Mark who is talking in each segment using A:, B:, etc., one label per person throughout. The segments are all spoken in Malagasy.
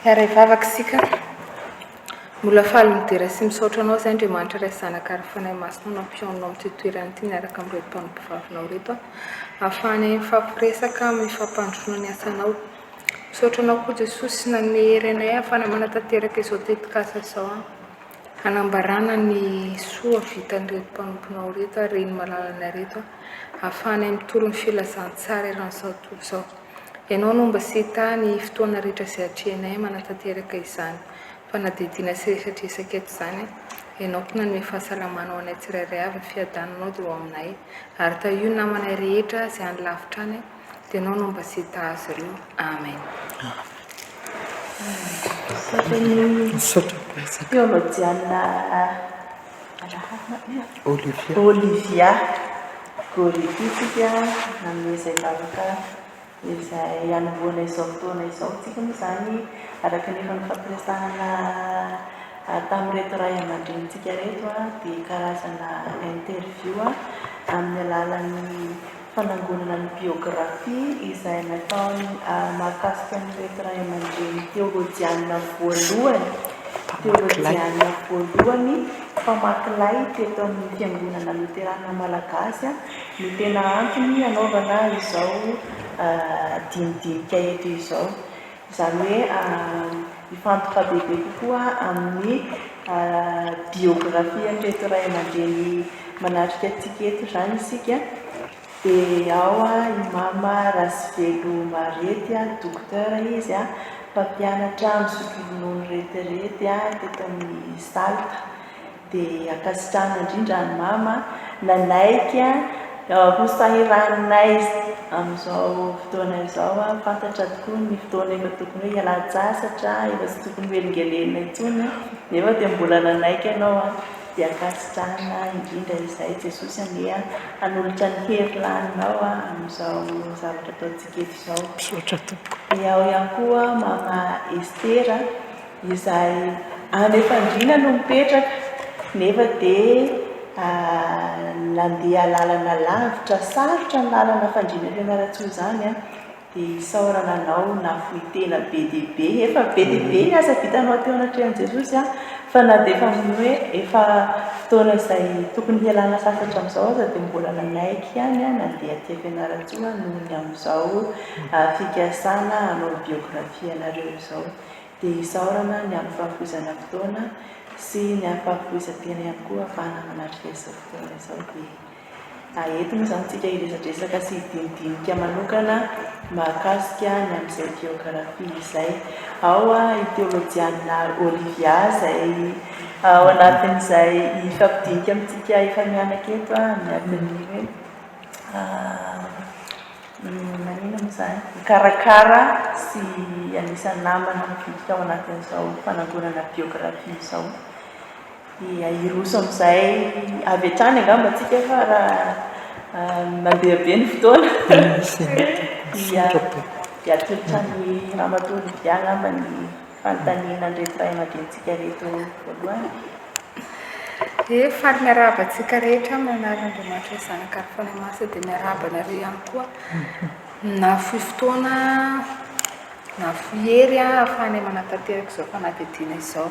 A: Hiara ivavaka isika mbola faly midera sy misaotra anao zay Andriamanitra ray zanaka ary fanahy masina nampionao amin'ity toerana ity niaraka amin'ireo mpanimpivavinao reto ahafahany mifampiresaka mifampandrosoana ny asanao. Misaotra anao koa Jesosy sy nanome hery anay ahafahana manatanteraka izao tetikasa izao hanambarana ny soa vitan'ireto mpanomponao reto ary ny malalana reto ahafahany mitoro ny filazantsara eran'izao tontolo izao. Ianao no mba sy hita ny fotoana rehetra izay hatrehanay manatanteraka izany fanadihadiana sy resadresaka eto izany. Ianao koa nanome fahasalamanao anay tsirairay avy ny fiadananao dia eo aminay ary tao io namanay rehetra izay any lavitra any dia ianao no mba sy hita azy ireo. Amen.
B: Teolojiana Olivia Goridisika nanome izay lavaka izay anomboana izao fotoana izao tsika moa zany araka nefa ny fampiresahana tamin'reto ray aman-drenitsika reto dia karazana interview amin'ny alalan'ny fanangonana ny biografia izay natao mahakasika an'ireto ray aman-dreny teolojiana voalohany famakiray teto amin'ny fiangonana luterana malagasy no tena antony anaovana izao dinidinika eto izao izany hoe mifantoka bebe kokoa amin'ny biografia an'ireto ray aman-dreny manatrika antsika eto izany isika dia ao i mama Rasivelo Marety dokotera izy mpampianatra misotro ronono retirety teto amin'ny Salta dia akasitrahana indrindra ny mama nanaiky hosahiranay amin'izao fotoana izao fantatra tokoa ny fotoana efa tokony hoe hiala-tsasatra efa tsy tokony hoelingelena intsony nefa dia mbola nanaiky ianao dia akasitrahana indrindra izay Jesosy andeha hanolotra ny herilaninao amin'izao zavatra ataontsika eto izao. Dia ao ihany koa mama Estera izay any Efandriana no mipetraka nefa dia nandeha lalana lavitra sarotra ny lalana fandriana Fianarantsoa izany dia isaorana anao nafoy tena be dia be efa be dia be ny asa vitanao teo anatrehan'i Jesosy fa na dia efa hoe efa fotoana izay tokony hialana sasatra amin'izao aza dia mbola nanaiky ihany nandeha aty Fianarantsoa noho ny amin'izao fikasana hanao biografia anareo izao dia isaorana ny amin'ny fahafoizana fotoana sy ny ampahafoizantena ihany koa ahafahana manatrika izao fotoana izao dia eto moa izany tsika hiresadresaka sy hidinidinika manokana mahakasika ny amin'izay biografia izay ao i teolojiana Olivia izay ao anatin'izay ifampidinika amintsika efa mianaka eto miaraka hoe manina moa izany mikarakara sy anisan'ny namana mividika ao anatin'izao fanangonana biografia izao dia iroso amin'izay avy hatrany angamba antsika fa raha mandeha be ny fotoana dia atolotra ny ramatoa Olivia angamba ny fanontaniana an'ireto ray aman-drenitsika reto voalohany.
A: Faly miarahaba antsika rehetra manaran'Andriamanitra zanaka ary fanahy masina dia miarahaba anareo ihany koa nafoy fotoana nafoy hery ahafahanay manatanteraka izao fanadihadiana izao.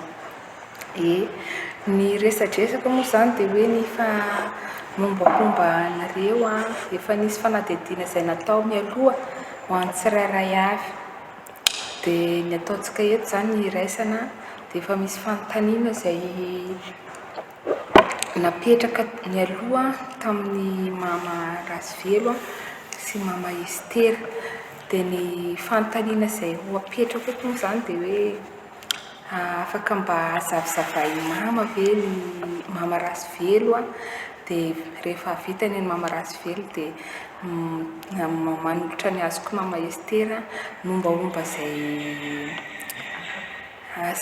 A: Ny resadresaka moa izany dia hoe ny mombamomba anareo efa nisy fanadihadiana izay natao mialoha ho an'ny tsirairay avy dia ny ataontsika eto izany ny iraisana dia efa misy fanontaniana izay napetraka mialoha tamin'ny mama Rasivelo sy mama Estera dia ny fanontaniana izay ho apetraka eto moa izany dia hoe afaka mba zavazavay mama ve ny mama Rasivelo dia rehefa vitany ny mama Rasivelo dia manolotra ny azy koa mama Estera mombaomba izay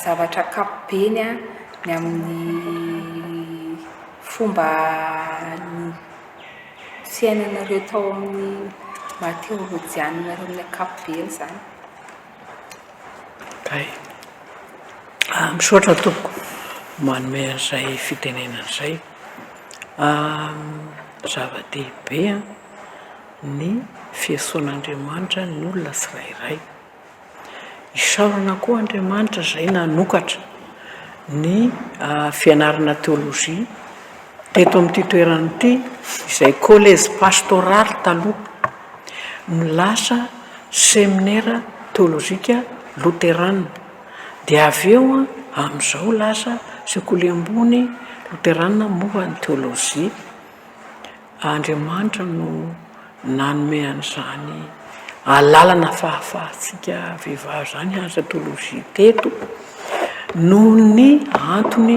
A: zavatra kapobeny ny amin'ny fomba fiainanareo tao amin'ny teolojianareo amin'ny ankapobeny izany.
C: Misaotra tompoko manome an'izay fitenenana izay zava-dehibe ny fiantsoan'Andriamanitra ny olona tsirairay isaorana koa Andriamanitra izay nanokatra ny fianarana teolojia teto amin'ity toerana ity izay collège pastoral taloha no lasa séminaire théologique luterana dia avy eo amin'izao lasa sekoly ambony luterana momba ny teolojia. Andriamanitra no nanome an'izany alalana fahafahantsika vehivavy zany asa teolojia teto noho ny antony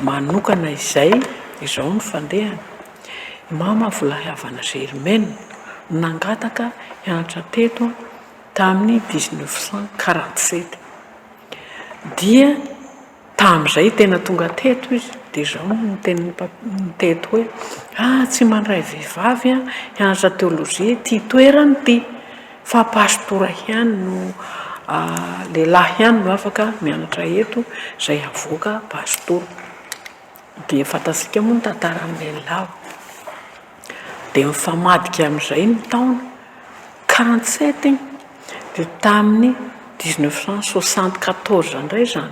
C: manokana izay izao ny fandehana. Mama Volahavana Germaine nangataka hianatra teto tamin'ny 1947 dia tamin'izay tena tonga teto izy dia izao no teny teto hoe tsy mandray vehivavy hianatra teolojia ty toerany ty fa pastora ihany no lehilahy ihany no afaka mianatra eto izay avoaka pastora. Dia fantatsika moa ny tantaran'ny lehilahy dia mifamadika amin'izay ny taona 47 dia tamin'ny 1974 indray zany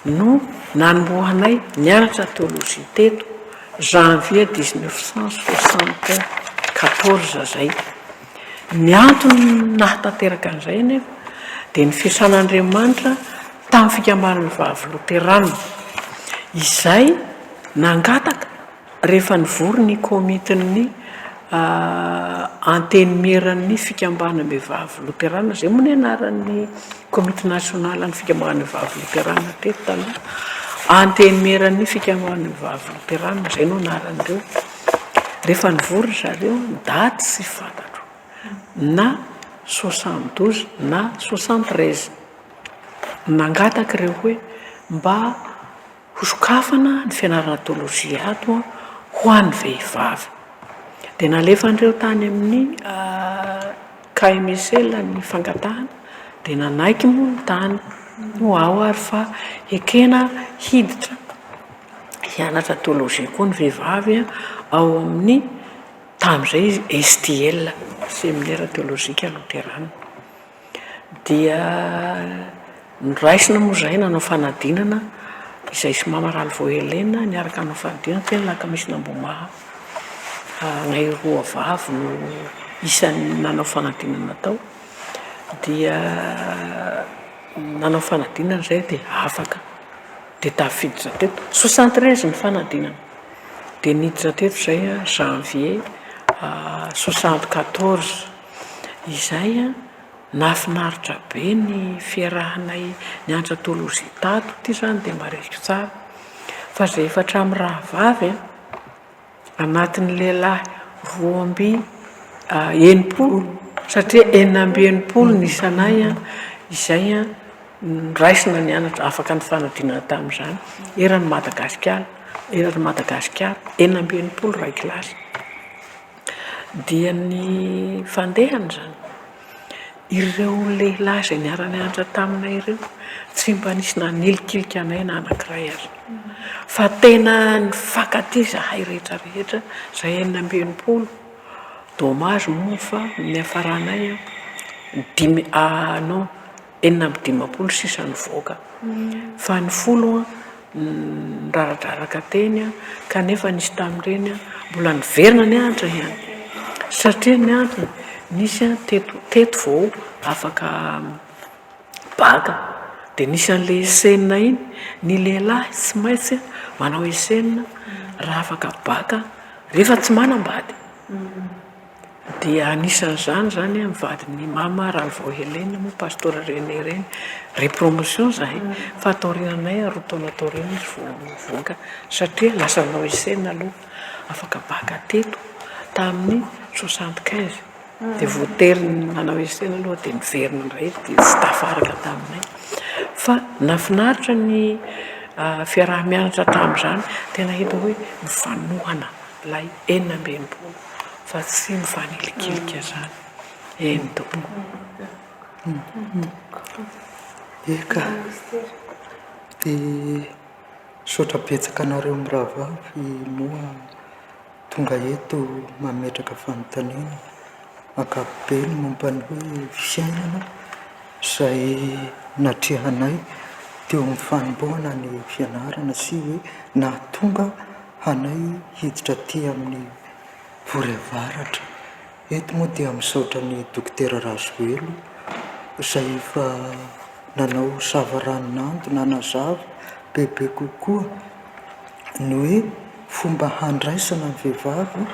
C: no nanombohanay nianatra teolojia teto janvier 1974 zay. Ny antony nahatanteraka an'izay nefa dia ny fiasan'Andriamanitra tamin'ny fikambanan'ny vavy luterana izay nangataka rehefa nivory ny komitin'ny antenimieran'ny fikambanan'ny vavy luterana zay moa ny anaran'ny komite nasionala ny fikambanan'ny vavy luterana teto taloha antenimieran'ny fikambanan'ny vavy luterana zay no anaran'ireo. Rehefa nivory zareo daty sy fantatro na 72 na 73 nangataka ireo hoe mba hosokafana ny fianarana teolojia ato ho an'ny vehivavy dia nalefandreo tany amin'ny KMSL ny fangatahana dia nanaiky moa ny tany no ao ary fa ekena hiditra hianatra teolojia koa ny vehivavy ao amin'ny tamin'izay STL séminaire théologique luterana. Dia niraisina moa izay nanao fanadinana izay sy mama Ralvo Helena niaraka nanao fanadinana teny lakamisy Nambomaha ngay roa vavy no isan'ny nanao fanadinana tao. Dia nanao fanadinana izay dia afaka dia tafiditra teto 73 ny fanadinana dia niditra teto izay janvier 74 izay nafinaritra be ny fiarahanay nianatra teolojia tato ty zany dia maresika tsara fa zay efatra amin'ny raha vavy anatin'ny lehilahy 280 satria 480 ny isanay izay raisina nianatra afaka ny fanadinana tamin'izany eran'ny Madagasikara 480 ray kilasy. Dia ny fandehana zany ireo lehilahy izay niara-nianatra taminay ireo tsy mba nisy nanelikilika anay na anankiray azy fa tena nifankaty zahay rehetra rehetra izay 480. Dommage moa fa ny hafaranay 450 sisa ny voaka fa ny folo ndraradraraka teny kanefa nisy tamin'ireny mbola niverina ny anatra ihany satria ny antony nisy teto vao afaka baka dia nisy an'le esenina iny ny lehilahy tsy maintsy manao esenina raha afaka baka rehefa tsy manambady. Dia anisan'izany zany mivadiny mama Ralvo Helena moa pastora René reny repromotion zahay fa ataorinanay roa taona ataorina izy voaka satria lasa nao esenina aloha afaka baka teto tamin'ny 75 dia voateriny nanao esenina aloha dia niverina indray dia tsy tafaraka taminay fa nafinaritra ny fiarah-mianatra tamin'izany tena hita hoe mifanohana lay 480 fa tsy mifanelikilika zany eny tompoko.
D: Eka dia sotra betsaka anareo mirahavavy moa tonga eto mametraka fanontaniana ankapobeny momba ny hoe fiainana izay natrehanay teo amin'ny fanomboana ny fianarana sy hoe nahatonga hanay hiditra ty amin'ny vory avaratra. Eto moa dia misaotra ny dokotera Razoelo izay efa nanao zava-ranonando nanazava bebe kokoa ny hoe fomba handraisana ny vehivavy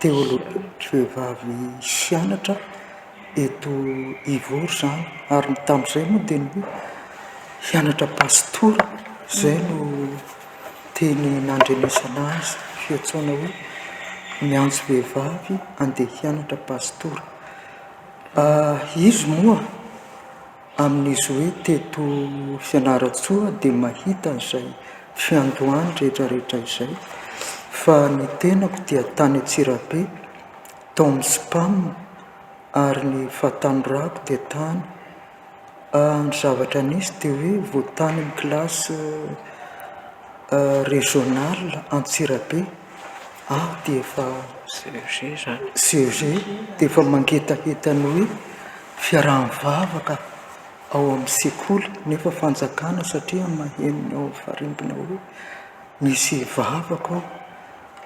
D: vehivavy sianatra eto Ivory zany. Ary tamin'izay moa dia ny hoe hianatra pastora izay no teny nandrenesana azy fiantsoana hoe miantso vehivavy andeha hianatra pastora. Izy moa amin'izy hoe teto Fianaratsoa dia mahita izay fiandohany rehetrarehetra izay, fa ny tenako dia tany Antsirabe tao amin'ny Spam ary ny fahatanorako dia tany ny zavatra nisy dia hoe voatany amin'ny kilasy régional Antsirabe aho dia efa CEG dia efa mangetaheta ny hoe fiaraha-mivavaka ao amin'ny sekoly nefa fanjakana satria maheno ao farimbona hoe misy vavaka ao.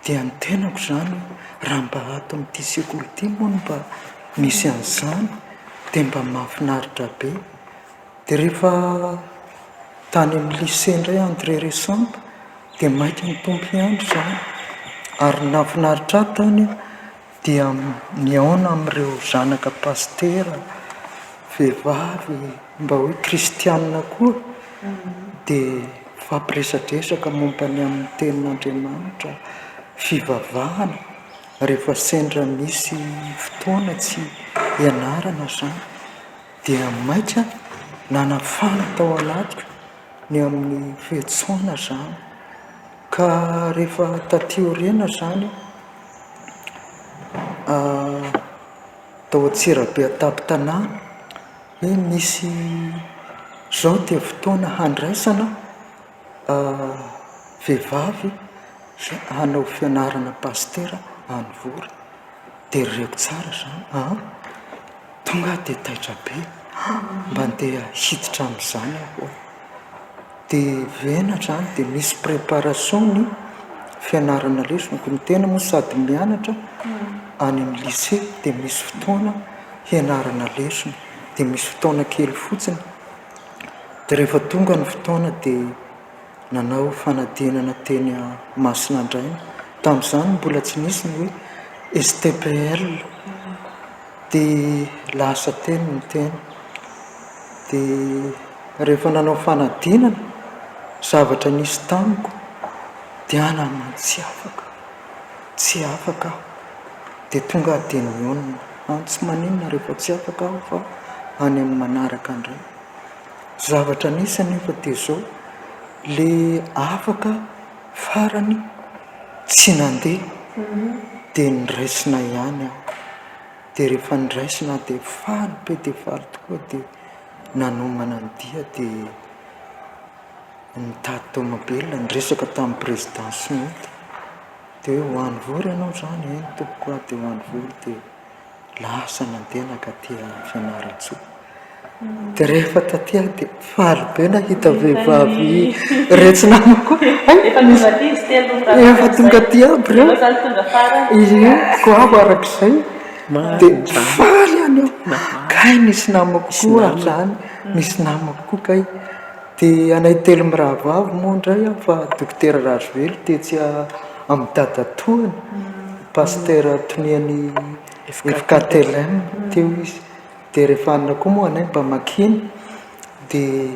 D: Dia ny tenako zany raha mba ato amin'ity sekoly ity moa mba misy an'izany dia mba mahafinaritra be. Dia rehefa tany amin'ny lycée indray André Resamp dia maika mitombo hiandro zany. Ary nahafinaritra ahy tany dia miaona amin'ireo zanaka pastera vehivavy mba hoe kristianina koa dia fampiresadresaka momba ny amin'ny tenin'Andriamanitra, fivavahana rehefa sendra misy fotoana tsy ianarana zany dia maika nanafana tao anatiko ny amin'ny fiantsoana zany. Ka rehefa taty aoriana zany tao Antsirabe atapy-tanàna hoe misy zao dia fotoana handraisana vehivavy hanao fianarana pastera any Vory. Dia reko tsara zany tonga dia taitra be mba andeha hiditra amin'izany aho. Dia vena zany dia misy préparation ny fianarana lesona ny tena moa sady mianatra any amin'ny lycée dia misy fotoana hianarana lesona dia misy fotoana kely fotsiny. Dia rehefa tonga ny fotoana dia nanao fanadinana teny Masinandraina. Tamin'izany mbola tsy nisy ny hoe STPL dia lasa teny ny tena. Dia rehefa nanao fanadinana zavatra nisy tamiko dia naman tsy afaka aho dia tonga dia nionina tsy maninona rehefa tsy afaka aho fa any amin'ny manaraka indray. Zavatra nisy anefa dia zao le afaka farany tsy nandeha dia niraisina ihany aho. Dia rehefa niraisina dia faly be dia faly tokoa dia nanomana ny dia dia nitady tomobile niresaka tamin'ny président Smith dia ho any Vory ianao zany tompoko aho dia ho any Vory dia lasa nandeha nakaty Fianaratsoa. Dia rehefa taty aho dia faly be nahita vehivavy retsy namako efa tonga ty aby reo ko aho arak'izay dia faly any aho kay nisy namako koa zany misy namako koa kay. Dia anay telo mirahavavy moa indray aho fa dokotera Razoelo tetsy amin'ny dadatoany pastera toniany FKTLM teo izy. Dia rehefa anona koa moa anay mba makiny dia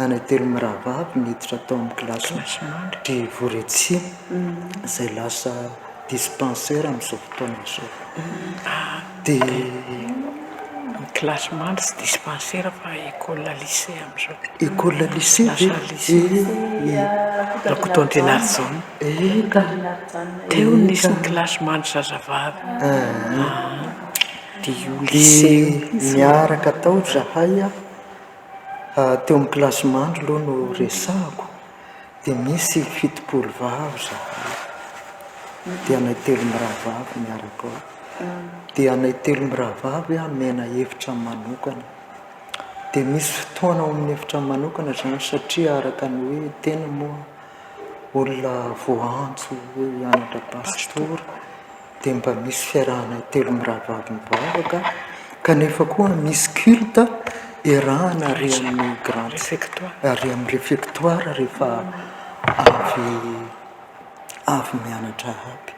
D: anay telo mirahavavy niditra tao amin'ny kilasy dia Vory izay lasa dispensaire amin'izao fotoana izao. Dia
C: kilasy mandry sy dispensaire fa école lycée amin'izao.
D: École lycée
C: Lakotontinarjona teo nisy ny kilasy mandry zazavavy dia lycée
D: miaraka tao zahay teo amin'ny kilasy mandry aloha no resahako dia misy fitopolo vavy zahay dia anay telo mirahavavy miaraka ao. Dia anay telo mirahavavy mena hevitra manokana dia misy fotoana ao amin'ny efitra manokana zany satria araka ny hoe tena moa olona voantso hoe hianatra pastora dia mba misy fiarahana telo mirahavavy mivavaka kanefa koa misy culte iarahana ary amin'ny grand ary amin'ny réfectoire rehefa avy mianatra aby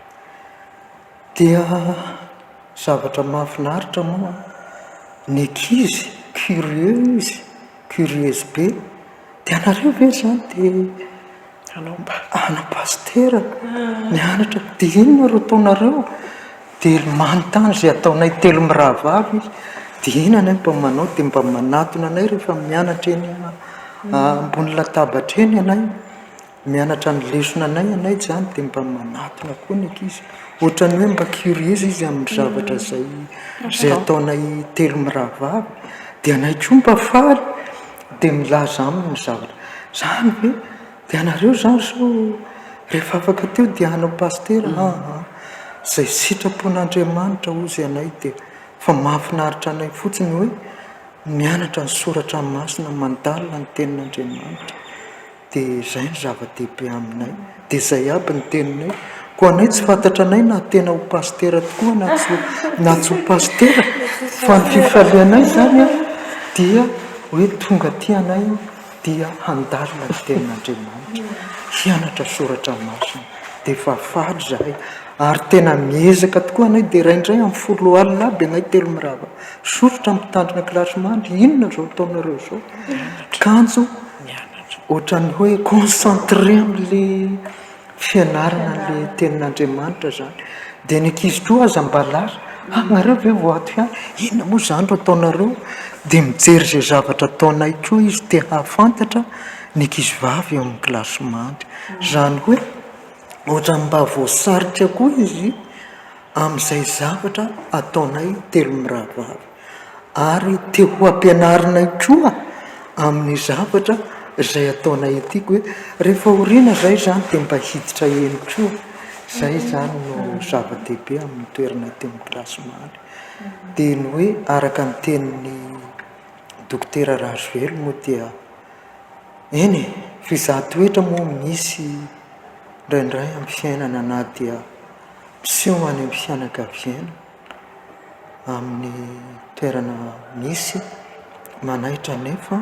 D: dia zavatra mahafinaritra moa ny ankizy curieuse be dia anareo ve zany dia ana pastera mianatra dia inona ro ataonareo dia manontany zay ataonay telo mirahavavy izy dia ina anay mba manao dia mba manatona anay rehefa mianatra eny ambony latabatra eny anay mianatra ny lesona anay zany dia mba manatona koa ny ankizy ohatrany hoe mba curieuse izy amin'ny zavatra zay ataonay telo mirahavavy dia anay koa mba faly dia milaza aminy ny zavatra zany hoe dia anareo zany so rehefa afaka teo dia hanao pastera zay sitrapon'Andriamanitra ozy anay dia fa mahafinaritra anay fotsiny hoe mianatra ny soratra masina mandalina ny tenin'Andriamanitra dia izay ny zava-dehibe aminay dia izay aby ny teninay koa anay tsy fantatra anay na tena ho pastera tokoa na tsy ho pastera fa ny fifalianay zany dia hoe tonga ty anay dia handalina ny tenin'Andriamanitra hianatra soratra masina dia efa faly zahay ary tena miezaka tokoa anay dia raindray amin'ny 10 alina aby anay telo mirava soratra mitandrina klasmandry inona zao ataonareo zao kanjo ohatrany hoe concentré amin'le fianarana le tenin'Andriamanitra zany dia ny ankizy koa aza mba laza nareo ve voato ihany inona moa zany ro ataonareo dia mijery zay zavatra ataonay koa izy te hahafantatra ny ankizy vavy eo amin'ny klasmandry zany hoe ohatrany mba voasarika koa izy amin'izay zavatra ataonay telo mirahavavy ary te ho ampianarinay koa amin'ny zavatra zay ataonay etiako hoe rehefa oriana zay zany dia mba hiditra eny koa zay zany no zava-dehibe amin'ny toerana teny klasmandry dia ny hoe araka ny tenin'ny dokotera Razvelo moa dia eny fizahatoetra moa misy indraindray amin'ny fiainana na dia sy ho any amin'ny fianakaviana amin'ny toerana misy manaitra nefa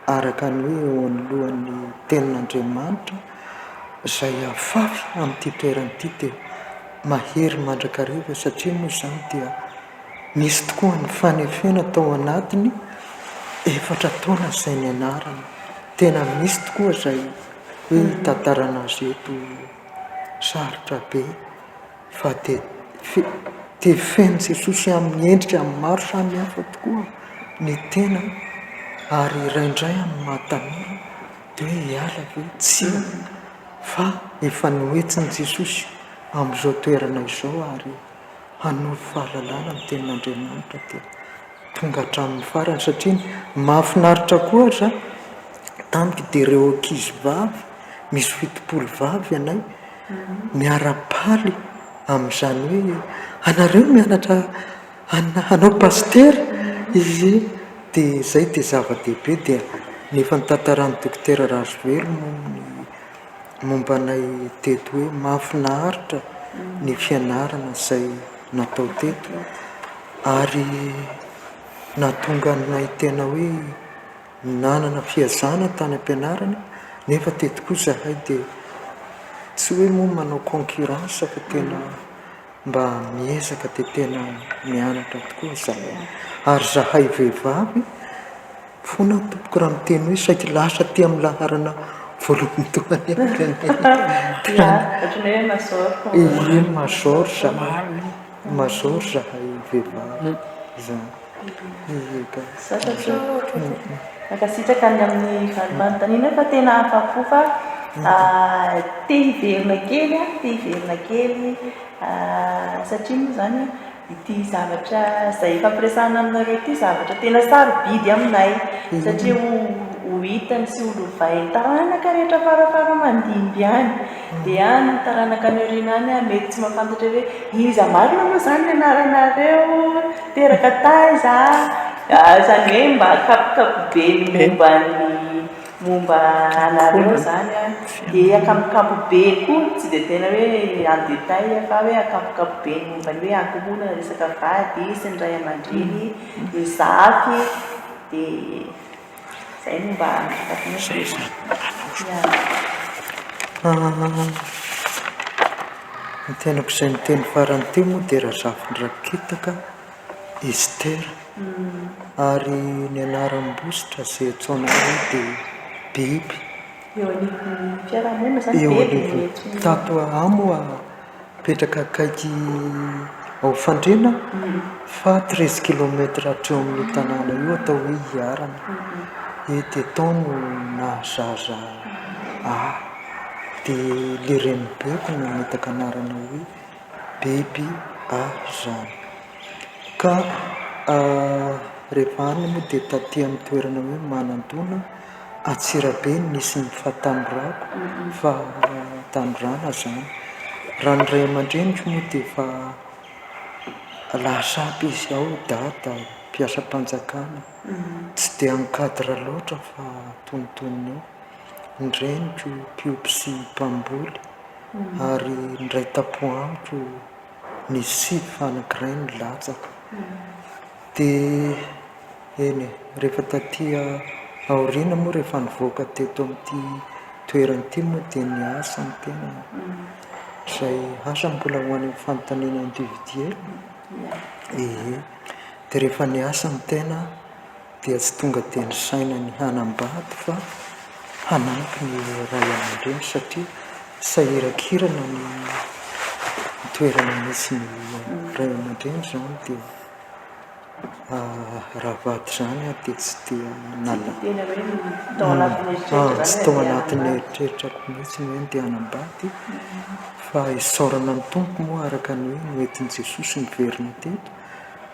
D: araka ny hoe eo anolohan'ny tenin'Andriamanitra izay afafy amin'ity toerana ity dia mahery mandrakariva satria moa izany dia misy tokoa ny fanefena tao anatiny 4 taona izay ny anarana tena misy tokoa izay hoe tantarana azy eto sarotra be fa dia feno Jesosy amin'ny endrika amin'ny maro samihafa tokoa ny tena ary raindray amin'ny mahatanora dia hoe hiala ve tsy fa efa noetsin'i Jesosy amin'izao toerana izao ary hanory fahalalana ny tenin'Andriamanitra dia tonga hatramin'ny farany satria mahafinaritra koa aza tamiko dia ireo ankizy vavy misy 7 vavy anay miara-paly amin'izany hoe anareo mianatra hanao pastera izy dia izay dia zava-dehibe dia nefa nitantaran'ny dokotera Razvelo mombanay teto hoe mahafinaritra ny fianarana izay natao teto ary nahatonga anay tena hoe nanana fiazana tany am-pianarana nefa teto koa zahay dia tsy hoe moa manao concurrence fa tena mba miezaka dia tena mianatra tokoa zahay ary zahay vehivavy fona tompoko raha miteny hoe saika lasa ty amin'ny laharana voalohandohany mazor zahay vehivavy zany
B: nakasitraka ny amin'ny valomanontaniana fa tena afa-po fa te hiverina kely satria moa zany ity zavatra izay fampiresahana aminareo ity zavatra tena sarobidy aminay satria ho hitany sy holovainy taranaka rehetra farafara mandimby any dia any taranaka ny oriana any mety tsy mahafantatra hoe iza marina moa zany ny anaranareo teraka taiza zany hoe mba kapokapobe ny momba anareo zany a dia akapokapobe koa tsy dia tena hoe en détail fa hoe akapokapobe ny momba ny hoe ankohona resaka vady sy ny ray aman-dreny ny zafy dia zay no mba
C: zay zany
D: ny tenako izay ny teny farany teo moa dia raha zafin-drakitaka Estera ary ny anaram-bositra zay atsaona hoe dia biby
B: eo anivon'ny fiarahamonina zany
D: eo
B: biby
D: anivony tato amo petraka akaiky ao Fandrena fa 13 kilometra hatreo amin'ny tanàna io atao hoe Iarana ety atao no nahazaza dia le renibeko no metaka anarana hoe biby zany ka rehefa any moa dia taty amin'ny toerana hoe Manantona Atsirabe nisy ny fahatanyrako fa tanyrana zany raha ny ray aman-dreniko moa dia fa lasapy izy ao data mpiasa mpanjakana tsy dia ankadra loatra fa tontoniny eo ny reniko mpiompy sy mpamboly ary ndray tapoamiko ny sivy fanankiray ny latsaka dia eny rehefa taty aoriana moa rehefa nivoaka teto amin'ity toerana ity moa dia ny asa ny tena izay asa mbola ho any amin'ny fanontaniana individuel dia rehefa ny asa ny tena dia tsy tonga dia ny saina ny hanambady fa hanampy ny ray aman-dreny satria sahirakirana ny toerana misy ny ray aman-dreny zany dia raha vady zany dia tsy dia nala tsy tao anatin'ny eritreritrako mihitsy ny hoe ny dia hanambady fa isaorana ny tompo moa araka ny hoe noentin'i Jesosy niverina teto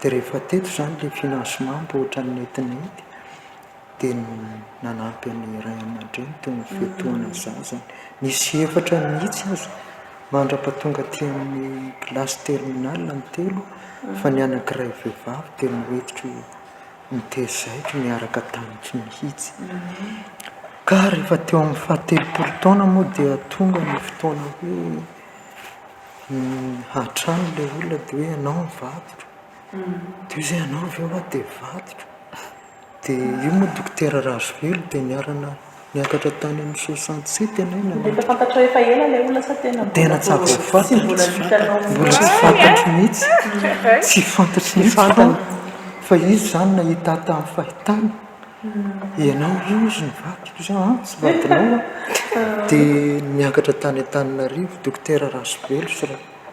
D: dia rehefa teto zany le financement mba ohatra ny netinety dia nanampy any ray aman-dreny teo amin'ny fihatoana zazany nisy efatra mihitsy azy mandra-pahatonga ty amin'ny kilasy terminale ny telo fa ny anankiray vehivavy dia noetiko nitezaiko miaraka tanitry mihitsy ka rehefa teo amin'ny fahatelopolo taona moa dia tonga ny fotoana hoe hatrano le olona dia hoe ianao mivadiko dia io zay ianao avy eo dia vadiko dia io moa dokotera Razovelo dia niakatra tany amin'ny 67 ianay
B: efa fantatra efa ela le olona sa tena
D: tsy voafantatro mbola tsy fantatro mihitsy tsy fantatry mihitsy fa izy zany nahita tamin'ny fahitany ianao io izy nivadiko za tsy vadinao dia niakatra tany Antananarivo dokotera Razovelo sy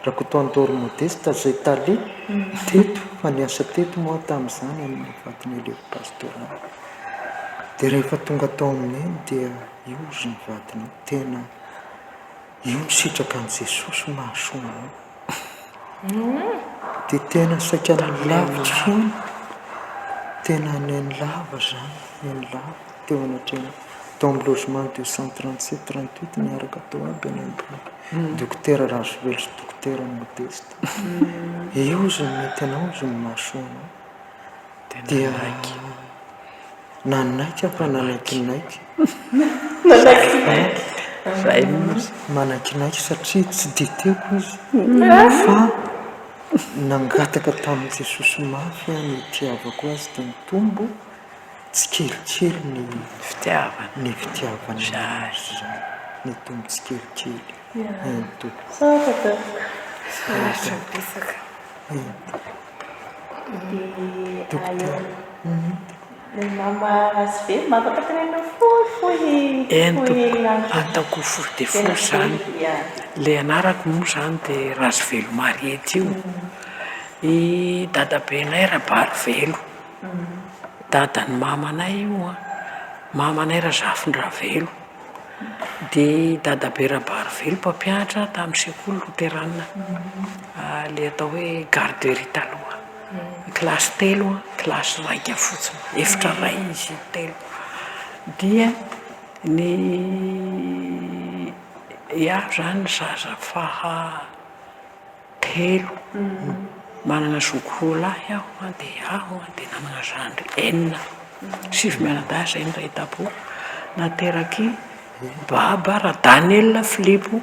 D: Rakotoandoro Modeste zay tale teto fa niasa teto moa tamin'izany amin'ny vadiny elevo pastoral dia rehefa tonga tao amin'eny dia io izy nivadinao tena io misitraka an' Jesosy mahasoanao dia tena saika ny lavitra iny tena neny lava zany neny lava teo anatrena tao amin'ny logement 237-38 niaraka tao aby any ambony dokotera Razovelo sy dokotera Modeste io izy mety anao izy ny mahasoanao dia nanaiky fa nanaikinaiky manaikinaiky satria tsy diteko izy fa nangataka tamin'i Jesosy mafy ny itiavako azy dia mitombo tsy kelikely ny fitiavany ny tombo tsy kelikely
B: mama Razovelo mampatanterana fohy
C: ataoko fohy dia fohy zany le anarako moa zany dia Razovelo Mariety io i dadabenay Rabarivelo dadan'ny mamanay io mamanay Razafindravelo dia dadabe Rabarivelo mpampianatra tamin'ny sekoly loterana le atao hoe garderie taloha kilasy telo kilasy raika fotsiny efitra ray izy telo dia ny iaho zany zaza faha telo manana zokoroa lahy aho dia aho dia nanana zandry 9 sivy mianadahy zay ny ray tapo nateraky baba raha Daniela Filipo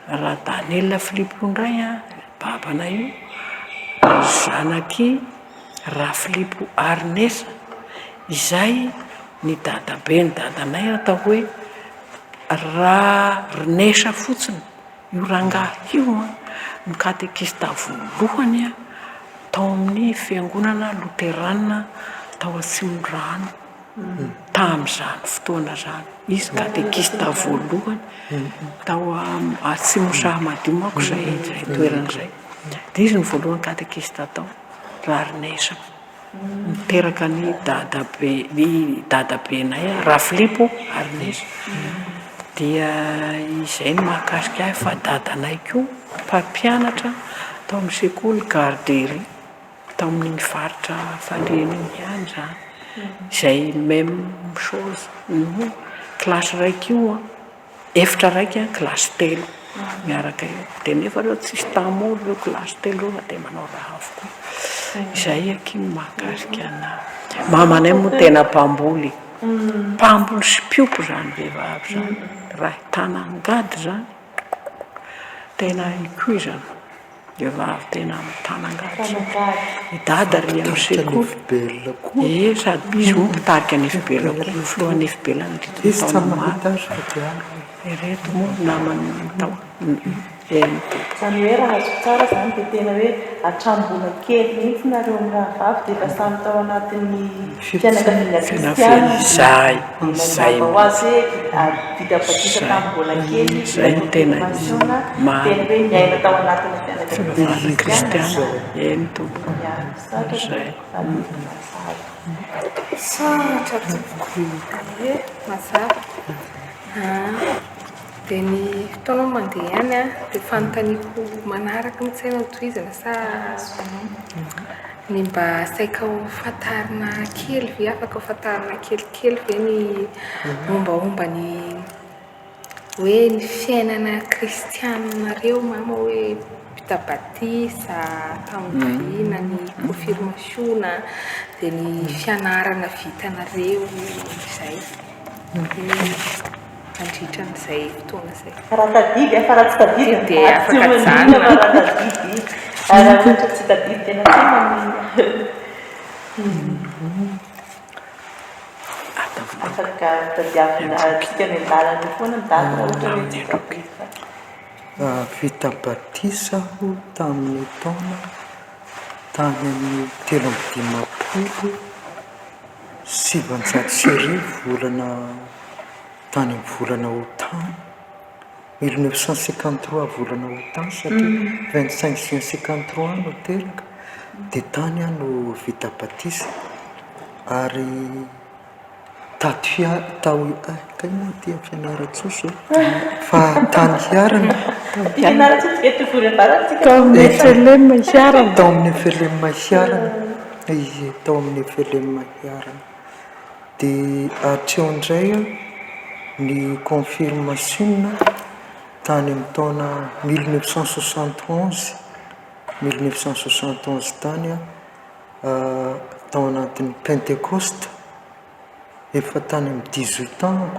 C: raha Daniela Filipo indray babana io zanaky raha Filipo Arnesa izay ny dadabe ny dadanay atao hoe raha Rinesa fotsiny io rangahy io ny katekista voalohany tao amin'ny fiangonana loterana tao Atsimondrano tamin'izany fotoana zany izy katekista voalohany tao Atsimosaha-madio manko zay toeran'izay dia izy ny voalohany katekista tao raha Rinesa niteraka ny dadabenay raha Filipo Arnesa dia izay ny mahakasika ahy fa dadanay koa mpampianatra tao amin'ny sekoly garderie tao amin'ny faritra Fandriana ihany zany izay même chose klasy raiky io efitra raiky klasy telo miaraka io dia nefa reo tsisy tamory reo klasy telo reo dia manao raha avokoa izay aky ny mahakasika anahy mamanay moa tena mpamboly sy piopo zany vehivavy zany raha tanangady zany tena ikoy zany vehivavy tena tanangady dada ry amin'ny sekoly sady izy moa mpitarika an'ifibela koa filoha an'ifibela reto moa namany tao
B: zany hoe raha azo tsara zany dia tena hoe atrambola kely mihitsy nareo amin'ny raha vavy dia efa samy tao anatin'ny fianakaviana kristiana
C: zay
B: mazava ho azy hoe vita batisa tamin'ny mbola kely
C: zay tena
B: tena hoe miaina tao anatin'ny fianakaviana
C: kristiana eny tompoko
B: zay
A: saratra tokoe mazava dia ny fotoana mandeha ihany dia fanontaniako manaraka mitsaina toizana sa ny mba saika ho fatarina kely ve afaka ho fatarina kelikely ve ny mombaomba ny hoe ny fiainana kristianareo mama hoe pitabatisa tamin'ny vina ny confirmationa dia ny fianarana vitanareo izay andritra n'izay fotoana izay
B: raha tadidy fa raha tsy tadidy
A: dia afaka jana
B: raha tadidy raha ohatra tsy tadidy tena tena afaka tadiavina tsika ny lalana foana ny dady raha ohatra hoe tsy tadidy
D: vita batisa aho tamin'ny taona tany amin'ny 3 700 volana tany amin'ny volana Aotany 1953 volana Aotany satria 2553 no teraka dia tany aho no vita batisa ary tao kay moa tia fianaratsoso fa tany hiarana
C: tao amin'ny FLM hiarana
D: tao amin'ny FLM hiarana tao amin'ny FLM hiarana dia hatreondray ny confirmation tany amin'ny taona 1971 tany tao anatin'ny Pentecoste efa tany amin'ny 18 ans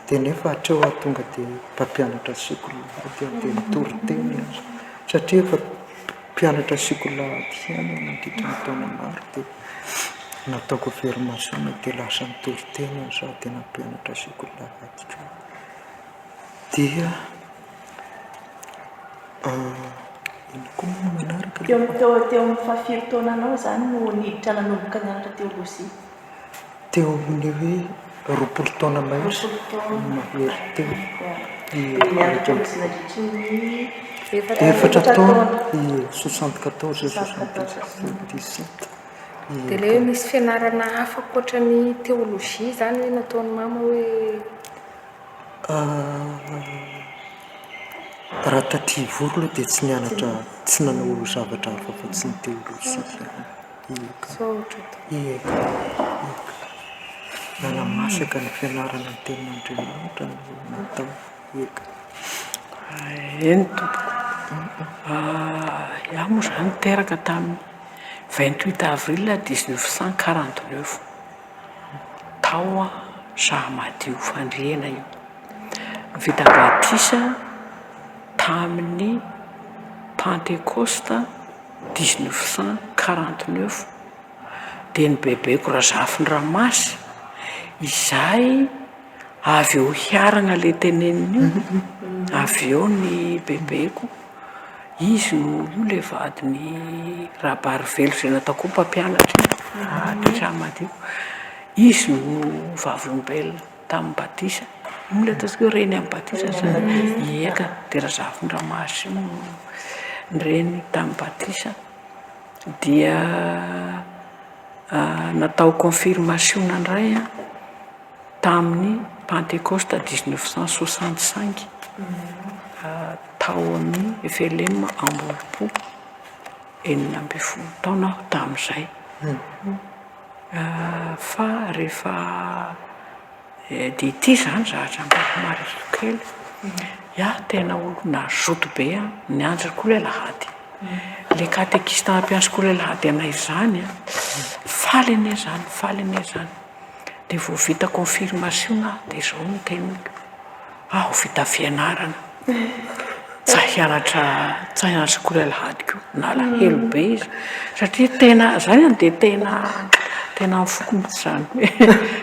D: dia nefa hatreo aho tonga dia mpampianatra sekoly dia nitory-teny azy satria efa mpianatra sekoly ihany mandritra ny taona maro dia natao confirmation dia lasa nitory-teny azy aho dia nampianatra sekoly avadika dia ino koa moa manaraka
B: teo amin'ny fahafiry-taonanao zany no niditra nanomboka nianatra teolozia
D: teo amin'ny hoe 20 taona mahery teo
B: nianatra teolozia nandritra ny
D: efatra taona 74-77
A: dia ilay hoe misy fianarana hafa koatra ny teolozia zany hoe nataony mama hoe
D: raha tatrivoro loha dia tsy nianatra tsy nanao zavatra hafa fa tsy ny teolozia eka nanamasaka ny fianarana ny tenin'Andriamanitra no natao eka
C: eny tompoko Iaho moa zany teraka tamin'ny 28 avril 1949 tao Zahamadio Fandriana io. Vita batisa tamin'ny Pentecoste 1949 dia ny bebeko Razafindramasy izay avy eo hiarana le teneniny io, avy eo ny bebeko. Izy no io le vadiny Rabarivelo izay natao koa mpampianatra Zahamadio. Izy no vavolombelona tamin'ny batisa. Io le ataontsika hoe reny amin'ny batisa zany. Eka, dia Razafindramasy io ny reny tamin'ny batisa. Dia natao confirmation indray tamin'ny Pentecoste 1965 tao amin'ny Efelem Ambohipo 20 taona aho tamin'izay. Fa rehefa dia ity zany zahatra maro kely. Iaho tena olona zoto be nianatra koa le lahady. Le katekista nampianatra koa le lahady anay zany faly ane zany. Dia vao vita confirmation dia zao no teniko. Aho vita fianarana. Tsy hianatra koa le lahadiko. Nalahelo be izy. Satria tena, zany dia tena mifoko mihitsy zany hoe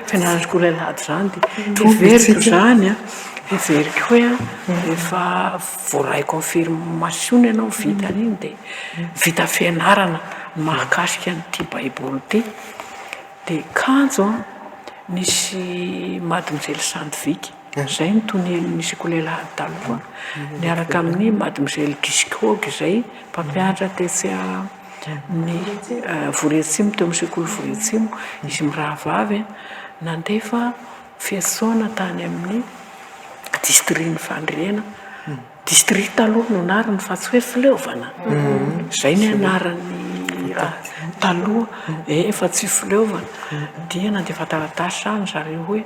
C: fianarana koa le lahady zany. Dia everiko zany everiko hoe rehefa voaray confirmation ianao vita an'iny dia vita fianarana mahakasika an'ity baiboly ity. Dia kanjo nisy Mademoiselle Sandvik, zay mitony nisy koa le lahady taloha, niaraka amin'ny Mademoiselle Giskog izay mpampianatra tetsy ny Voreatsimo teo amin'ny sekoly Voreatsimo. Izy mirahavavy nandefa fiantsoana tany amin'ny district Fandriana. District taloha no anarany fa tsy hoe fileovana. Zay ny anarany raha taloha efa tsy fileovana. Dia nandefa taratasy zany zareo hoe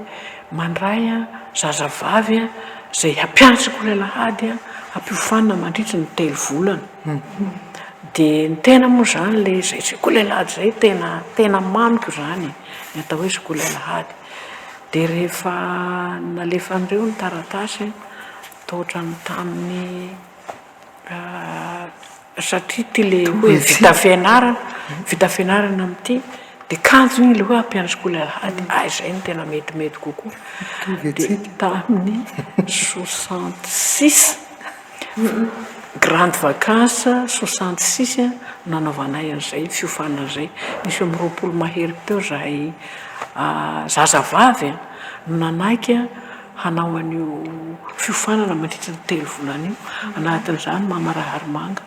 C: mandray zazavavy zay hampianatra koa le lahady hampiofanina mandritra ny 3 volana. Dia ny tena moa zany le zay koa le lahady zay tena mamiko zany ny atao hoe koa le lahady. Dia rehefa nalefa andreo ny taratasy tohatrany tamin'ny satria ty le hoe vita fianarana amin'ity dia kanjo iny le hoe hampianatra koa le lahady. Zay no tena metimety kokoa. Dia tamin'ny 66 grande vacances 66 nanaovanay an'izay fiofanana zay. Nisy amin'ny 20 mahery teo zahay zazavavy no nanaiky hanao an'io fiofanana mandritra ny 3 volana io. Anatin'izany mama Raharimanga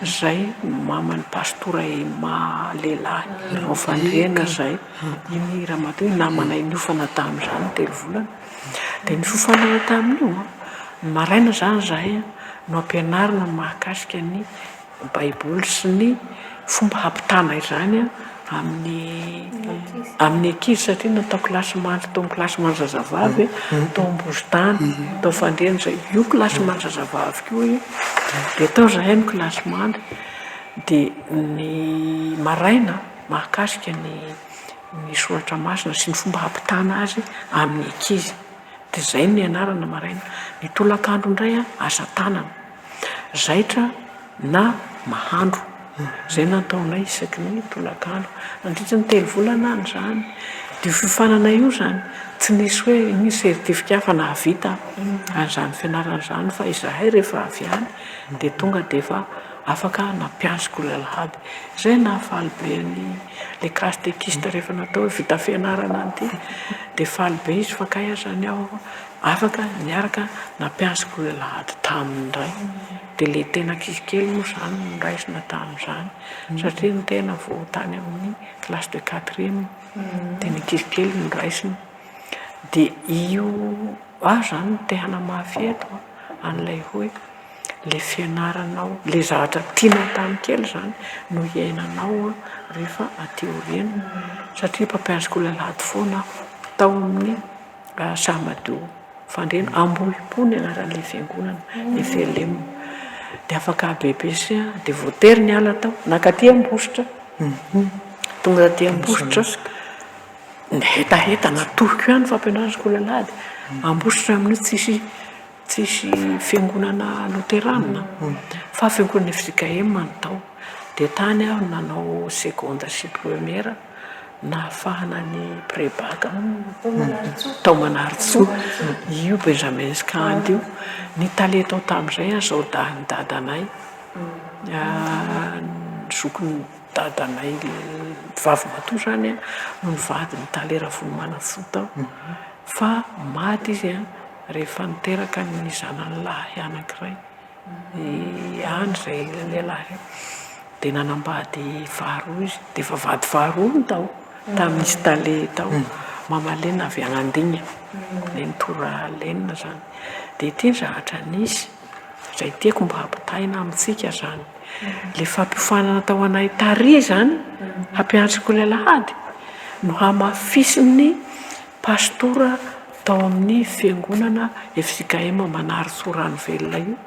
C: zay mamany pastora lehilahy ao Fandriana zay. Iny Ramatoa namanay niofana tamin'izany 3 volana. Dia ny fiofanana tamin'io maraina zany zahay no ampianarina mahakasika ny baiboly sy ny fomba hampitana izany amin'ny ankizy. Satria natao kilasy mandry tao amin'ny kilasy mandry zazavavy tao Ambositany tao Fandriana zay. Io kilasy mandry zazavavy koa io. Dia tao zahay no kilasy mandry. Dia ny maraina mahakasika ny soratra masina sy ny fomba hampitana azy amin'ny ankizy. Dia zay ny anarana maraina. Ny tolakandro indray asa tanana, zaitra na mahandro. Zay nataonay isaky ny tolakandro nandritra ny 3 volana any zany. Dia fiofanana io zany tsy nisy hoe ny sertifika fa nahavita an'izany fianarana zany, fa izahay rehefa avy any dia tonga dia efa afaka nampianatra koa le lahady. Zay nahafaly be le katekista rehefa natao hoe vita fianarana an'ity dia faly be izy fa kay zany aho afaka niaraka nampianatra koa le lahady tamin'indray. Dia le tena ankizy kely moa zany no raisina tamin'izany satria ny tena vao tany amin'ny classe de 4e dia ny ankizy kely no raisina. Dia io zany no tehana mafy eto an'ilay hoe le fianaranao, le zavatra tianao tamin'ny kely zany no iainanao rehefa aty aoriana. Satria mpampianatra koa le lahady foana tao amin'ny Zahamadio Fandriana Ambohipo ny anaran'ilay fiangonana Efelem. dia afaka BBC dia voatery ny ala tao nakaty ambositra tonga taty ambositra ny hetaheta natohiko ihany fampianarana skolalady ambositra amin'io tsisy fiangonana loteranina fa fiangonana FJKM ny tao dia tany aho nanao seconde sy première nahafahana ny prébaka tao Manaritsoa io Benjamin Skand io ny talet tao tamin'izay zao ny dadanay zokony dadanay vavy matoa zany no nivady ny talet Ravony Manantsoa tao fa maty izy rehefa niteraka ny zanany lahy anankiray any zay lehilahy dia nanambady faharoa izy dia efa vady faharoa ny tao tamin'nisy talet tao mama Lenina avy Agnandinha Leny Tora Lenina zany dia ity ny zavatra nisy izay tiako mba hampitaina amintsika zany le fampiofanana tao anay tary zany hampianarako lehilahy no hamafisin'ny pastora tao amin'ny fiangonana FJKM Manaritsoa Ranovelona io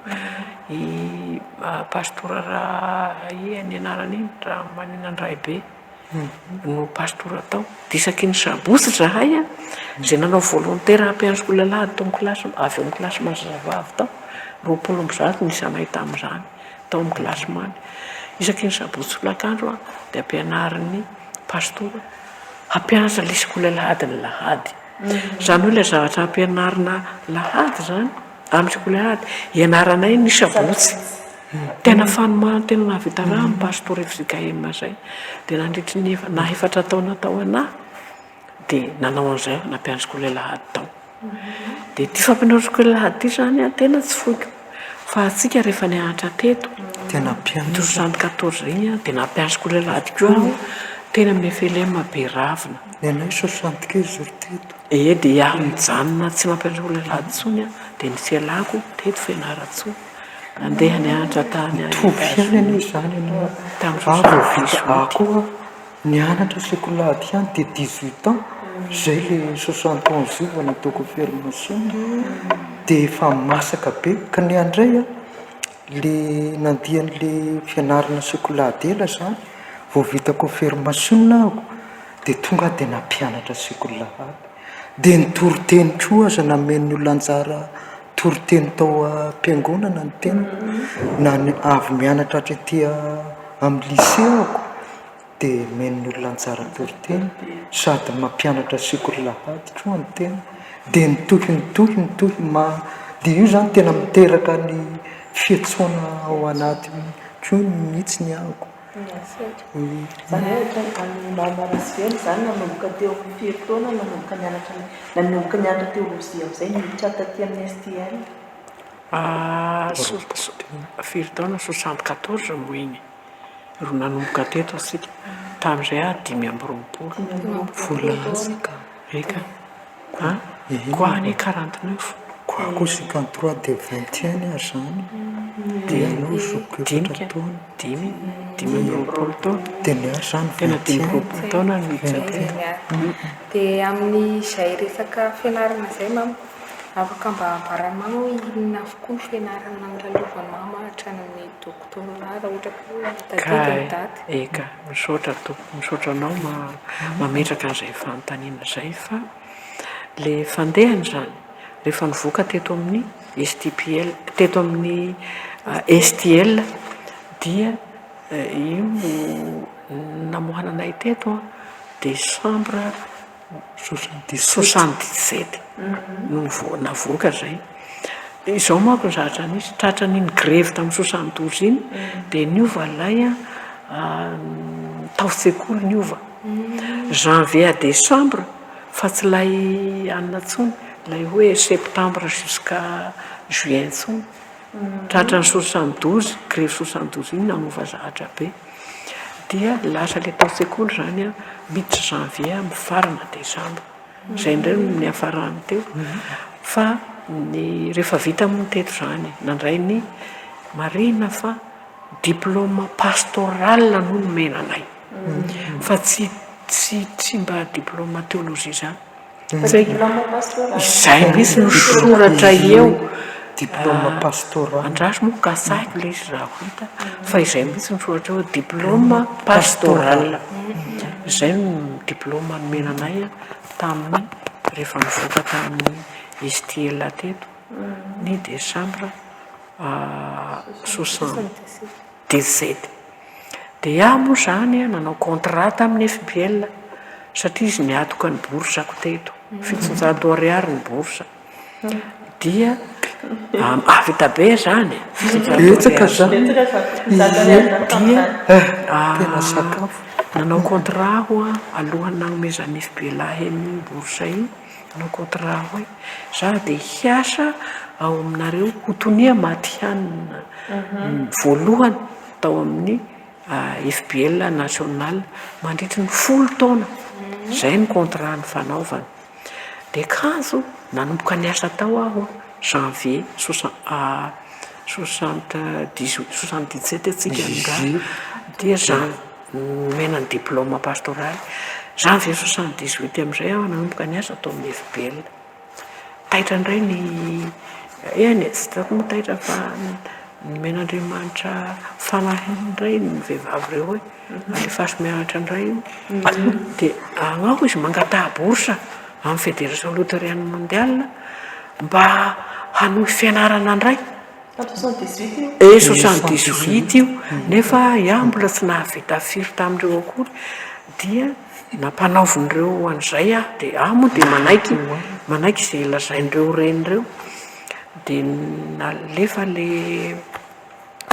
C: i pastora ny anarany iny raha Maninandray be no pastora tao disaky ny sabosy zahay zay nanao volontaire hampianarako lehilahy tao amin'ny kilasy avy amin'ny kilasy mazavavy tao 20 nisanay tamin'izany tao amin'ny kilasy many isaky ny sabosy folakandro dia ampianariny pastora hampianatra lisiko lehilahy ny lahady zany hoe ilay zavatra hampianarina lahady zany amin'ny skolalady ianaranay ny sabotsy tena fanomana tena nahavita raha amin'ny pastora FJKM zay dia nandritry ny efatra taona tao anahy dia nanao an'izay nampianariko lehilahy tao dia ty fampianarako lehilahy ty zany tena tsy foiko fa atsika rehefa nianatra teto
D: tena pianatra
C: 74 iny dia nampianariko lehilahy koa aho tena MFLM be ravina
D: ny anay 75 teto
C: dia iaho mijanona tsy mampianarako lehilahy tsony dia nisy alako teto Fianaratsoa andeha nianatra tany
D: fiainana izany ianao
C: tamin'ny
D: koa nianatra sekolady ihany dia 18 ans zay le 71 io va nataoko formation dia efa masaka be ka ny andray le nandihan'le fianarana sekolady ela zany vao vitako formation ako dia tonga dia nampianatra sekolady dia nitoroteny koa aza namen'ny olona anjara toroteny tao am-piangonana ny tena na avy mianatra hatretỳ amin'ny lycée ako dia men'ny olona anjara toroteny sady mampianatra sekolahady koa ny tena dia nitohy dia io zany tena miteraka ny fiatsoana ao anatiny koa mihitsy ny ako
B: zany ohatra ny Mamarasively zany nanomboka teo amin'ny 5 taona nanomboka nianatra teolozia amin'izay niditra taty amin'ny STL
C: 5 taona 74 moa igny ro nanomboka teto asika tamin'izay 5
D: volasika
C: eka koa any 49
D: koako 53 dia 21 zany dia anao zoko efatra taona
C: 5 taona
D: dia ny aho zany
C: tena 5 taona
A: dia amin'izay resaka fianarana zay mama afaka mba ambarany mama hoe inona avokoa ny fianarana nolalovany mama hatrany amin'ny doktora raha ohatra tadety daty
C: eka misaotranao mametraka an'izay fanontaniana zay fa le fandehany zany rehefa nivoaka teto amin'ny STPL teto amin'ny STL dia io namohananay teto décembre 77 no navoaka zay izao manko ny zavatra nisy tratra n'iny grevy tamin'ny 72 iny dia niova lay tao sekoly niova janvier à décembre fa tsy lay anina tsony lay hoe septembre jusqu'à juin tsony tratra ny 72 grevy 72 iny nanova zavatra be dia lasa le tao sekoly zany miditra janvier mifarana décembre zay ndray ny hafarany teo fa ny rehefa vita amin'ny teto zany nandray ny marina fa diplôme pastoral no nomenanay fa tsy mba diplôme théologie zany izay misy nosoratra eo
D: diplôme pastoral
C: andraso moa kasaiko le izy raha hita fa izay mihitsy nysoratra hoe diplôme pastoral izay no diplôme nomenanay tamin'ny rehefa mivoaka tamin'ny STL teto ny décembre 77 dia iaho moa zany nanao contrat tamin'ny FBL satria izy niatoka ny borsako teto 700 ariary ny borsa dia avitabe zany
D: etsaka zany
B: dia
D: tena sakafo
C: nanao contrat ho alohan'ny nanomezan'ny FBL ny borsa iny nanao contrat hoe za dia hiasa ao aminareo hotonia matihanina voalohany tao amin'ny FBL national mandritry ny 10 taona zay ny contrat ny fanaovana dia kanzo nanomboka ny asa tao aho janvier 77 atsika nga dia menany diplôme pastoral janvier 78 amin'izay aho nanomboka ny asa tao amin'ny FBL taitra indray ny eny tsy tako moa taitra fa men'Andriamanitra fanahiny indray ny vehivavy reo hoe alefasy mianatra indray dia agnaho izy mangataha borsa amin'ny fédération luthérienne mondiale mba hanohy fianarana indray 78 io nefa iaho mbola tsy nahavita firy tamin'ireo akory dia nampanaovin'ireo an'izay aho dia aho moa dia manaiky izay lazain'ireo ren'ireo dia nalefa le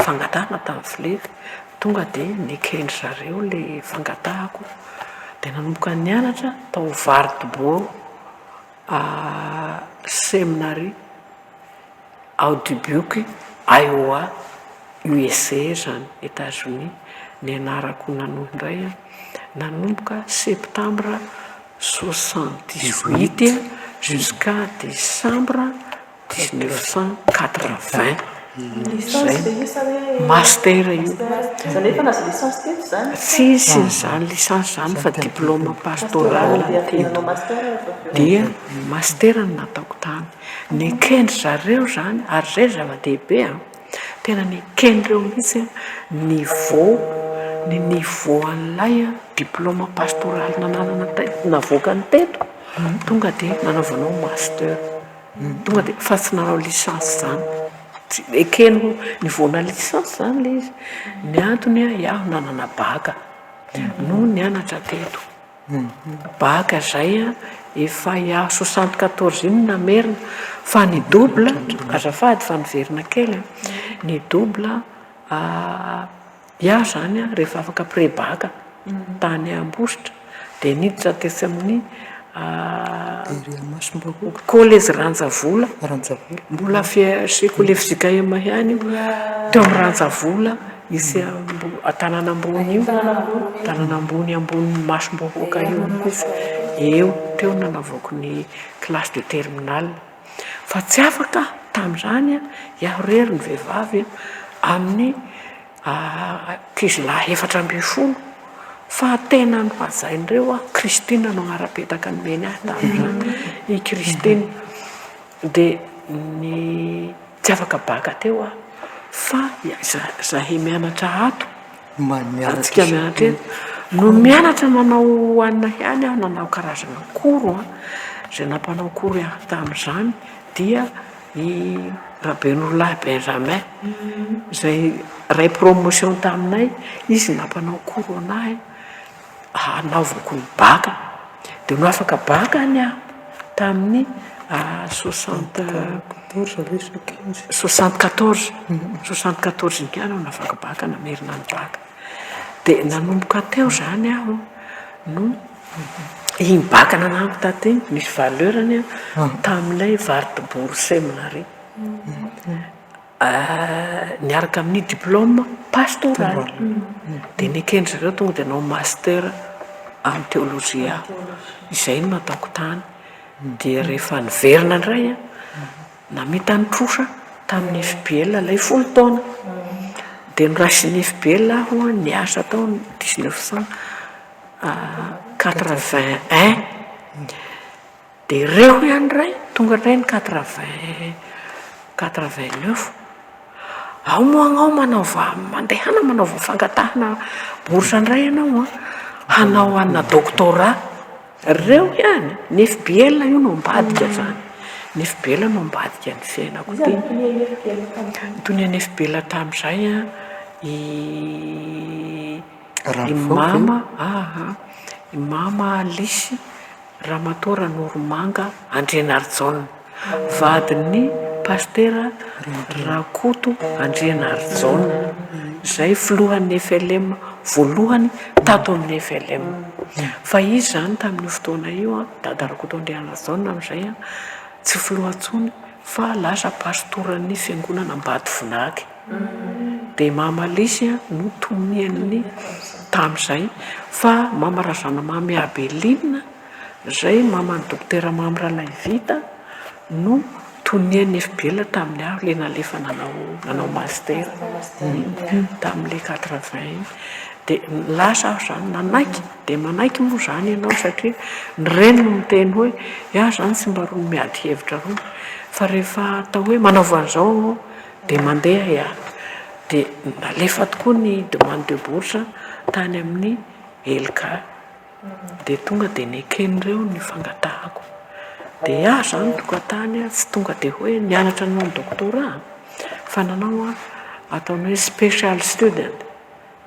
C: fangatahana tamin'ny filety tonga dia nikendry zareo le fangatahako dia nanomboka nianatra tao Vardebo seminary Audubuk Iowa USA zany États-Unis ny anarako nanohy indray nanomboka septembre 78 jusqu'à décembre 1980 master io tsisy zany licence zany fa diplôme pastoral dia master no nataoko tany nikendry zareo zany ary zay zava-dehibe tena nikendry reo mihitsy ny niveau an'ilay diplôme pastoral nananana navoaka ny teto tonga dia nanaovanao master tonga dia fa tsy nanao licence zany ekeno nivoana licence zany le izy ny antony iaho nanana baka no nianatra teto baka zay efa iaho 74 iny namerina fa ny double azafady fa niverina kely ny double iaho zany rehefa afaka pré-baka tany Ambositra dia niditra tetsy amin'ny collège Ranjavola mbola sekoly fizika ihany teo amin'ny Ranjavola isy Tananambony io Tananambony ambony Masimbahoaka io eo teo nanavako ny classe de terminale fa tsy afaka tamin'izany iaho rery ny vehivavy amin'ny kizilahy 7 fa tena no hazain'ireo Kristina no anara-petaka ny meny ahy tamin'izany i Kristine dia ny tsy afaka baka teo fa zahay mianatra ato atsika mianatra eto no mianatra nanao anina ihany aho nanao karazana koro zay nampanao koro aho tamin'izany dia i Rabenolahy Benjamin zay ray promotion taminay izy nampanao koro anahy hanaovako ny baka dia no afaka baka any aho tamin'ny 74 nikana no afaka baka namerina ny baka dia nanomboka teo zany aho no iny baka nanamiko tateny misy valeurany tamin'ilay Vardebourg seminary niaraka amin'ny diplôme pastoral dia nikendry zareo tonga dia nao master amin'ny théologie izay no nataoko tany dia rehefa niverina indray namita nitrosa tamin'ny FBL ilay 10 taona dia norasin'ny FBL aho niasa tao 1981 dia reo ihany ray tonga indray ny 89 ao moagnao manaova mandehana manaova fangatahana borsandray ianao hanao anna doctorat reo ihany ny FBL io no ambadika zany ny FBL no ambadika ny fiainako ty tony ny FBL tamin'izay imama Lisy Ramatora Normanga Andrianarjona vadiny pastera Rakoto Andrianarjona zay filohan'ny FLM voalohany tato amin'ny FLM fa izy zany tamin'ny fotoana io dada Rakoto Andrianarjona am'izay tsy filohantsony fa lasa pastoran'ny fiangonana Ambady Vinaky de mama Lisy no tonian'ny tamin'izay fa mama Razana Mamy Abeline zay mamany dokotera Mamy Ralay Vita no tonian'ny FBL tamin'ny aho le nalefa nanao master tamin'le 80 de lasa aho zany nanaiky de manaiky moa zany ianao satria ny reny no miteny hoe ia zany tsy mba roa miady hevitra roa fa rehefa atao hoe manaova an'izao de mandeha ia de nalefa tokoa ny demande de bourse tany amin'ny LK de tonga de neken'ireo ny fangatahako de ia zany tonga tany tsy tonga de hoe nianatra nanao ny doctorat fa nanao ataony hoe special student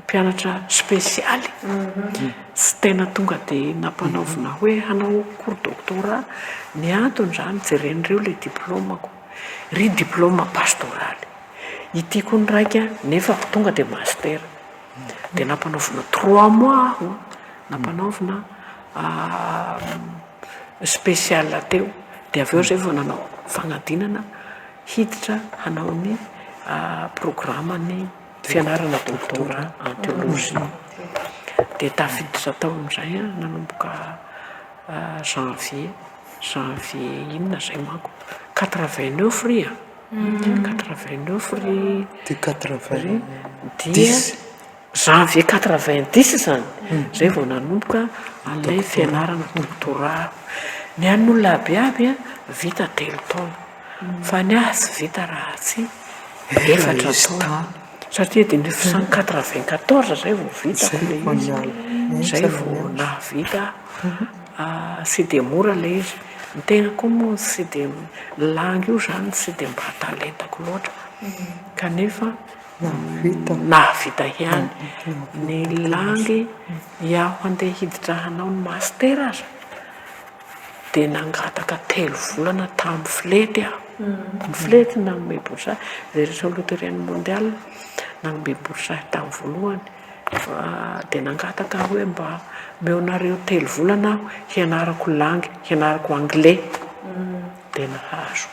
C: mpianatra spesialy tsy tena tonga de nampanaovina hoe hanao cours doctorat ny antony zany jeren'ireo le diplômako ry diplôme pastoraly itiako ny raika nefa tonga de master de nampanaovina 3 mois aho nampanaovina spesial teo de avy eo zay vao nanao fagnadinana hiditra hanao ny programany fianarana doctorat en théologie de tafiditra tao am'izay nanomboka janvier inona zay manko 89 ry 89 ry
D: de 80
C: dia janvier 90 zany zay vao nanomboka an'ilay fianarana doctorat ny an'olona abiaby vita 3 taona fa ny azy vita raha tsy 4 taona satria de 1994 zay vao vitako le izy zay vao navita sy de mora le izy ny tena koa moa sy de langy io zany sy de mba talentako loatra kanefa navita ihany ny langy iaho andeha hiditra hanao ny master aza de nangataka 3 volana tamin'ny flety aho ny flety nanome boursa direction luthérienne mondiale nanome boursa tamin'ny voalohany de nangataka hoe mba meonareo 3 volana aho hianarako langy hianarako anglais de nahazo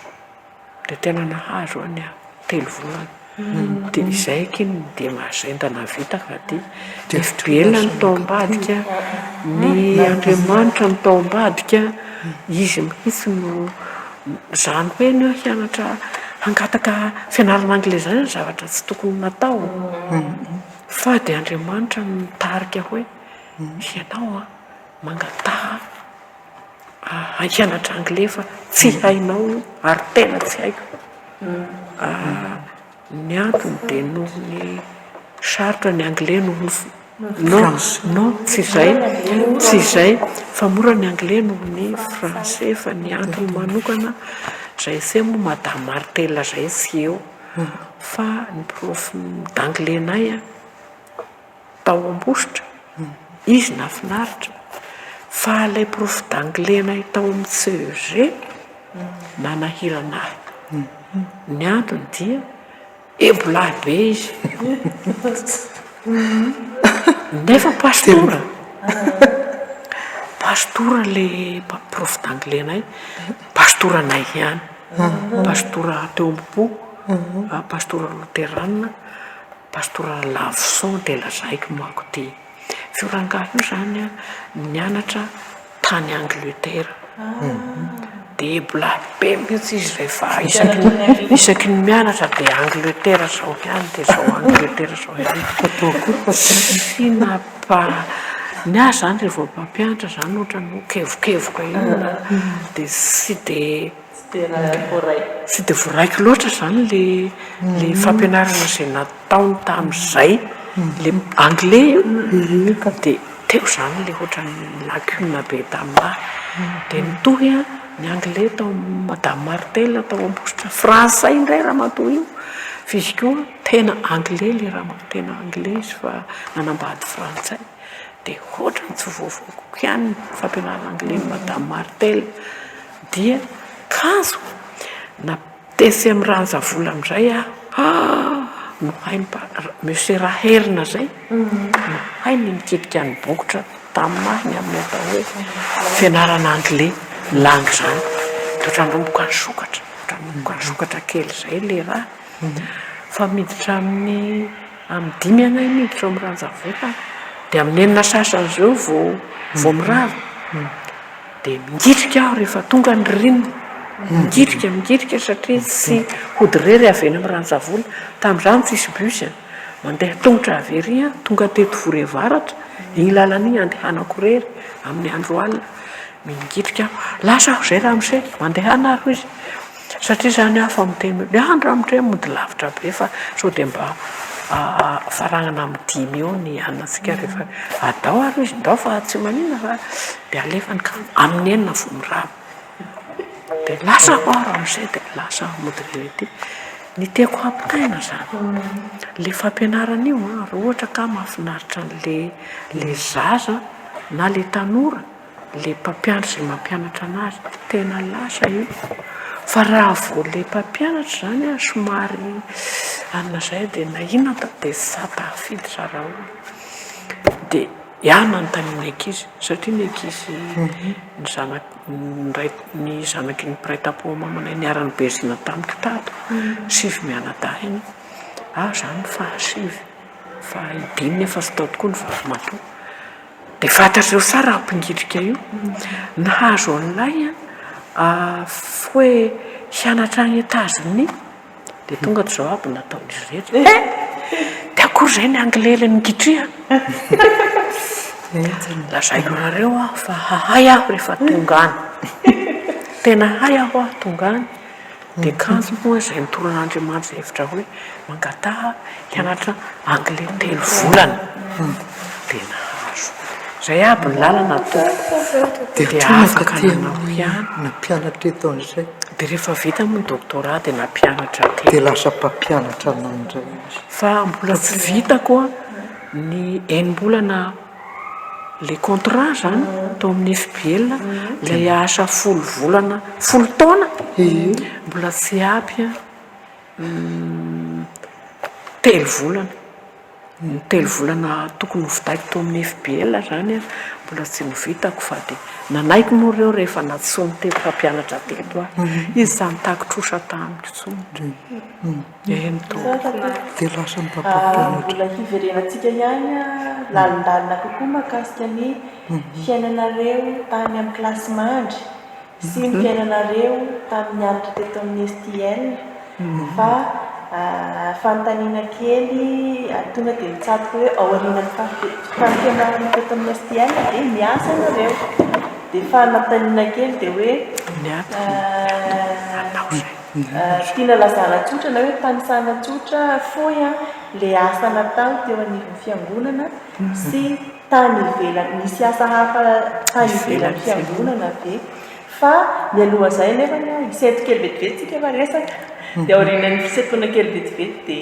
C: de tena nahazo any aho 3 volana de izay kiny de mahazendana vita ka ty FBL ny tao ambadika ny Andriamanitra ny tao ambadika izy mihitsy no zany hoe ny hianatra hangataka fianarana anglais zany zavatra tsy tokony natao fa de Andriamanitra mitarika hoe ianao mangataha hianatra anglais fa tsy hainao ary tena tsy haiko ny antony de noho ny sarotra ny anglais noho non tsy zay fa mora ny anglais noho ny français fa ny antony manokana zay se moa madame Martella zay tsy eo fa ny prof d'anglais nay tao Ambositra izy nafinaritra fa lay prof d'anglais nay tao amin'ny CEG nanahiranahy ny antony dia ebolahy be izy nefa pastora le prof d'anglais nay pastora nay ihany pastora teo am-po pastora luterana pastora Lavson de lazaiko manko ty fiorangaha io zany nianatra tany Angleterre de ebolahy be mihitsy izy rehefa isaky ny mianatra de Angleterre zao ihany de zao Angleterre zao ihany sy ny azy zany rehefa mpampianatra zany ohatra no kevokevoka io de sy de tsy de voaraiko loatra zany le fampianarana zay nataony tamin'izay le anglais io de teo zany le ohatrany lacune be taminahy de nitohy a ny anglais tao madame Martel tao ampositra français indray raha matoa io fizy koa tena anglais le raha tena anglais izy fa nanambady frantsay de ohatrany tsy voavoko ihany fampianarana anglais madame Martel dia kazo na TCM Ranjavola amizay no hainy monsieur Raherina zay no hainy nikitika ny bokotra taminahy ny amin'ny atao hoe fianarana anglais langue zany de ohatranomboka ny sokatra ohatranomboka ny sokatra kely zay le raha fa miditra amin'ny 5 anay miditra amin'ny Ranjavola de amin'ny enina sasany zao vao mirava de mingitrika aho rehefa tonga ny rinina mingitrika satria tsy hodirery avy eny amin'ny Ranjavola tamin'izany tsisy bus mandeha tongotra avery tonga teto Vorevaratra igny lalana andehanako rery amin'ny andro alina mingitrika lasa aho zay ramose mandeha anaro izy satria zany afa miteny le andro amindray mody lavitra be fa sao de mba faragnana amin'ny 5 eo ny anatsika rehefa atao ary izy ndao fa tsy manina fa de alefany ka amin'ny enina vo mirava de lasa aho ramose de lasa aho mody rety ny tiako hampitaina zany le fampianarana io raha ohatra ka mahafinaritra le zaza na le tanora le mpampianatra zay mampianatra anazy tena lasa io fa raha vo le mpampianatra zany somary anina zay de na inona de sata afidy zara olo de ihana ny taniny ankizy satria ny ankizy ny zanaky ny mpiray tapo mamanay niarany Berzina tamiko tato 7 mianadahy iny zany fa 7 fa idininy efa sy tao tokoa ny vavy matoa de fantatreo sara ampingitrika io nahazo an'lay hoe hianatra any États-Unis de tonga zao aby nataon'izy rehetra de akory zay ny anglais le migitria lazaiko anareo fa hahay aho rehefa tonga any tena hay aho tonga any de kanjo moa zay nitoron'Andriamanitra hevitra hoe mangataha hianatra anglais 3 volana de nahazo zay aby ny lalana
D: de
C: afaka nanao ihany
D: na mpianatra eto an'izay
C: de rehefa vita moa ny doctorat de nampianatra te
D: de lasa mpampianatra anandray
C: fa mbola tsy vita koa ny enim-bolana le contrat zany tao amin'ny FBL lay asa 10 volana 10 taona mbola tsy apy 3 volana ny 3 volana tokony hovidaiko tao amin'ny FBL zany mbola tsy novitako fa de nanaiko moa reo rehefa natsony teto mpampianatra teto izy zany takotrosa tamiko tsony
D: de lasa mpampianatra
B: mbola hiverenantsika ihany lalindalina kokoa mahakasika ny fiainanareo tany amin'ny kilasy mandry sy ny fiainanareo tamin'ny andro teto amin'ny STL fa fanontaniana kely tonga de mitsatoka hoe ao aorian'ny fampianarana teto amin'ny STL de miasa nareo de fanontaniana kely de hoe tiana lazana tsotra na hoe tanisana tsotra foy le asa natao teo anivon'ny fiangonana sy tany ivelany misy asa hafa tany ivelany fiangonana ve fa mialoha zay nefa isento kely vetivety tsika efa resaka de aorian'ny fisetoana kely vetivety de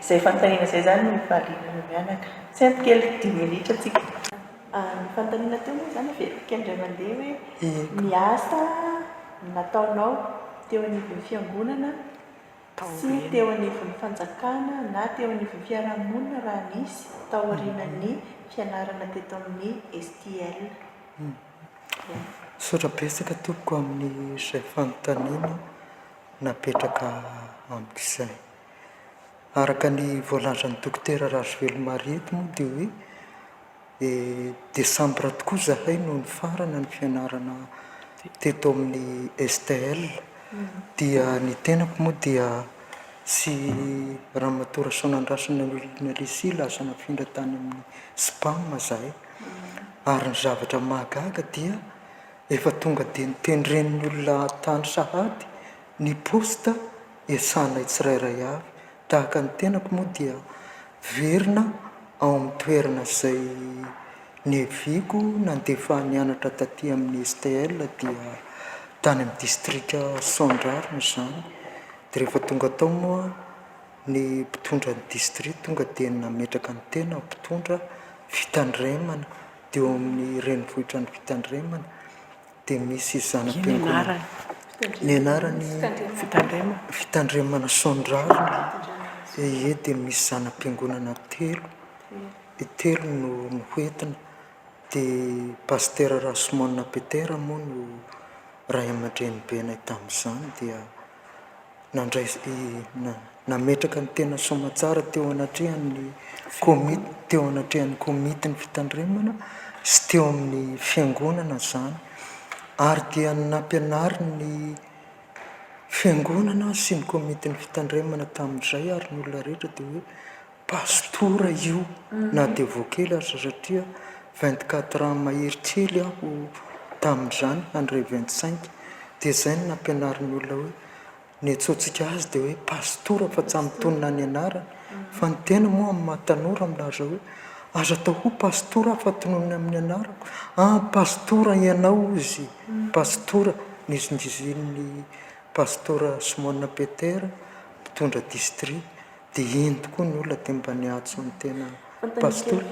B: zay fanontaniana zay zany no valina mianaka sento kely 10 minitra tsika ny fanontaniana teo moa zany vetika indray mandeha hoe ny asa nataonao teo anivon'ny fiangonana sy teo anivon'ny fanjakana na teo anivon'ny fiarahamonina raha nisy tao aorian'ny fianarana teto amin'ny STL
D: sotra-betsaka toko amin'ny zay fanontaniana napetraka amin'izay araka ny voalazan'ny dokotera Razovelo Marety moa dia hoe desambra tokoa zahay no ny farana ny fianarana teto amin'ny STL dia ny tenako moa dia sy Ramatora Sonandrasana olona Lisi lasa nafindra tany amin'ny Spam zahay ary ny zavatra mahagaga dia efa tonga dia nitendren'ny olona tany sahady ny posta esana tsirairay avy tahaka ny tenako moa dia verina ao amin'ny toerana izay neviko nandefa nianatra taty amin'ny STL dia tany amin'ny distrika Sondrariny izany dia rehefa tonga tao moa ny mpitondra ny distrika tonga dia nametraka ny tena mpitondra fitandremana dia eo amin'ny renivohitra ny fitandremana dia misy zanam-piangonana ny anarany fitandremana Sondrariny ie dia misy zanam-piangonana telo no hoentina dia pastera Rasmona Petera moa no ray aman-dreny benay tamin'izany dia nametraka ny tena somatsara teo anatrehan'ny komity ny fitandremana sy teo amin'ny fiangonana izany ary dia nampianary ny fiangonana sy ny komity ny fitandremana tamin'izay ary ny olona rehetra dia hoe pastora io na dia voakely aza satria 24 ans mahery kely aho tamin'izany andre 25 dia izay no nampianary ny olona hoe ny atsotsika azy dia hoe pastora fa tsy mitonona ny anarany fa ny tena moa amin'ny mahatanora milaza hoe aza atao ho pastora fa tononony amin'ny anarako pastora ianao izy pastora nizingizin'ny pastora Simona Petera mpitondra distrit dia iny tokoa ny olona dia mba niatso ny tena pastora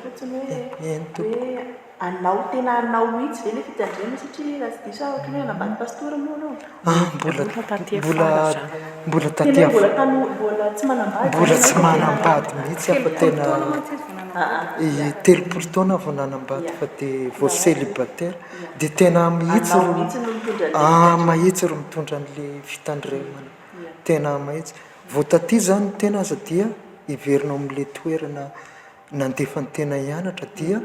B: anao tena anao mihitsy ve le fitandremana satria raha tsy diso ohatra hoe anambady pastora moa anao
D: mbola taty
B: mbola tsy manambady
D: mbola tsy manambady mihitsy afa tena telopolo taona vao nanambady fa dia vao célibataire dia tena mahitsy ro mitondra an'le fitandremana tena mahitsy vao taty zany tena aza dia iverinao amin'le toerana nandefa ny tena hianatra dia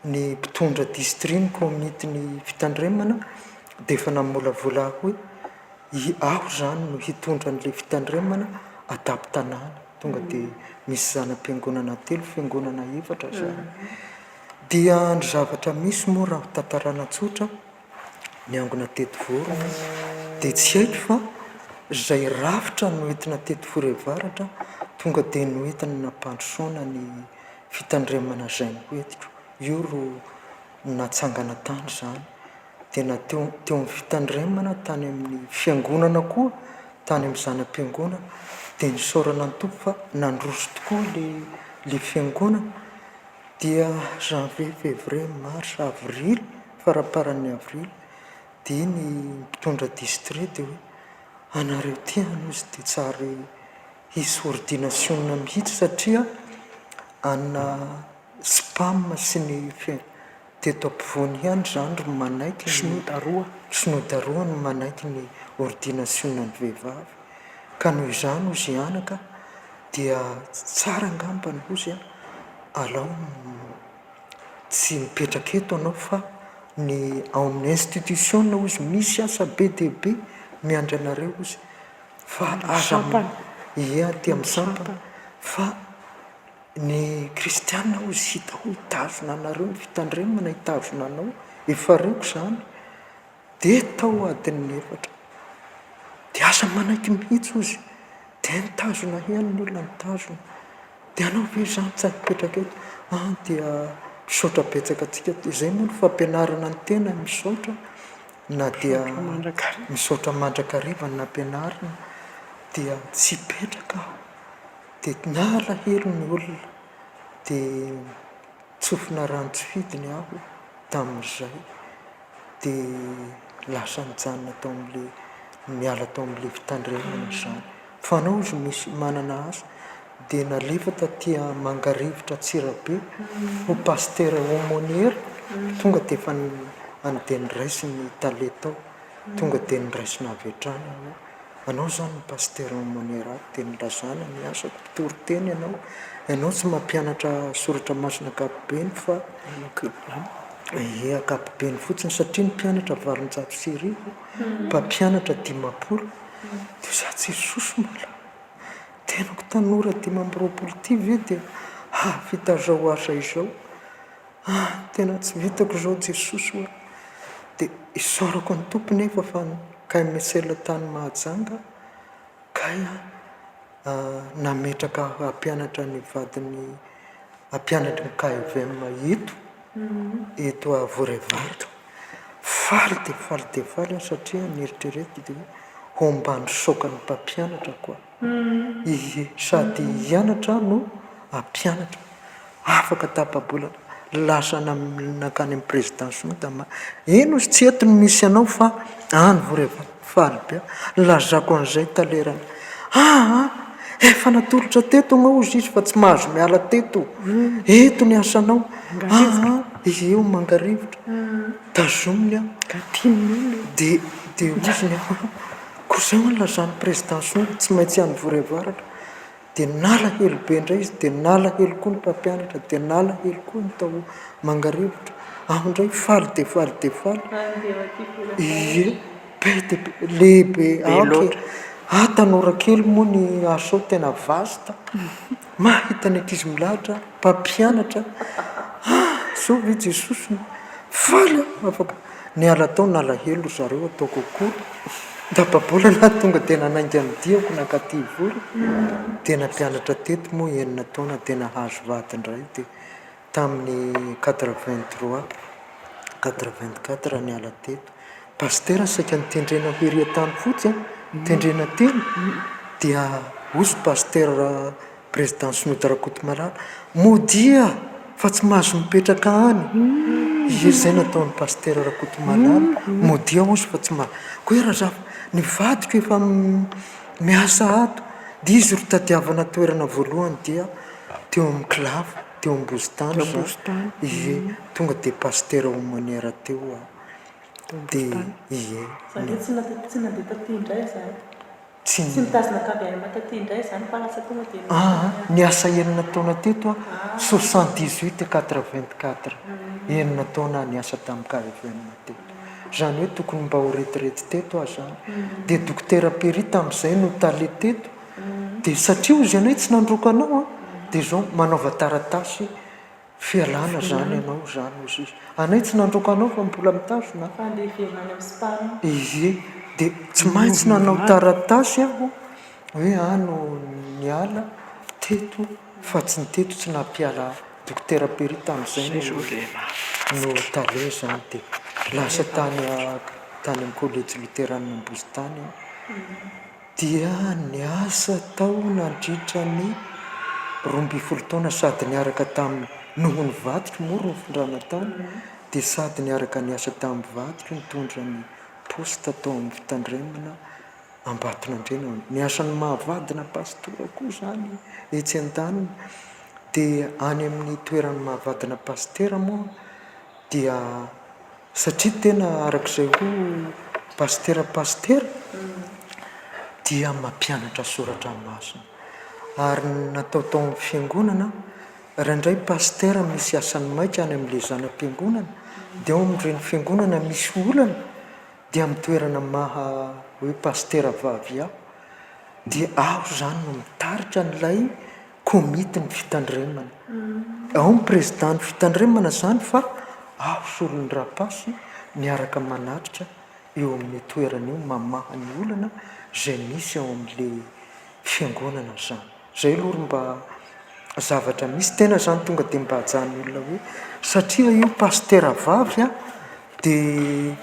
D: ny mpitondra distrit ny komity ny fitandremana dia efa namolavola hoe aho zany no hitondra an'le fitandremana adaptanana tonga dia misy zanam-piangonana telo fiangonana efatra zany dia ny zavatra misy moa raha tantarana tsotra ny angona tetivorona dia tsy haiko fa zay rafitra no entina tetivorevaratra tonga dia no entina nampandrosoana ny fitandremana zay noetiko io ro natsangana tany zany dia nateo amin'ny fitandremana tany amin'ny fiangonana koa tany amin'ny zanam-piangonana dia nisaorana ny tompo fa nandroso tokoa le fiangonana dia janvier février mars avril faraparan'ny avril dia ny mpitondra distrit dia hoe anareo ty ano izy dia tsary hisy ordination mihitsy satria ana spam sy ny teto ampovoany ihany zany ro manaiky sinodaroa no manaiky ny ordination ny vehivavy ka noho izany ozy anaka dia tsara angambany ozy alao tsy mipetraka eto anao fa ny ao amin'ny institution ozy misy asa be dia be miandry anareo ozy fa ty amin'ny sampana fa ny kristianina ozy hita ho hitazona anareo ny fitandremana hitazona anao efa reko zany dia tao adin'ny efatra dia asa manaiky mihitsy ozy dia nitazona ihany ny olona nitazona dia anao ve zany tsy hipetraka eto dia misaotra betsaka atsika izay moa no fampianarana ny tena misaotra na dia misaotra mandrakariva na ampianarina dia tsy hipetraka aho dia nala helo ny olona dia tsofina rano tsy fidiny aho tamin'izay dia lasa nijanona tao amin'le miala tao amin'le fitandremana zany fa anao izy misy manana asa dia nalefa tatya mangarivotra Tsirabe ho pastera aumôniera tonga dia efa andeha niraisy ny taletao tonga dia niraisina avy hatrany anao zany ny pastera aumôniera dia nilazana ny asako mpitory-teny ianao tsy mampianatra soratra masina akapobeny fa akapobeny fotsiny satria ny mpianatra valonjato sy arivo mpampianatra 10 dia za tsy sosomala tenako tanora 10 ty ve dia vita zao asa izao tena tsy vitako zao Jesosy dia isaorako ny tompony efa fa kay mesela tany mahajanga kay nametraka hampianatra ny vadiny hampianatra ny KVM eto a Vorevaritra. Faly dia faly dia faly satria nieritrereto dia hombany saokany mpampianatra koa. Sady hianatra no hampianatra afaka tapabolana lasa nakany amin'ny présidence eno izy tsy eto no misy anao fa any Vorevaritra faly be lazako an'izay talerana efa natolotra teto anao izy fa tsy mahazo miala teto eto ny asanao eo mangarivotra tazominy dia oziny koa zay ho lazany présidence tsy maintsy any Vorevaritra dia nala helo be indray izy dia nala helo koa ny mpampianatra dia nala helo koa ny tao mangarivotra indray faly dia faly dia faly be dia lehibe tanora kely moa ny asao tena vasta mahita ny ankizy milahatra mpampianatra zao ve Jesosy faly afaka niala tao nala helo zareo atao kokory dapabolana tonga dia nanainga ny diako nakaty vory dia nampianatra teto moa enina taona dia nahazo vady indray dia tamin'ny 83 niala teto pastera saika nitendrena hoery tany fotsy tendrena teny dia ozy pastera présidence Nodarakotomalala modia fa tsy mahazo mipetraka any zay nataon'ny pastera Rakotomalala modia ozy fa tsy mahazo koa razafa ny vadiko efa miasa ato dia izy ro tadiavana toerana voalohany dia teo amin'ny Kilavo teo Ambositany tonga dia pastera homaniera teo dia
B: tsy nandeha taty indray zany tsy mitazona kaviany mataty indray zany fa lasa tonga dia
D: niasa enina taona teto 78-84 enina taona niasa tamin'ny KVM teto zany hoe tokony mba ho retirety teto zany dia dokotera Péry tamin'izay no taly teto dia satria ozy anay tsy nandroka anao dia zao manaova taratasy fialana zany ianao zany ozy izy anay tsy nandroka anao fa mbola mitazona dia tsy maintsy nanao taratasy aho hoe ano niala teto fa tsy ny teto tsy nampiala dokotera Péry tamin'izay no tale zany dia lasa tany amin'ny collège luterane Ambositany dia niasa tao nandritra ny 12 taona sady niaraka tamin'ny nohony vadiko moa ro nifindrana tany dia sady niaraka niasa tamin'ny vadiko nitondra ny posta tao amin'ny fitandremana Ambatonandrena niasa ny mahavadina pastora koa zany etsy an-tany dia any amin'ny toerany mahavadina pastera moa dia satria tena arak'izay ho pastera dia mampianatra soratra masina ary natao tao amin'ny fiangonana raindray pastera misy asany maika any amin'ilay zanam-piangonana dia ao amin'ireny fiangonana misy olana dia mitoerana maha hoe pastera vavy aho dia aho zany no mitaritra n'ilay komity ny fitandremana ao ny président ny fitandremana zany fa aho solon'ny rapasy miaraka manatrika eo amin'ny toerana io mamaha ny olana zay misy ao amin'ilay fiangonana zany zay aloha mba zavatra misy tena zany tonga dia mba hajan'ny olona hoe satria io pastera vavy dia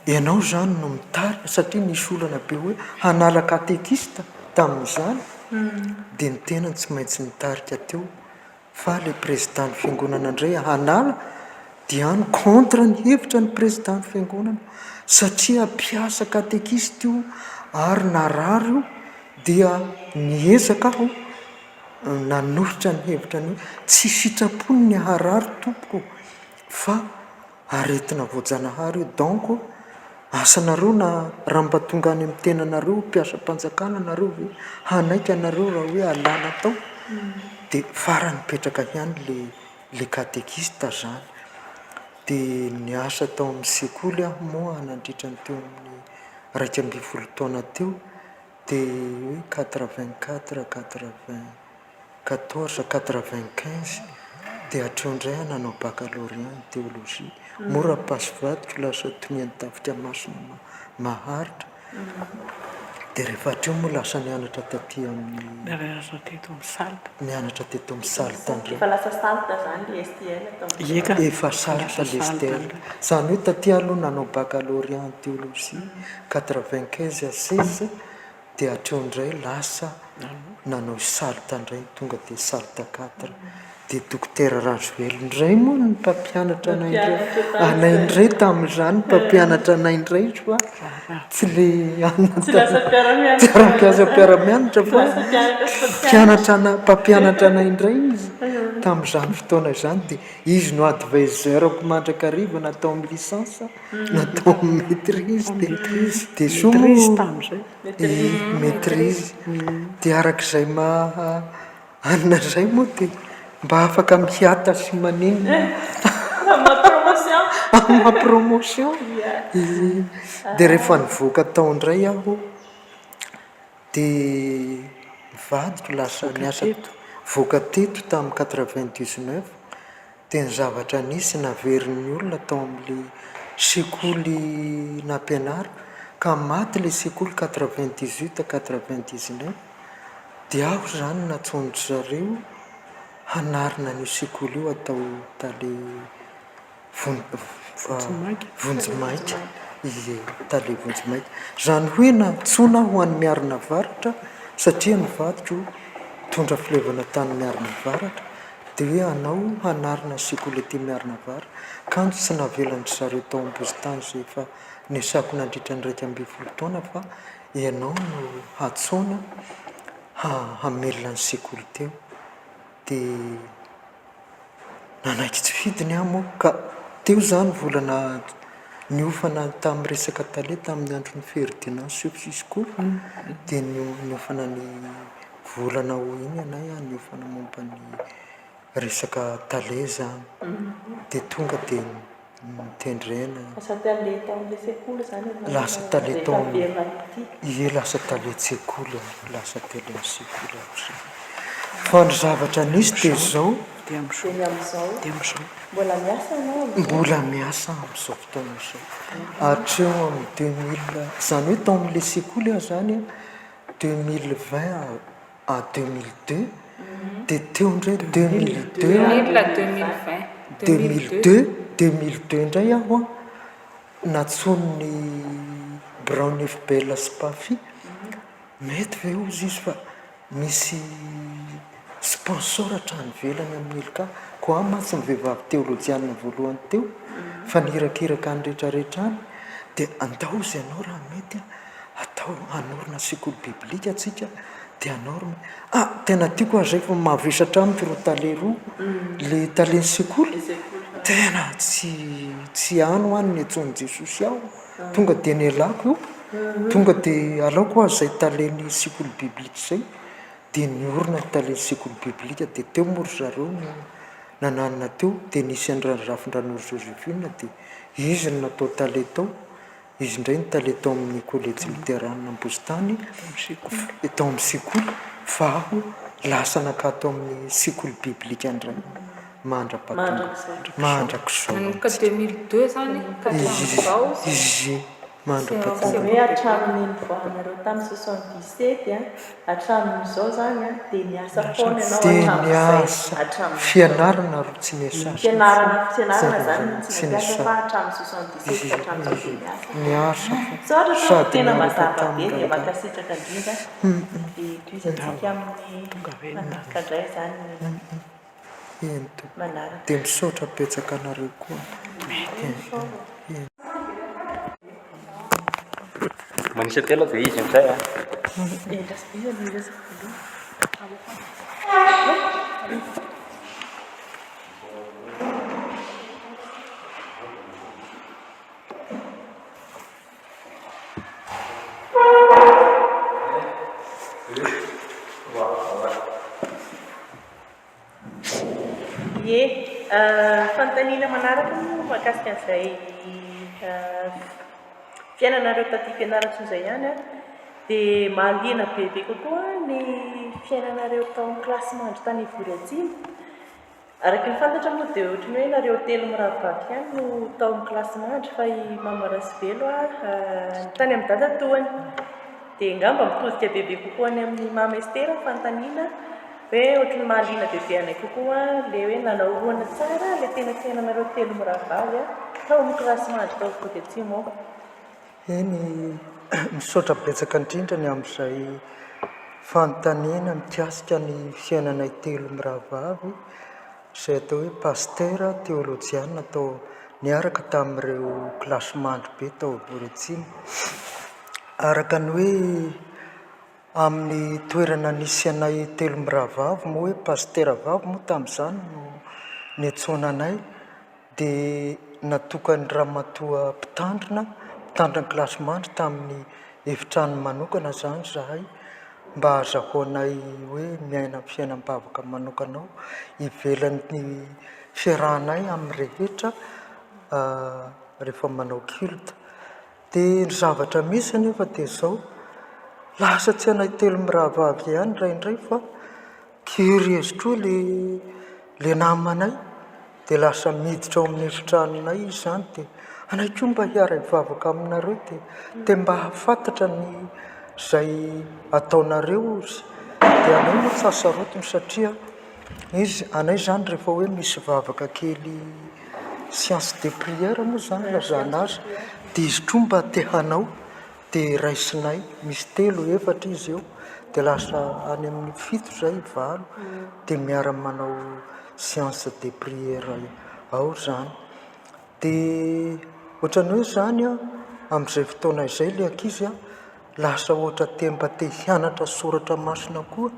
D: ianao zany no mitarika satria nisy olana be hoe hanala katekista tamin'izany dia ny tenany tsy maintsy nitarika teo fa ilay président ny fiangonana indray hanala dia any contre ny hevitra ny président ny fiangonana satria mpiasa katekista io ary narary io dia niezaka aho nanohitra ny hevitra ny tsy sitrapony ny harary tompoko fa aretina voajanahary io donc asanareo na raha mba tonga any amin'ny tenanareo mpiasa mpanjakana nareo ve hanaika nareo raha hoe alana tao dia farany mipetraka ihany le katekista zany dia niasa tao amin'ny sekoly aho moa nandritra ny teo amin'ny 12 taona teo dia hoe 84 94 95 dia hatreo indray nanao baccalauréat ny théologie mora pasy vadiko lasa toniany tafika masina maharitra dia rehefa hatreo moa lasa nianatra taty amin'ny
C: Niarasa teto amin'ny salta.
D: nianatra teto amin'ny salta indray
B: Efa lasa salta zany le STL atao.
C: Eka.
D: efa salta lestel zany hoe taty aloha nanao baccalauréat ny théologie 95 à 16 dia hatreo indray lasa nanao salta indray tonga dia salta 4 dia dokotera Rajoely indray moa ny mpampianatra anay indray anay indray tamin'izany mpampianatra anay indray fa tsy le
B: Tsy lasa mpiara-mianatra.
D: mpiara-mianatra fa mpampianatra anay indray izy tamin'izany fotoana izany dia izy no adviseur-ko mandrakariva natao amin'ny licence natao amin'ny maîtrise dia
C: Maîtrise tamin'izay.
D: maîtrise dia arak'izay anona izay moa dia mba afaka miata sy maninona
B: Ma promotion.
D: ma promotion dia rehefa nivoaka tao indray aho dia mivadiko lasa niasa voaka teto tamin'ny 99 dia ny zavatra nisy naverin'ny olona tao amin'ilay sekoly nampianara ka maty ilay sekoly 98 99 dia aho zany natsondry zareo hanarina ny sekoly io atao tale vonjimaika izy tale vonjimaika zany hoe natsoina ho an'ny miarina varatra satria nivadiko tondra filevana tany miarina varatra dia hoe anao hanarina sekoly aty miarina vara kanjo tsy navelan'ny zareo tao am-bozitany zay efa niasako nandritra ny 12 taona fa ianao no hatsoina hamelona ny sekoly teo dia nanaiky tsy fidiny aho moa ka teo zany volana niofana tamin'ny resaka tale tamin'ny andron'ny Ferdinand Sopsisco dia niofana ny volana ho iny anay niofana momba ny resaka tale zany dia tonga dia mitendrena
B: Lasa tale tamin'ilay sekoly zany.
D: lasa tale tao ie lasa tale sekoly lasa tele ny sekoly fa ny zavatra nisy dia zao
C: Dia amin'izao.
B: Dia amin'izao.
C: Dia amin'izao.
B: Mbola miasa anao.
D: mbola miasa amin'izao fotoana izao hatreo amin'ny 2000 zany hoe tao amin'ilay sekoly aho zany 2020 à 2002 dia teo indray 2002 indray aho natsonony Brownif Bella Spafi mety ve ozy izy fa misy sponsor hatrany velany amin'ny ilika ko aho matsy ny vehivavy teolojiana voalohany teo fa nirakiraka ny rehetrarehetra any dia andao izy ianao raha mety atao anorina sekoly biblika atsika dia anorina tena tiako aho zay fa mavesatra amiko ro tale roa le taleny sekoly tena tsy ano any ny atsoany Jesosy aho tonga dia ny alako io tonga dia alaoko aho zay taleny sekoly biblika zay dia niorina ny taleny sekoly biblika dia teo mory zareo no nananina teo dia nisy andrarafin-dran'ory Josephine dia izy no natao tale tao izy indray ny tale tao amin'ny collège lutheranina Ambositany tao amin'ny sekoly fa aho lasa nakatao amin'ny sekoly biblika indray mandrak'izao
A: nanomboka 2002 zany ka hatramin'izao
D: izy
B: Sy hoe hatramin'ny nivoahanareo tamin'ny 77 hatramin'izao zany dia niasa foana ianao
D: dia niasa fianarana ro tsy niasasa
B: fianarana zany tsy nampiasa fa hatramin'ny 77 hatramin'izao dia niasa.
D: niasa
B: So ohatra
D: Sady
B: tena
D: niaraka
B: mazava be
D: tamin'ny
B: dia
D: raharaha.
B: mankasitraka indrindra dia toizantsika amin'ny manaraka indray zany
D: ento
B: manaraka.
D: dia misaotra petsaka anareo koa
E: Manisy telo dia izy amin'izay a.
B: Fanontaniana manaraka moa mahakasika an'izay fiainanareo taty fianaratry izay ihany dia mahaliana bebe kokoa ny fiainanareo tao amin'ny kilasy mandry tany Ivory Atsimo araky ny fantatra moa dia ohatrany hoe nareo telo miravavy ihany no tao amin'ny kilasy mandry fa i mama Rasibelo tany amin'ny dadatoany dia ngamba mitozika bebe kokoa any amin'ny mama Estera fantaniana hoe ohatrany mahaliana bebe anay kokoa le hoe nanahoroana tsara le tena fiainanareo telo miravavy tao amin'ny kilasy mandry tao Fody Atsimo.
D: eny misaotra betsaka indrindra ny amin'izay fanontaniana mikasika ny fiainanay telo miravavy izay atao hoe pastera teolojiana atao niaraka tamin'ireo kilasy mandry be tao Fody Atsimo. Araka ny hoe amin'ny toerana nisy anay telo miravavy moa hoe pastera vavy moa tamin'izany no niantsonanay dia natokany ramatoa mpitandrina kilasy mandry tamin'ny efitrano manokana zany zahay mba azahoanay hoe miaina fiainam-bavaka manokanao ivelan'ny fiarahanay amin'ny rehetra rehefa manao culte. Dia ny zavatra misy anefa dia izao lasa tsy anay telo miravavy ihany indraindray fa curieuse koa le namanay dia lasa miditra ao amin'ny efitranonay izy zany dia anay koa mba hiara hivavaka aminareo dia mba hafantatra ny izay ataonareo izy dia anay moa tsy hasarotiny satria izy anay zany rehefa hoe misy vavaka kely science de prière moa zany lazana azy dia izy koa mba te hanao dia raisinay misy telo efatra izy eo dia lasa any amin'ny fito zay valo dia miara manao science de prière ao zany dia ohatrany hoe zany amin'izay fotoana izay le ankizy lasa ohatra mba te hianatra soratra masina koa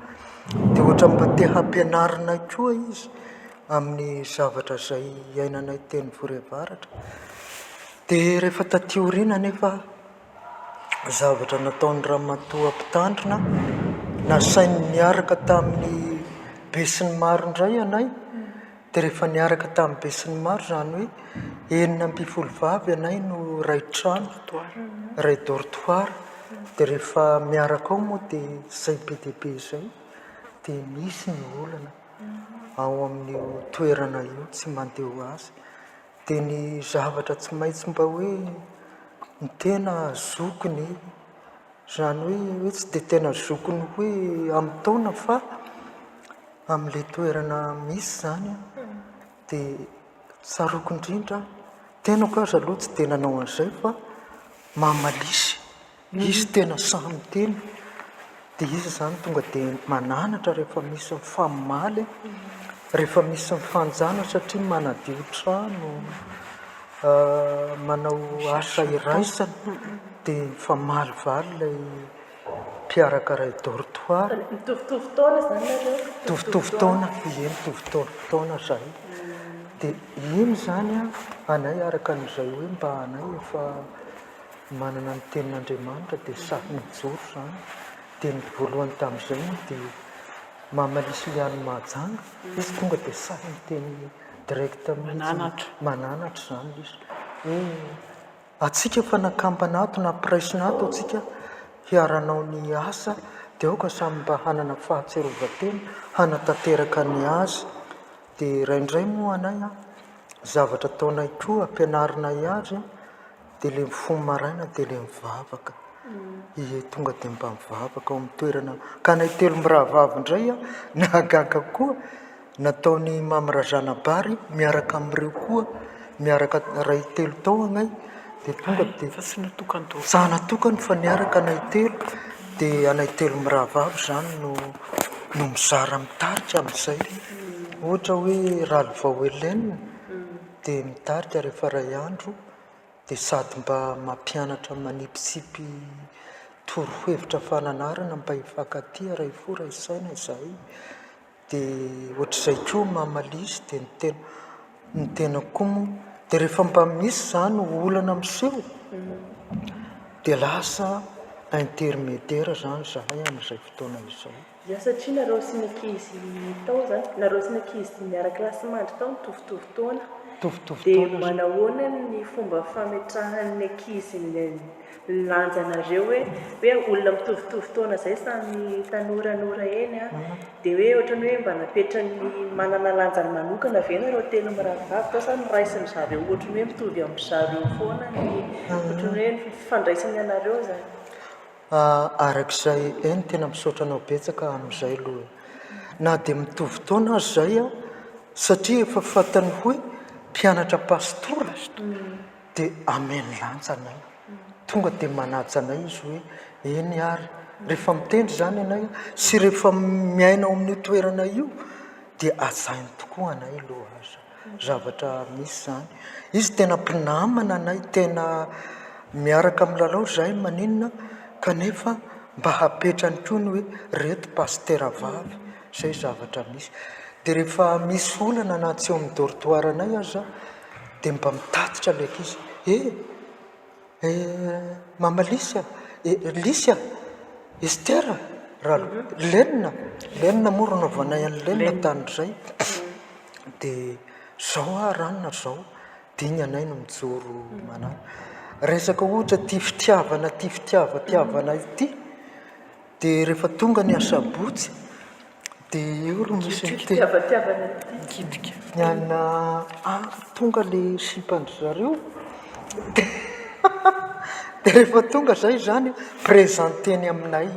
D: dia ohatra mba te hampianarinay koa izy amin'ny zavatra izay iainanay teny vorevaratra. Dia rehefa taty aoriana nefa zavatra nataon'ny ramatoa mpitandrina nasainy niaraka tamin'ny Besinimaro indray anay dia rehefa niaraka tamin'ny Besinimaro zany hoe 9 vavy anay no ray trano ray dortoir dia rehefa miaraka ao moa dia zay be dia be zay dia misy ny olana ao amin'ny toerana io tsy mandeha ho azy dia ny zavatra tsy maintsy mba hoe ny tena zokiny zany hoe tsy dia tena zokiny hoe amin'ny taona fa amin'ilay toerana misy zany dia tsaroko indrindra tenako azy aloha tsy dia nanao an'izay fa mamalisy izy tena samy teny dia izy zany tonga dia mananatra rehefa misy mifamaly rehefa misy mifanjana satria manadio trano manao asa iraisana dia mifamalivaly ilay mpiaraka ray dortoir
B: mitovitovy taona zany nareo
D: mitovitovy taona mitovitovy taona zay dia iny zany anay araka an'izay hoe mba anay efa manana ny tenin'Andriamanitra dia sary mijoro zany dia ny voalohany tamin'izay dia mamalisy liany mahajanga izy tonga dia sary miteny direct mananatra zany izy hoe atsika fa nakambanato na piraisinato atsika hiaranao ny asa dia aoka samy mba hanana fahatserovatena hanatanteraka ny azy dia raindray moa anay zavatra ataonay koa ampianarinay azy dia le mifono maraina dia le mivavaka tonga dia mba mivavaka ao amin'ny toerana ka nay telo miravavy indray nahagaga koa nataony Mamarazana Bary miaraka amin'ireo koa miaraka ray telo tao anay dia tonga dia
C: fa tsy natokany to
D: za natokany fa niaraka anay telo dia anay telo miravavy zany no mizara mitarika amin'izay ohatra hoe Ralvao Helena dia mitarika rehefa ray andro dia sady mba mampianatra manipitsipy torohevitra fananarana mba hifankatia ray fo ray saina izahay dia ohatr'izay koa mamalisy dia ny tena koa moa dia rehefa mba misy zany olana miseho dia lasa intermédiaire zany zahay amin'izay fotoana izao.
B: Ia satria nareo sy ny ankizy tao zany nareo sy ny ankizy miara kilasy mandry tao mitovitovy taona dia manahoana ny fomba fametrahan'ny ankizy lanjanareo hoe olona mitovitovy taona izay samy tanoranora eny a dia hoe ohatrany hoe mba napetrany manana lanjany manokana ve nareo telo miravavy fa sa niraisiny zareo ohatrany hoe mitovy amin'ny zareo foana ny ohatrany hoe fifandraisany anareo zany
D: arak'izay eny tena misaotranao betsaka amin'izay aloha na dia mitovy taona azy zay a satria efa fatany hoe mpianatra pastora dia ameny lanjanay tonga dia manaja anay izy hoe eny ary rehefa mitendry zany anay sy rehefa miainao amin'ny toerana io dia ajainy tokoa anay loha aza zavatra misy zany izy tena mpinamana anay tena miaraka amin'ny lalao zahay maninona kanefa mba hapetrany koa ny hoe reto pastera vavy zay zavatra misy dia rehefa misy olana anaty eo amin'ny dortoir anay aza dia mba mitatitra leka izy mama Lisy Estera raha lenina moa ro naovanay an'ny lenina tanydray dia zao ranona zao dia iny anay no mijoro manana resaka ohatra tia fitiavana ity dia rehefa tonga ny asabotsy dia eo ro misy
B: fitiavana
D: ny ana tonga le simpandry zareo dia rehefa tonga zay zany prezenteny aminay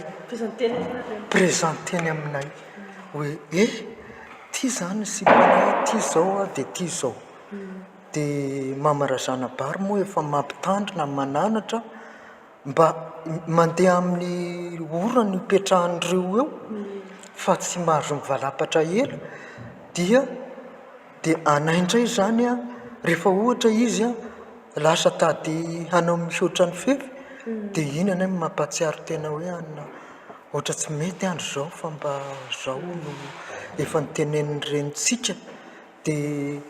D: hoe ty zany simpanay ty zao dia ty zao dia mamarazana bary moa efa mampitandrina mananatra mba mandeha amin'ny orana ipetrahan'ireo eo fa tsy mahazo mivalapatra ela dia anaindray zany a rehefa ohatra izy a lasa tady hanao mihoatra ny fefy dia iny anay mampatsiaro tena hoe anina ohatra tsy mety andro zao fa mba zao no efa niteneniny renitsika dia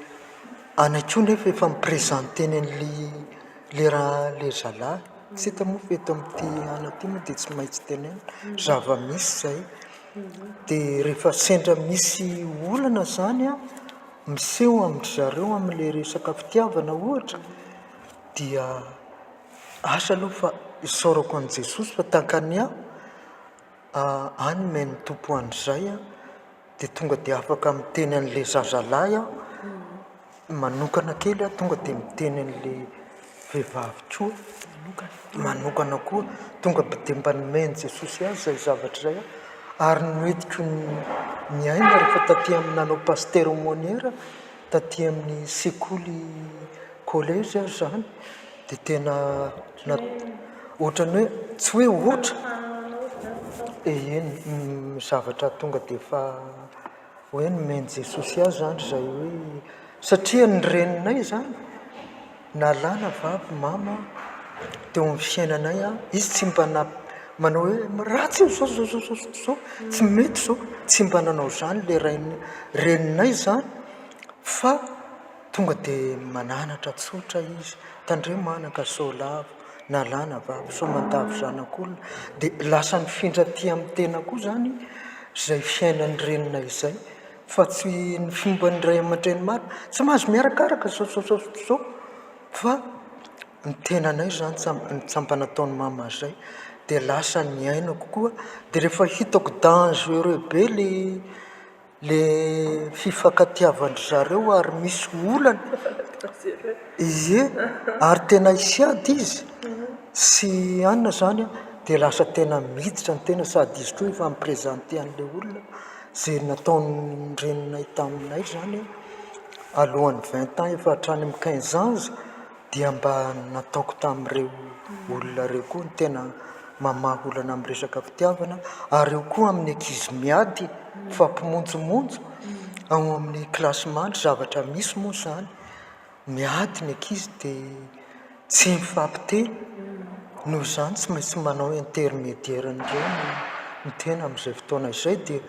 D: anay koa nefa efa miprezenteny an'le zalahy tsy hita moa feto amin'ity anaty moa dia tsy maintsy tenena zava-misy zay dia rehefa sendra misy olana zany a miseho amin'ny zareo amin'le resaka fitiavana ohatra dia asa aloha fa isaorako an' Jesosy fa takany any meny tompo an'izay a dia tonga dia afaka miteny an'le zazalahy a manokana kely a tonga dia miteny an'le vehivavy koa manokana koa tonga dia mba nomeny Jesosy azy zay zavatra zay ary noetiko ny aina rehefa taty amin'ny nanao pasteromoniera taty amin'ny sekoly collège azy zany dia tena ohatrany hoe tsy hoe ohatra eny zavatra tonga dia efa hoe nomeny Jesosy azy zany zay hoe satria ny reninay zany nalana vavy mama teo amin'ny fiainanay izy tsy mba manao hoe ratsy zao tsy mety zao tsy mba nanao zany le reninay zany fa tonga dia mananatra tsotra izy tandre manaka sao lavo nalana vavy sao mandavy zanak'olona dia lasa mifindra ty amin'ny tena koa zany zay fiainan'ny reninay izay fa tsy ny fomba ny ray aman-dreny maro tsy mahazo miarakaraka zao fa ny tenanay zany tsamba nataon'ny mama zay dia lasa ny ainako koa dia rehefa hitako dangereux be le fifankatiavandry zareo ary misy olana ary tena isiady izy sy anina zany dia lasa tena miditra ny tena sady izy koa efa miprezente an'le olona zay nataony reninay taminay zany alohan'ny 20 ans efa hatrany amin'ny 15 ans dia mba nataoko tamin'ireo olona reo koa ny tena mamaha olana amin'ny resaka fitiavana ary eo koa amin'ny ankizy miady fampimonjomonjo ao amin'ny klassemandry zavatra misy moa zany miady ny ankizy dia tsy mifampiteny noho zany tsy maintsy manao intermédiaire n'ireo ny tena amin'izay fotoana izay dia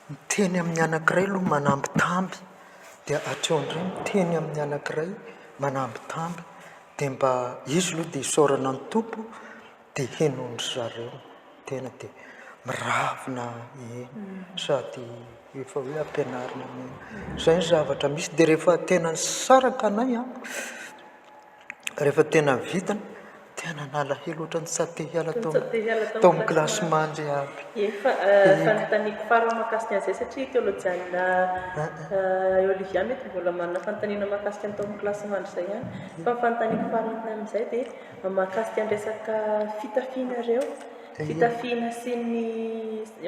D: miteny amin'ny anankiray aloha manambitamby dia atreon'ireny miteny amin'ny anankiray manambitamby dia mba izy aloha dia isaorana ny tompo dia henondry zareo tena dia miravina sady efa hoe ampianarina zay ny zavatra misy dia rehefa tena saraka anay rehefa tena vitana tena nalahelo ohatran'ny tsy te hiala tao amin'ny kilasy mandry aby.
B: Fanontaniako faharoa mahakasika an'izay satria teolojiana Olivia mety mbola manana fanontaniana mahakasika ny tao amin'ny kilasy mandry izay ihany, fa fanontaniako faharoa amin'izay dia mahakasika ny resaka fitafianareo, fitafiana sy ny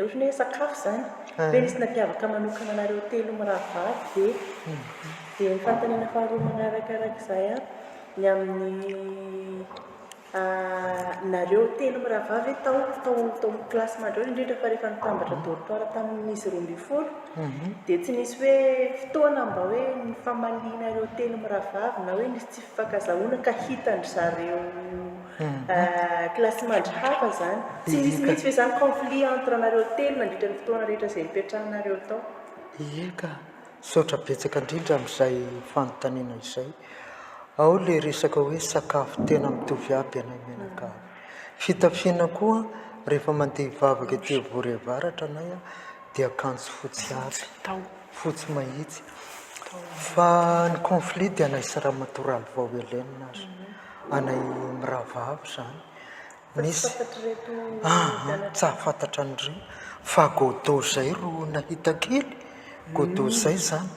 B: ohatry hoe sakafo izany, hoe nisy nampiavaka manokana anareo telo mirahavavy dia ny fanontaniana faharoa manarakaraka izay ny amin'ny nareo telo mirahavavy tao kilasy mandreo indrindra fa rehefa nitambatra dortoara tamin'izy 12 dia tsy nisy hoe fotoana mba hoe nifamalianareo telo mirahavavy na hoe nisy tsy fifankazahoana ka hitandry zareo kilasy mandry hafa zany, tsy nisy mihitsy hoe zany conflit entre anareo telo nandritra ny fotoana rehetra izay nipetrahanareo tao.
D: Eka, saotra betsaka indrindra amin'izay fanontaniana izay. Ao le resaka hoe sakafo tena mitovy aby anay menakavy. Fitafiana koa rehefa mandeha hivavaka etỳ Vory avaratra anay dia akanjo fotsy aby, fotsy mahitsy. Fa ny conflit dia anay sy raha matoraly vao Helena azy, anay mirahavavy zany. Misy tsy ahafantatra an'ireo fa Godot zay ro nahita kely, Godot zay zany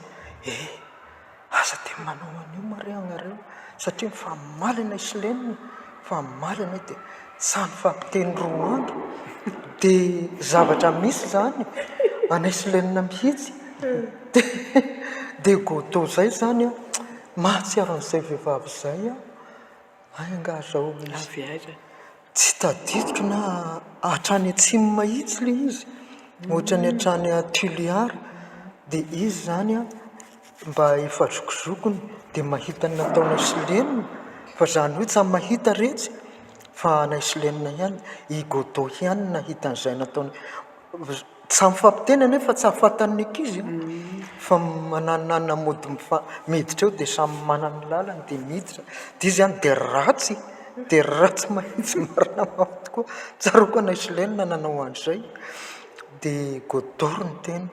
D: asa dia manao an'io mare anareo satria mifamaly anay Islène, mifamaly anay dia samy fampiteny roa andro dia zavatra misy zany anay Islène mihitsy dia Godot zay zany mahatsiaro an'izay vehivavy zay angazao izy tsy tadidiko na hatrany atsimo mahitsy le izy, ohatrany hatrany Tuliara dia izy zany mba efa zokizokony dia mahita ny nataona Islène, fa zany hoe tsy mahita retsy fa anay Islène ihany, i Godot ihany nahita an'izay nataony. Tsy mifampiteny anefa tsy hahafantan'ny ankizy fa mananana mody miditra eo dia samy manana lalany dia miditra dia izy ihany dia ratsy mahitsy marina mafy tokoa. Tsaroko anay Islène nanao an'izay dia Godot ny teny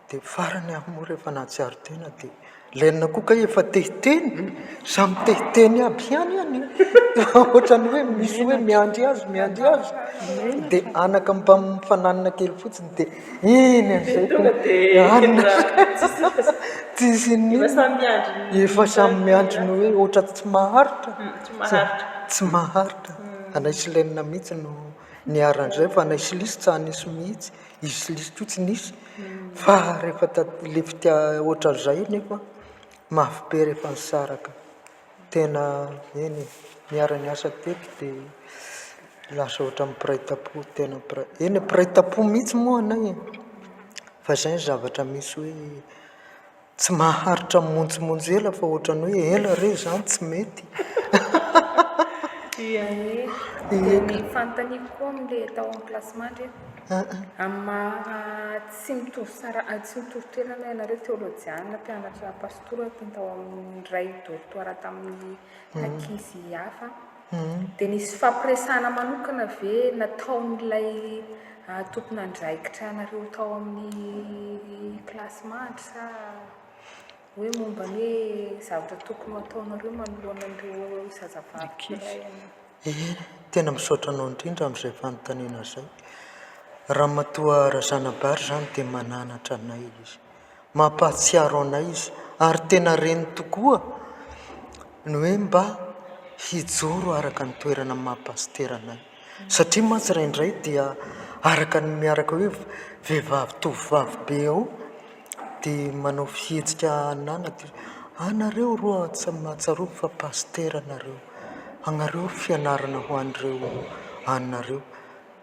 D: dia farany amin'ny rehefa nahatsiaro tena dia Lena koa efa tehiteny, samy tehiteny aby ihany ohatrany hoe misy hoe miandry azy dia anaka mba mifananana kely fotsiny dia iny an'izay tsisy efa samy miandry ny hoe ohatra tsy maharitra anay Islène mihitsy no niaran'izay fa anay Silisy tsy anisy mihitsy, izy Silisy koa tsy nisy fa rehefa le fitia ohatra izay nefa mafy be rehefa nisaraka tena eny niara-niasa teto dia lasa ohatra mpiray tapo tena eny mpiray tapo mihitsy moa anay fa izay ny zavatra misy hoe tsy maharitra monjomonjo ela fa ohatrany hoe ela re zany tsy mety.
A: Ny fanontaniako koa amin'ilay tao amin'ny kilasy mandry tsy mitovy toerana ianareo teolojiana mpianatra pastora tao amin'ny ray dortoara tamin'ny ankizy hafa dia nisy fampiresahana manokana ve nataon'ilay tompon'andraikitra anareo tao amin'ny kilasy mandry sa hoe momba ny hoe zavatra tokony ataonareo manoloana an'ireo zazavavy
D: tena misaotra anao indrindra amin'izay fanontaniana izay. Ramatoa Razanabary zany dia mananatra anay izy, mampahatsiaro anay izy ary tena reny tokoa ny hoe mba hijoro araka ny toerana mahapasteranay satria matsiraindray dia araka ny miaraka hoe vehivavy tovovavy be ao dia manao fihetsika anana dia anareo roa tsy mahatsiaro fa pastera anareo fianarana ho an'ireo anareo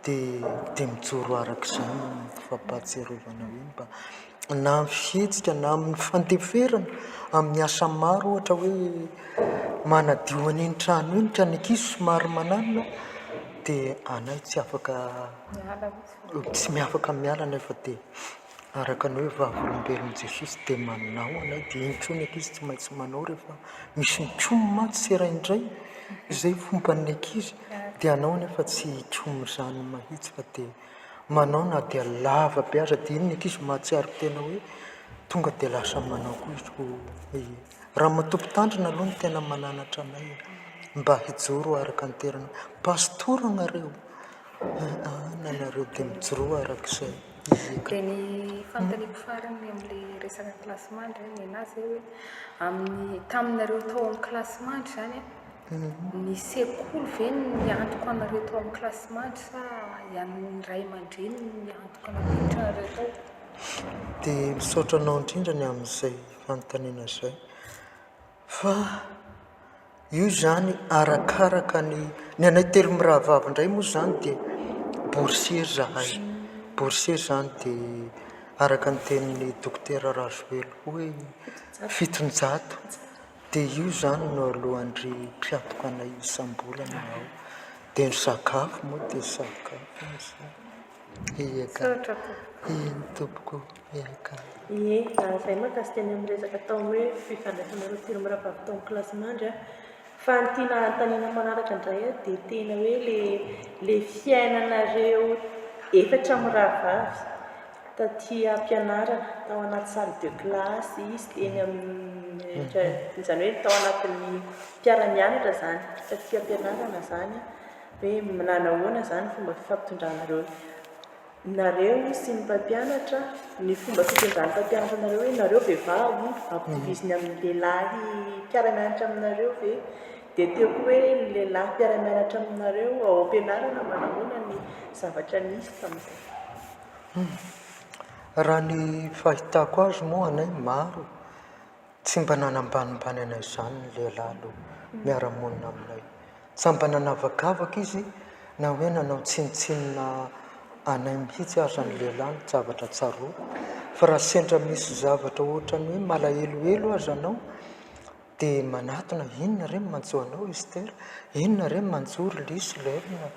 D: dia mijoro araka izany fampahatsiarovana hoe mba na amin'ny fihetsika na amin'ny fandeferana amin'ny asa maro ohatra hoe manadio an'iny trano iny ka ny ankizy somary mananina dia anay tsy miafaka miala nefa dia araka ny hoe vavolombelon'i Jesosy dia manao anay dia iny koa ny ankizy tsy maintsy manao rehefa misy mikomo maty seraindray izay fomban'ny ankizy dia anao nefa tsy komo izany mahitsy fa dia manao na dia lava be aza dia iny ankizy mahatsiariko tena hoe tonga dia lasa manao koa izy ko raha matompo tandrina aloha no tena mananatra anay mba hijoro araka ny terana pastora nareo nanareo dia mijoro arak'izay
A: dia ny fanontaniako farany amin'ilay resaka klassemandry ny anazy hoe amin'ny taminareo tao amin'ny klassemandry zany ny sekoly ve ny antoka anareo tao amin'ny klassemandry sa ihany ray aman-dreny ny antoka anareo tao
D: dia misaotra anao indrindra ny amin'izay fanontaniana izay fa io zany arakaraka ny anay telo mirahavavy indray moa zany dia boursier zahay boursier zany dia araka ny tenin'ny dokotera Rajoely hoe 700 dia io zany no alohan'ry mpiatoka anay isam-bolana ao dia ny sakafo moa dia sakafo ieka tompoko ieka
B: zay moa kasiteny amin'ny resaka tao hoe fifandraisanareo telo mirahavavy tao amin'ny klassemandry fa ny tiana antanina manaraka indray dia tena hoe le fiainanareo efatra mirahavavy taty ampianarana tao anaty salle de classe izy teny amin'ny izany hoe tao anatin'ny mpiara-mianatra zany taty ampianarana zany hoe nanahoana zany fomba fifampitondranareo nareo sy ny mpampianatra ny fomba fitondran'ny mpampianatra nareo hoe nareo vehivavy ampitoviziny amin'ny lehilahy mpiara-mianatra aminareo ve dia teo koa hoe ny lehilahy mpiara-mianatra aminareo ao ampianarana manahoana ny zavatra nisy tamin'izay
D: raha ny fahitako azy moa anay maro tsy mba nanambanimbany anay izany ny lehilahy aloha miara-monina aminay sa mba nanavakavaka izy na hoe nanao tsinitsinina anay mihitsy aza ny lehilahy ny zavatra tsaroa fa raha sendra misy zavatra ohatrany hoe malahelohelo azy anao dia manatona inona reny manjo anao Estera inona reny manjory lisy lerina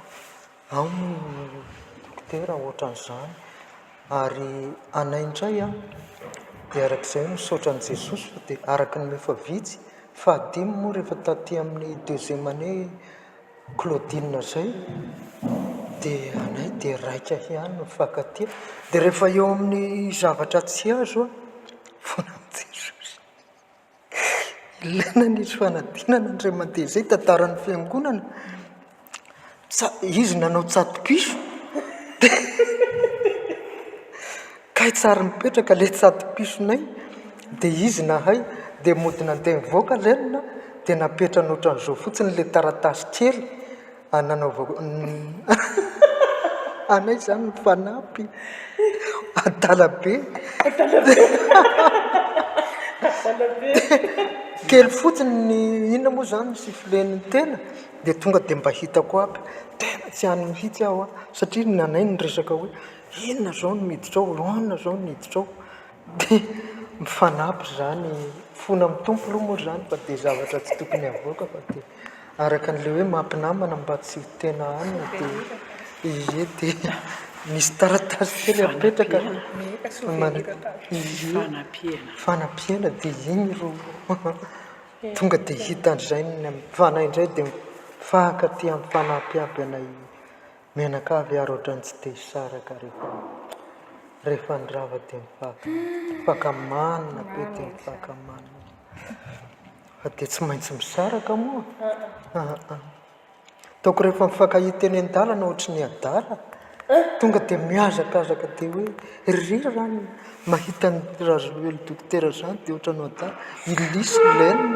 D: ao ny dokotera ohatran'izany ary anay indray dia arak'izay hoe misaotra an'i Jesosy fa dia araka ny efa vitsy fahadimy moa rehefa taty amin'ny deuxième année Claudine zay dia anay dia raika ihany no mifankatia dia rehefa eo amin'ny zavatra tsy azo fona amin'i Jesosy ilaina nisy fanadinana ndray mandeha zay tantaran'ny fiangonana izy nanao tsato-piso kay tsara mipetraka le tsato-pisonay dia izy nahay dia mody nandeha mivoaka lalina dia napetrana ohatran'izao fotsiny le taratasy kely nanaovako anay zany mifanampy adalabe kely fotsiny ny inona moa zany ny sifilen'ny tena dia tonga dia mba hitako aby tena tsy hany mihitsy aho satria nanay ny resaka hoe inona zao no miditra ao inona zao no miditra ao dia mifanampy zany fona amin'ny tompo aloha moa zany fa dia zavatra tsy tokony avoaka fa dia araka n'le hoe mampinamana mba tsy tena any dia dia misy taratasy kely apetraka fanampiana dia iny ro tonga dia hitan'izay fanay indray dia fahankatỳ amin'ny fanampy aby anay mianakavy ary ohatrany tsy dia saraka rehefa ndrava dia mifakamanina be dia mifakamanina fa dia tsy maintsy misaraka moa taoko rehefa mifankahita eny an-dalana ohatry ny adala tonga dia miazakazaka dia hoe rirany mahita ny Rajoely dokotera zany dia ohatrany adala ilisy laine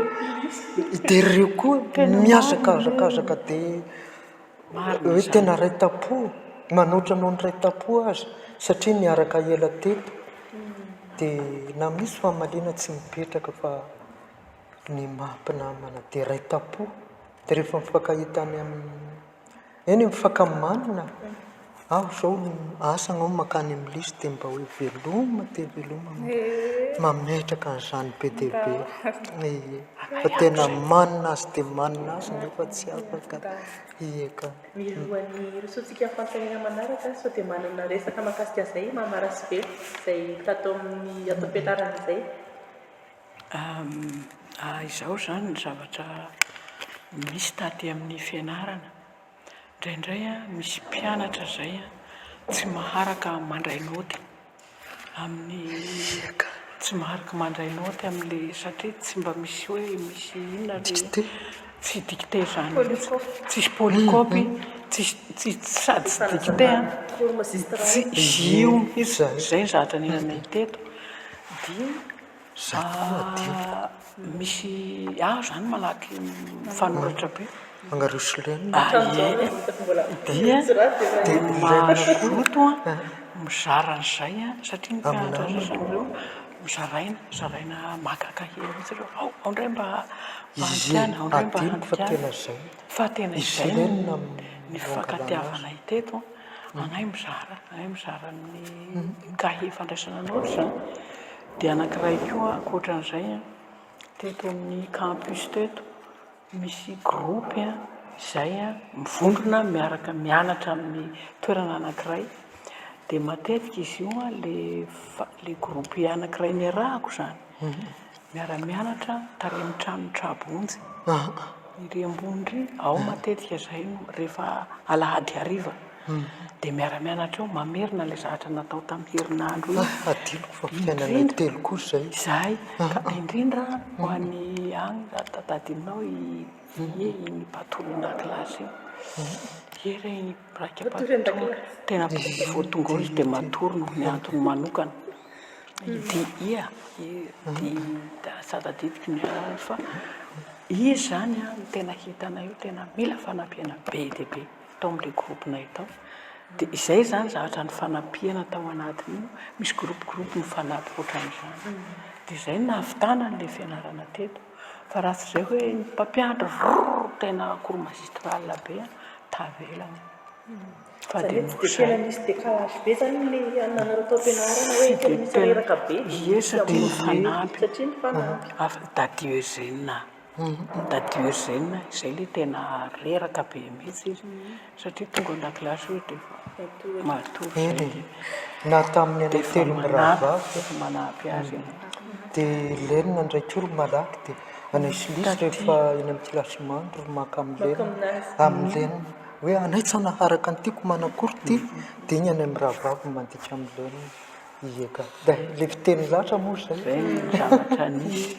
D: dia ireo koa miazakazakazaka dia hoe tena ray tapo manoatra anao ny ray tapo azy satria niaraka ela teto dia na misy fahamaliana tsy mipetraka fa ny mahampinamana dia ray tapo dia rehefa mifankahitany amin'ny eny mifakamanina aho zao asana ao makany amin'ny lisy dia mba hoe veloma dia veloma mametraka an'izany be dia be fa tena manina azy dia manina azy nefa tsy afaka ieka
B: miroan'ny rosotsika fantanina manaraka sao dia manana resaka mahakasika zay mamarasy be zay tato amin'ny atom-pianarana izay
C: izao zany ny zavatra misy taty amin'ny fianarana indraindray misy mpianatra zay tsy maharaka mandray noty tsy maharaka mandray noty amin'le satria tsy mba misy hoe misy inona le tsy dicté zany tsisy polykopy sady tsy dicté tsy io zay zatra nenanay teto dia misy zany malaky mifanoratra be
D: angarosolena
C: dia mazoto mizaran'izay satria ny mpianatra sasan'ireo zaraina makakahely mihitsy ireo ao indray mba hantiana ao indray mba hantiana fa tena izay ny fankatiavanay teto anay mizara amin'ny kahie fandraisana an'olo zany dia anankiray koa ankoatran'izay teto amin'ny campus teto misy groupe izay mivondrona miaraka mianatra amin'ny toerana anankiray dia matetika izy io le groupe anankiray niarahako zany miara-mianatra taremin'ny tranony Trabonjy iry ambony ao matetika zay rehefa alahady hariva dia miara-mianatra eo mamerina ilay zavatra natao tamin'ny herinandro
D: adiloko fa fiainanay telo koa zay
C: izay ka indrindra ho an'ny any tadadinao ny patolona kilasy ere tena voatonga izy dia matory no ny antony manokana dia sadadidiko ny anany fa izy zany tena hitanay io tena mila fanampiana be dia be tao amin'ilay groupinay tao dia izay zany zavatra ny fanampiana tao anatiny io misy groupe mifanampy ohatran'izany dia izay nahavitana n'ilay fianarana teto fa raha tsy izay hoe ny mpampianatra tena cours magistral be tavelany fa dia
B: tena misy décalage be zany le anareo tao am-pianarana hoe tena misy reraka be
C: satria mifanampy
B: satria ny fanampy
C: dadio eugène izay le tena reraka be mihitsy izy satria tonga an-dakilasy hoe dia matory
D: na tamin'ny anay telo miravavy
C: manampy azy
D: dia lenina ndraiky olo malaky dia anay silisy rehefa eny amin'ny kilasimandro maka amin'ny lenina hoe anay tsy anaharaka an'tiako manakory ty dia iny anay miravavy mandika amin'ny lenina ieka da le fiteny latra moa zay
C: zavatra nisy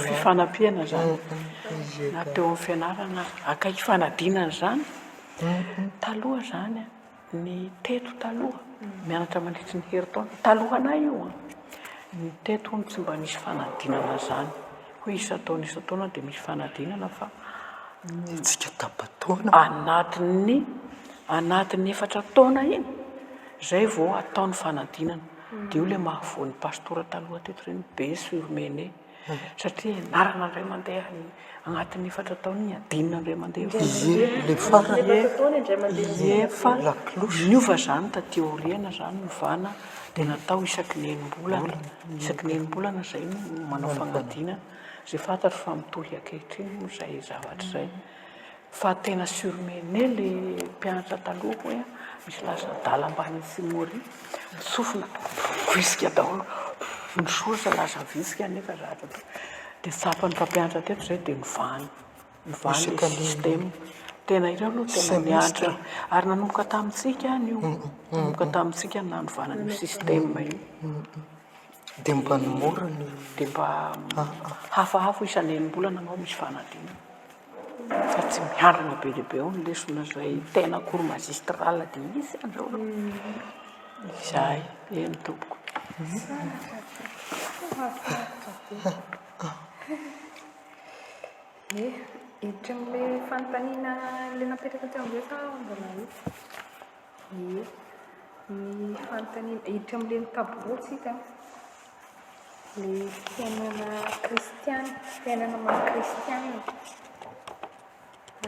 C: fifanampiana zany na teo amin'ny fianarana akaiky fanadinana zany taloha zany ny teto taloha mianatra mandritry ny herintaona talohanay io ny teto ny tsy mba nisy fanadinana zany hoe isataona dia misy fanadinana fa
D: tsika tapataona
C: anatin'ny 4 taona iny zay vao ataony fanadinana dia io le mahavoan'ny pastora taloha teto reny be surmené satria narana indray mandeha agnatin'ny 4 taona iny adinina indray mandeha
D: le farany
C: efa niova zany tateoriana zany novana dia natao isaky nenim-bolana zay no manao fanadinana zay fantatro fa mitohy ankehitriny zay zavatra zay fa tena surmené le mpianatra taloha hoe misy lasa dala ambany simori sofina visika daholo ny sosa lasa visika nefa zavatra dia tsapany mpampianatra teto zay dia nivany le système tena ireo aloha tena mianatra ary nanomboka tamintsika io nanomboka tamintsika nanovana ny système io
D: dia mba nomorany
C: dia mba hafahafa isan'enim-bolana anao misy fanadinana fa tsy miandrina be dia be ao ny lesona zay tena cours magistral dia izy andreo izay eny tompoko
A: hiditra amin'ilay fanontaniana le napetraka teo amin'izay sa mbola io ny fanontaniana hiditra amin'ilay mitaboroa tsika le fiainana kristiana fiainana maha kristiana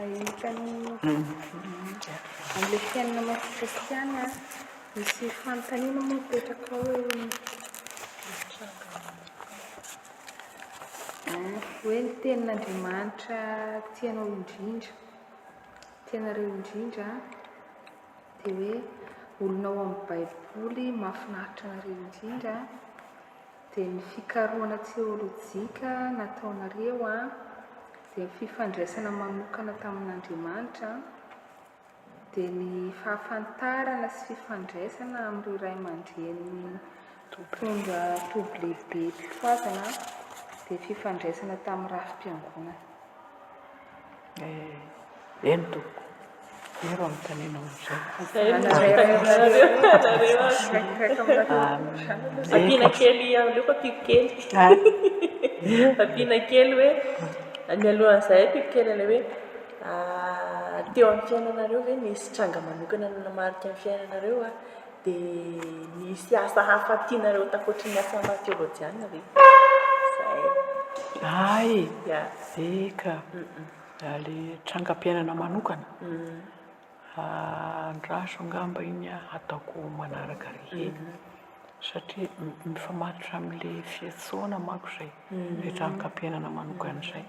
A: ahitany amin'ilay fiainana maha kristiana misy fanontaniana moa mipetraka hoe ny tenin'Andriamanitra tianao indrindra tianareo indrindra dia hoe olona ao amin'ny baiboly mahafinaritra anareo indrindra dia ny fikarohana teolojika nataonareo dia ny fifandraisana manokana tamin'Andriamanitra dia ny fahafantarana sy fifandraisana amin'ireo ray aman-dreny mpitondra toby lehibe mpifoazana dia fifandraisana tamin'ny rafim-piangonana.
C: Eny toko ero amin'ny tanena
B: ampiana kely am'leo papiko kely ampiana kely hoe mialohan'izay papiko kely ilay hoe teo amin'ny fiainanareo ve nisy tranga manokana namarika amin'ny fiainanareo dia nisy asa hafa tianareo takoatry ny asa teolojiana ve?
C: Ay eka le trangam-piainana manokana andraso angamba iny ataoko manaraka rehetra satria mifamaritra amin'le fiantsoana manko zay le trangam-piainana manokana zay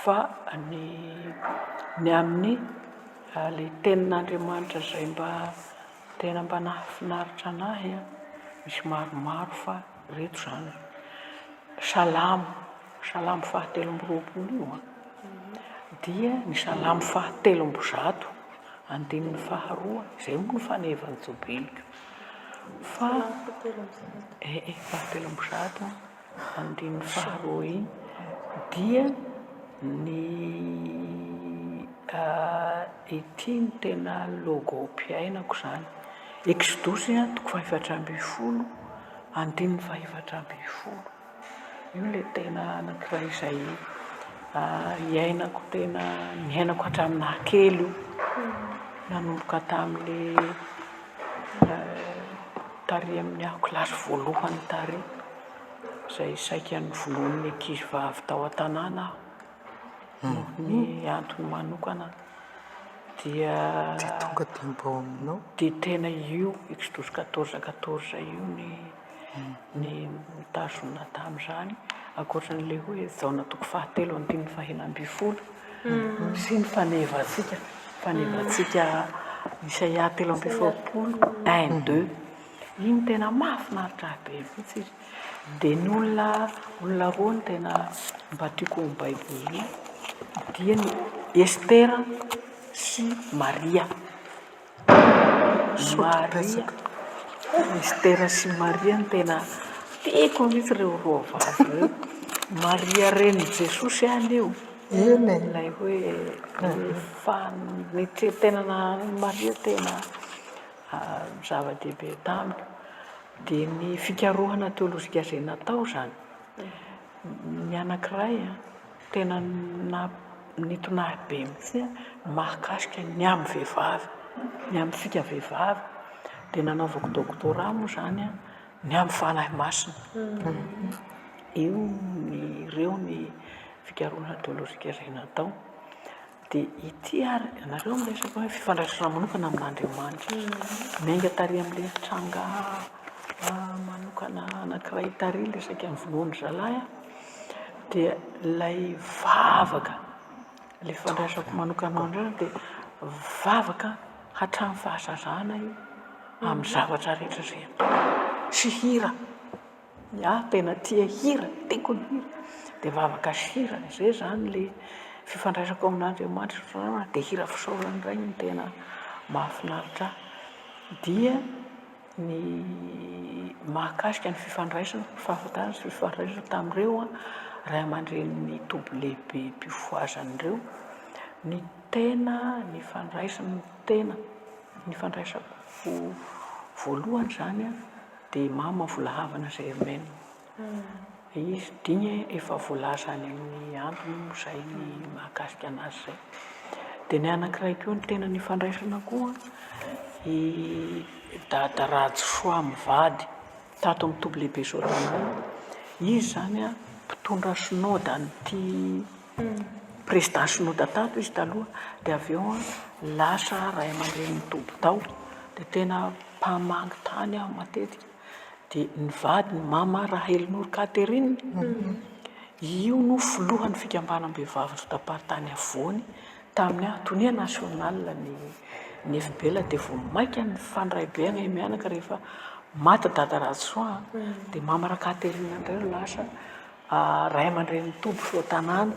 C: fa ny amin'ny le tenin'Andriamanitra zay mba tena mba nahafinaritra anahy misy maromaro fa reto zany salamo 7:20 io dia ny salamo 7:2 andininy 2 izay moa ny fanevany jobilika fa 7:2 andininy 2 iny dia ny ity ny tena logo mpiainako zany Exodosy 4:20 andininy 4:20 io le tena anankiray izay iainako tena niainako hatraminah kely io nanomboka tamin'le tary amin'ny kilasy voalohany tary izay saika ny vonoan'ny ankizy vavy tao an-tanàna aho ny antony manokana dia
D: tonga dia mba aminao
C: dia tena io Exodosy 14:14 io ny mitazona tamin'izany akoatran'le hoe zao natoko 7:20 sy ny fanevantsika Isaia 3:20 1-2 iny tena mahafinaritra be mihitsy izy dia ny olona roa ny tena mba tiako ny baiboly dia ny Estera sy Maria. Estera sy Maria ny tena tiako mihitsy reo roa vavy reo. Maria reny Jesosy any io ilay hoe ny tenana Maria tena zava-dehibe tamiko dia ny fikarohana teolozika izay natao zany ny anankiray tena nitonahy be mihitsy mahakasika ny amin'ny vehivavy ny amin'ny fika vehivavy dia nanaovako doctorat moa zany ny amin'ny fanahy masina io ireo ny fikarohana teolozika izay natao dia ity ary nareo miresaka hoe fifandraisana manokana amin'Andriamanitra miainga tary amin'ilay tranga manokana anankiray tary le saika ny vonoan'ny zalahy dia lay vavaka le fifandraisako manokana andreo dia vavaka hatramin'ny fahazazana io amin'ny zavatra rehetra zay sy hira tena tia hira tiako ny hira dia vavaka sy hira izay zany le fifandraisako amin'Andriamanitra dia hira fisaorany iray ny tena mahafinaritra dia ny mahakasika ny fifandraisana fahafantarana sy fifandraisana tamin'ireo ray aman-dreniny toby lehibe mpifoazan'ireo ny tena ny fandraisako voalohany zany dia mama volahavana Germaine izy diny efa voalazany amin'ny antony izay ny mahakasika anazy zay dia ny anankiray koa ny tena ny fandraisana koa i Dada Rajosoa mivady tato amin'ny toby lehibe zao tanàna izy zany mpitondra synode an'ity président synode tato izy taloha dia avy eo lasa ray aman-dreniny toby tao dia tena mpamangy tany aho matetika dia nivady ny mama Rahelinor Catherine io no filohan'ny fikambanam-behivavy sotaparitany avoany tamin'ny antonia national ny FBL dia vao maika ny fandraibeana mianaka rehefa maty Dada Rajosoa dia mama Catherine indray lasa ray aman-dreniny toby so tanàna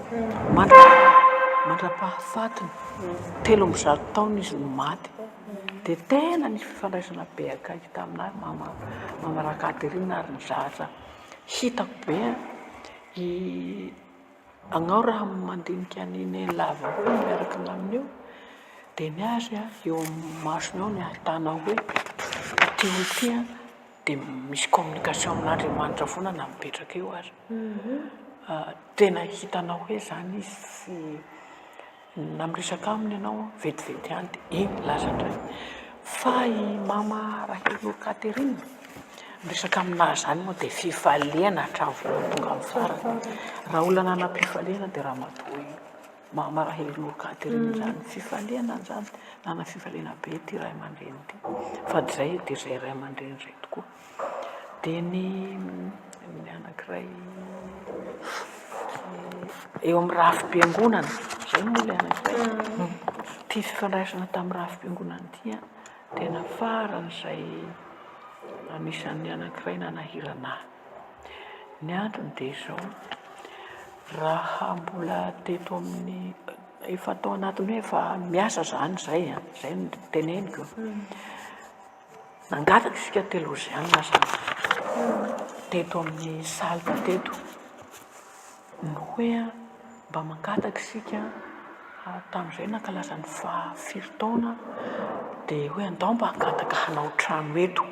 C: mandra-pahafatiny 3 taona izy no maty. Dia tena nisy fifandraisana be akaiky taminahy mama Rakaterina ary ny zahatra hitako be agnao raha mandinika niny lava hoe miaraka amin'io dia ny azy eo masony ao ny ahitana hoe ty olo dia misy communication amin'Andriamanitra foana na mipetraka eo azy. Tena hitanao hoe zany izy na miresaka aminy ianao vetivety any dia iny lazandray. Fa i mama Rahelo Katerina miresaka aminazy zany moa dia fifaliana hatramin'ny voalohany tonga amin'ny farany. Raha olona nanam-pifaliana dia raha matoa mama Rahelo Katerina zany fifaliana zany, nana fifaliana be ty ray aman-dreny ty. Fa zay dia zay ray aman-dreny zay tokoa. Dia ny anankiray eo amin'ny rafim-piangonana zay moa ilay anankiray. Ty fifandraisana tamin'ny rafim-piangonana ty tena faran'izay anisan'ny anankiray nanahiranahy. Ny antony dia izao, raha mbola teto amin'ny efa tao anatiny hoe efa miasa zany zay no teneniko. Nangataka isika teoloziana zany teto amin'ny salta teto no hoe mba mangataka isika tamin'izay nankalaza ny 7 taona dia hoe andao mba hangataka hanao trano eto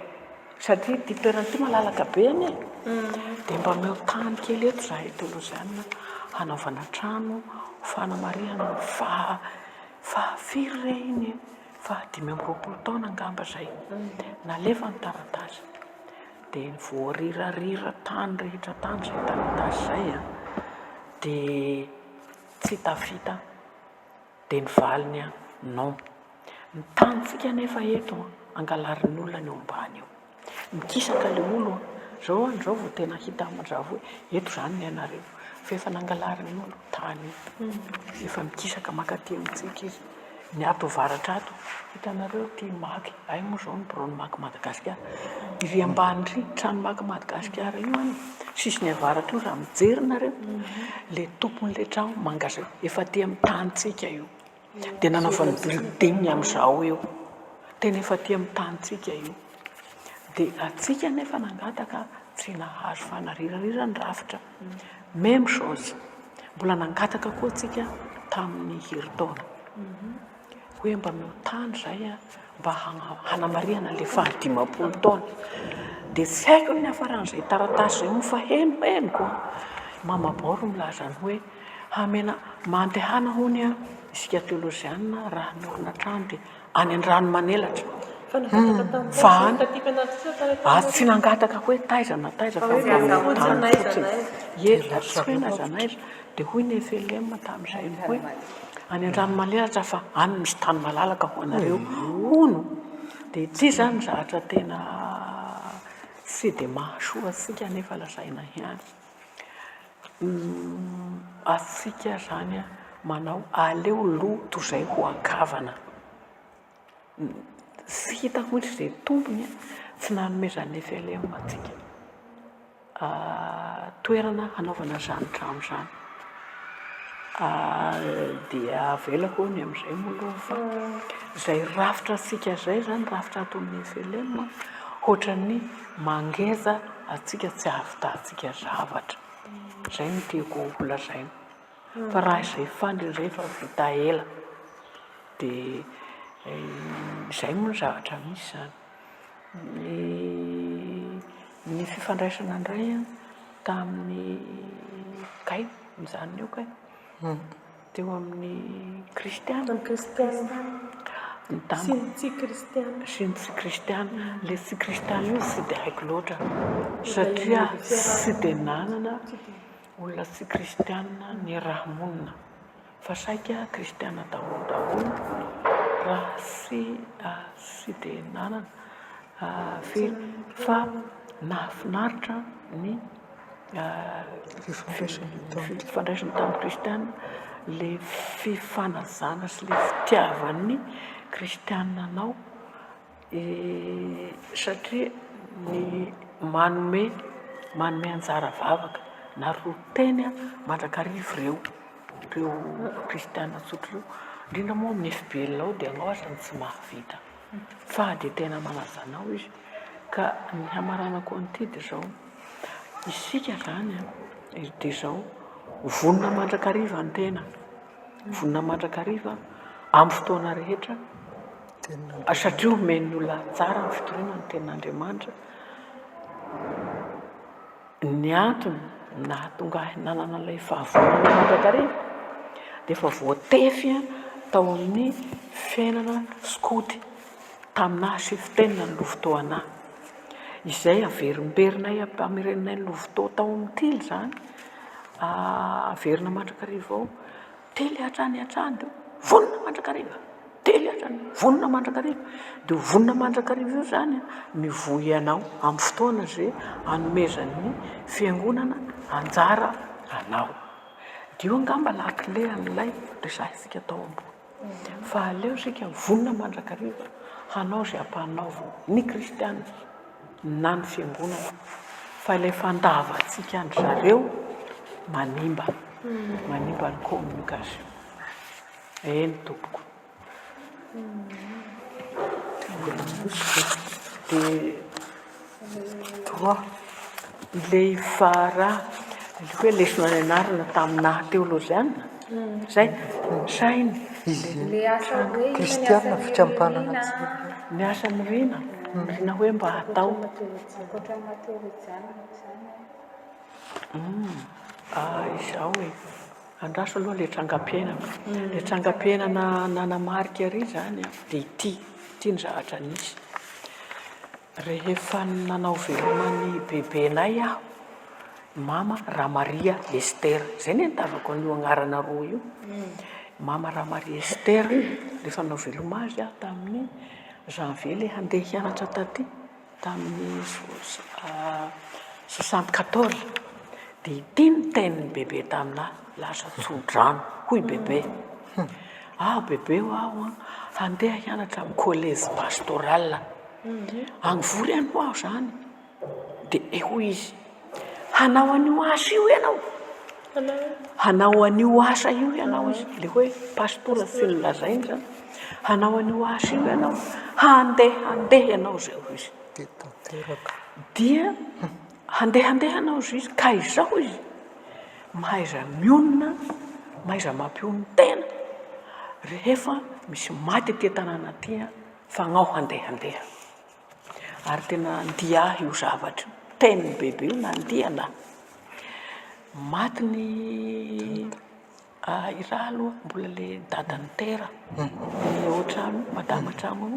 C: satria ty toerana ty malalaka be anie dia mba meo tany kely eto zahay teoloziana hanaovana trano fanamariana firy re iny 5 taona angamba zay nalefa ny taratasy dia voarirarira tany rehetra tany zay taratasy zay dia tsy tafita dia nivaliny non ny tanyntsika nefa eto angalarin'ny olona ny eo ambany eo mikisaka le olo zao andreo vao tena hita amandrava hoe eto zany ny anareo fa efa nangalariny olo tany efa mikisaka makaty amintsika izy ny ato varatra ato hitanareo ty maky ay moa zao ny borony maky Madagasikara iry ambany ry trano maky Madagasikara io any sisy ny avaratra io raha mijerinareo le tompon'le trano mangazay efa ty amin'ny tanyntsika io dia nanaovany building amin'izao eo tena efa ty amin'ny tanyntsika io dia atsika nefa nangataka tsy nahazo fanarirarira ny rafitra même chose mbola nangataka koa tsika tamin'ny herintaona hoe mba meo tany zay mba hanamariana le 50 taona dia tsy haiko ny hafaran'izay taratasy zay moa fa henohenoko mama Baoro milazany hoe hamena mantehana hony isika teoloziana raha niorina trano dia any an-drano manelatra fa any tsy nangataka hoe taizana fa tany fotsiny tsy hoe nazanaiza dia hoy ny FLM tamin'izay hoe any an-drano manelatra fa any misy tany malalaka ho anareo hono dia tsy zany zahatra tena tsy dia mahasoa atsika nefa lazaina ihany atsika zany manao aleo loto zay ho akavana tsy hitako mihitsy zay tombony tsy nanomezan'ny FLM atsika toerana hanaovana zany trano zany dia avelako ny amin'izay moa fa zay rafitra atsika zay zany rafitra ataon'ny FLM ohatran'ny mangeza atsika tsy ahavitatsika zavatra zay no tiako holazaina fa raha izay fandry fa vita ela dia izay moa ny zavatra misy zany ny fifandraisana indray tamin'ny kay mizany eo kay teo amin'ny kristiana sy ny tsy kristiana le tsy kristiana io tsy dia haiko loatra satria tsy dia nanana olona tsy kristiana ny rahamonina fa saika kristiana daholo raha tsy dia nanana fa nahafinaritra ny fifandraisana tamin'ny kristiana le fifanazana sy le fitiavan'ny kristiana anao satria ny manome anjara vavaka na roa teny mandrakarivo reo kristiana tsotra reo indrindra moa amin'ny fibelona ao dia angaotrany tsy mahavita fa dia tena manazanao izy ka ny hamaranako an'ity dia zao isika zany dia zao vonona mandrakariva ny tena vonona mandrakariva amin'ny fotoana rehetra satria omen'ny olona tsara ny fitoriana ny ten'Andriamanitra ny antony nahatonga nanana ilay fahavonana mandrakariva dia efa voatefy tao amin'ny fiainana skoty taminahy sy fitenina ny lovotoanahy izay averimberinay amirenay ny lovotao tao amin'ny tily zany averina mandrakariva ao tely hatrany vonona mandrakariva tely hatrany vonona mandrakariva dia vonona mandrakariva io zany mivoy ianao amin'ny fotoana zay anomezan'ny fiangonana anjara anao dio angamba lakile an'ilay resahintsika tao ambony fa aleo sika vonona mandrakariva hanao zay ampanaova ny kristiana na ny fiangonana fa ilay fandavatsika andry zareo manimba ny communication eny tompoko dia toa ilay fara hoe lesona ny anarana taminahy teoloziana zay sainy
A: le asa hoe
D: kristiana fitrampanana
C: ny asan'ny rina hoe mba hatao
A: ankoatra ny mateolojiana zany
C: izao hoe andraso aloha le trangam-piainana le trangam-piainana nanamarika ary zany dia ity ny zavatra nisy rehefa nanao velomany bebenay aho mama Ramaria Estera zay ny nitavako an'io anarana roa io mama Ramaria Estera rehefa nanao velomazy aho tamin'ny janvier le handeha hianatra taty tamin'ny 74 dia ity ny tenin'ny bebe taminahy lasa tsodrano hoy bebe bebe ho aho handeha hianatra amin'ny collège pastoral agnivory any ho aho zany dia hoy izy hanao an'io asa io ianao hanao an'io asa io ianao izy le hoe pastora sy nolazainy zany hanao an'io asa io ianao handeha ianao zay ho izy dia handeha anao izy ka izao izy mahaiza mionona mahaiza mampiony tena rehefa misy maty ty tanàna ty fagnao handeha ary tena ndiahy io zavatra tenin'ny bebe io nandiana maty ny iraha aloha mbola le dadany tera ny oatrano madama tramo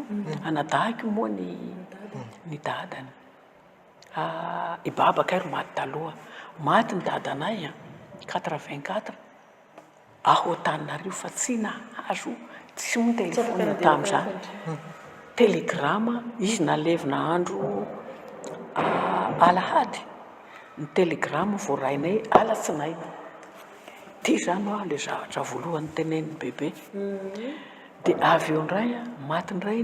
C: anadahako moa ny dadany i babaka ro maty taloha maty ny dadanay 84 aho Antananarivo fa tsy nahazo tsy mo telefona tamin'izany telegrama izy nalevina andro alahady ny telegrama voarainay alatsinainy ty zany aho le zavatra voalohany tenen'ny bebe dia avy eo indray maty indray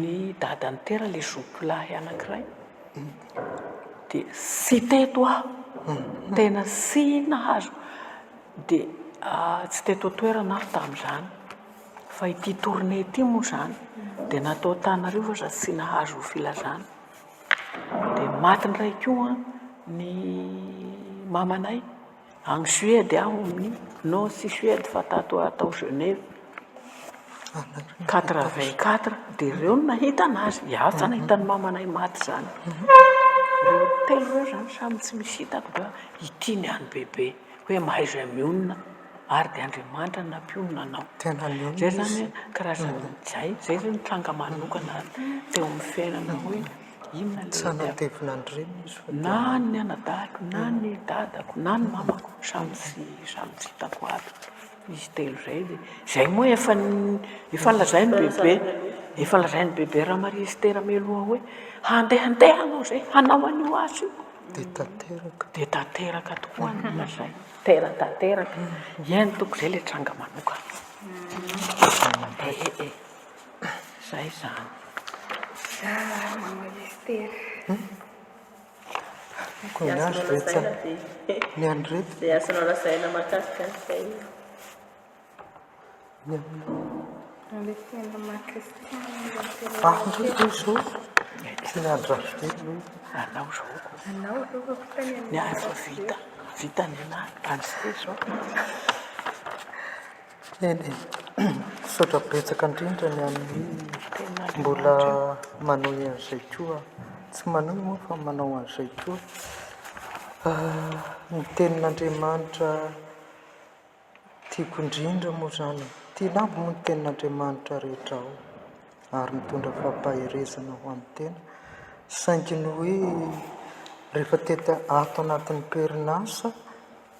C: ny dadany tera le zokolahy anankiray dia sy teto aho tena sy nahazo dia tsy teto toerana aho tamin'izany fa ity tourné ity moa zany dia natao Antananarivo za tsy nahazo filazana dia maty indray koa ny mamanay agny Suède aho non tsy Suède fa atao Genève 84 dia ireo no nahita anazy iaho tsy nahita ny mamanay maty zany reo telo reo zany samy tsy misy hitako da ity ny any bebe hoe mahaiza mionona ary dia Andriamanitra nampionona anao zay zany karazany zay zay tranga manokana teo amin'ny fiainana hoe na ny anadahako na ny dadako na ny mamako samy tsy hitako aby izy telo zay dia zay moa efa nolazainy bebe efa nolazainy bebe Ramaria Estera meloha hoe handeha anao zay hanao an'io asa io dia tanteraka tokoa ny lazay tanteraka iany toko zay le tranga manokana zay zany
A: Mama Estera
D: koa ny azo rehetra ny andreto
B: dia asanao lazaina mahakasika an'izay
D: ny amin'ny
A: le tena makristian
D: ndraiky zao tsy niadrafitelo
C: anao zao ko
A: anao zao fa fitany
C: ny afa vita ny anahy an'izay zao
D: eny misaotra betsaka indrindra ny amin'ny mbola manao an'izay koa tsy manao moa fa manao an'izay koa ny tenin'Andriamanitra tiako indrindra moa zany tianambo moa ny tenin'Andriamanitra rehetra ao ary mitondra fampaherezana ho an'ny tena saingy ny hoe rehefa tety ato anatin'ny perinasa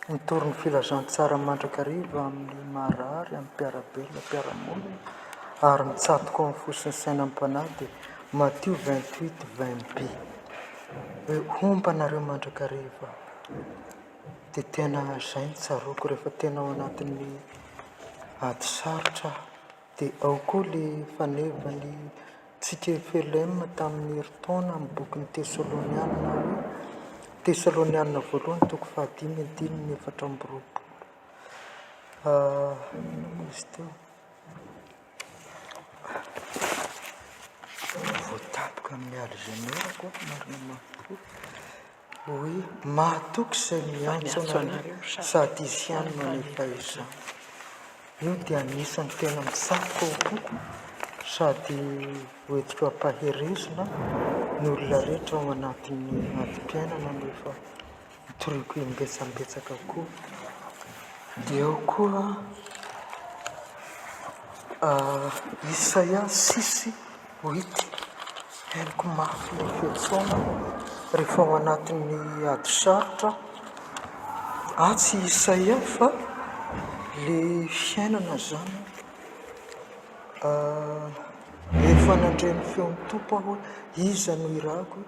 D: mitory ny filazantsara mandrakariva amin'ny marary amin'ny mpiarabelona mpiaramonina ary mitsatoka amin'ny fosiny sainam-panahy dia Matthieu 28:20b hoe ombanareo mandrakariva dia tena izay ny tsaroko rehefa tena ao anatin'ny ady sarotra dia ao koa le fanevany tsika Efelema tamin'ny heritaona amin'ny bokin'ny Tesalonianina hoe Tesalonianina voalohany toko 5:4 izy teo voatapoka amin'ny Alzheimer koa marina mafo hoe mahatoky izay miantso anareo sady izy ihany manefa izany io dia anisany tena mitsafoka ho boko sady hoentiko hampaherezina ny olona rehetra ao anatin'ny adi-piainana nefa mitoriako imbetsambetsaka koa dia ao koa Isaia 6:8 henoko mafy le fiantsoana rehefa ao anatin'ny ady sarotra tsy Isaia fa le fiainana zany efa nandreny feon'ny tompo aho iza no irako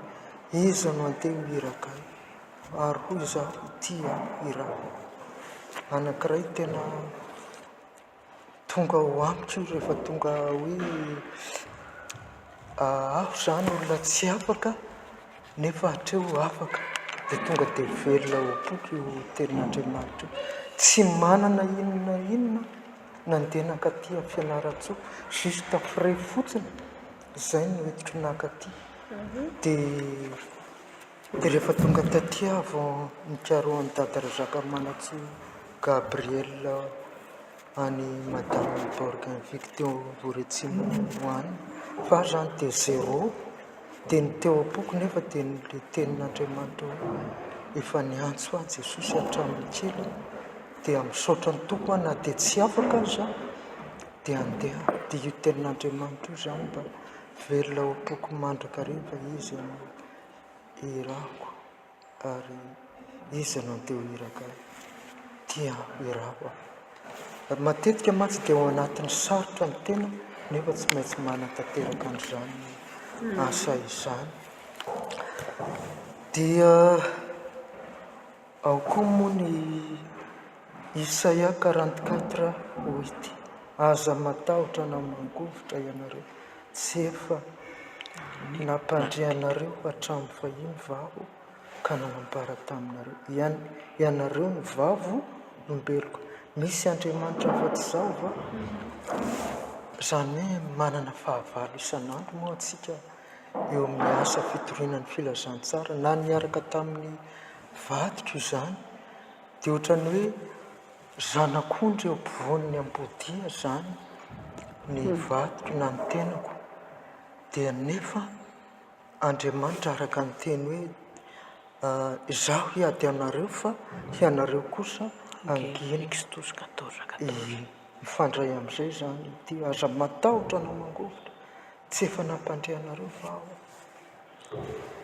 D: iza no andeha ho irakay ary hoy izaho tia irako anankiray tena tonga ho amiko rehefa tonga hoe aho zany olona tsy afaka nefa hatreo afaka dia tonga dia velona ho boky io tenin'Andriamanitra tsy manana inona nandeha nankaty amin'ny fianaratsoa justa frais fotsiny izay no entiko nankaty dia rehefa tonga taty avy nikaroan'ny dadara Zakamanatsoa Gabriel any madame Borgenvik teo Boretsimo hoany fa zany dia 0 dia ny teo am-poko nefa dia le tenin'Andriamanitra efa niantso ahy Jesosy hatramin'ny kely dia misaotra ny tompo aho na dia tsy afaka aza dia andeha dia io tenin'Andriamanitra io zany mba velona ho am-poko mandrakariva izy no irako ary izy no andeha ho iraka tia irako matetika mantsy dia ao anatin'ny sarotra ny tena nefa tsy maintsy manatanteraka an'izany asa izany dia ao koa moa ny Isaia 44:8 aza matahotra na mangovotra ianareo tsy efa nampandrianareo hatramin'ny fahiny vavo ka nanambara taminareo ianareo ny vavo lombeloko misy Andriamanitra afa-tsy zao va zany hoe manana fahavalo isan'andro moa antsika eo amin'ny asa fitoriana ny filazantsara na niaraka tamin'ny vadiko izany dia ohatrany hoe zanak'ondry eo ampovoan'ny ambodia zany ny vadiko na ny tenako dia nefa Andriamanitra araka ny teny hoe izaho hiady anareo fa ianareo kosa anginy
C: Kristos 14:14
D: mifandray amin'izay zany ty aza matahotra na mangovotra tsy efa nampandrianareo va aho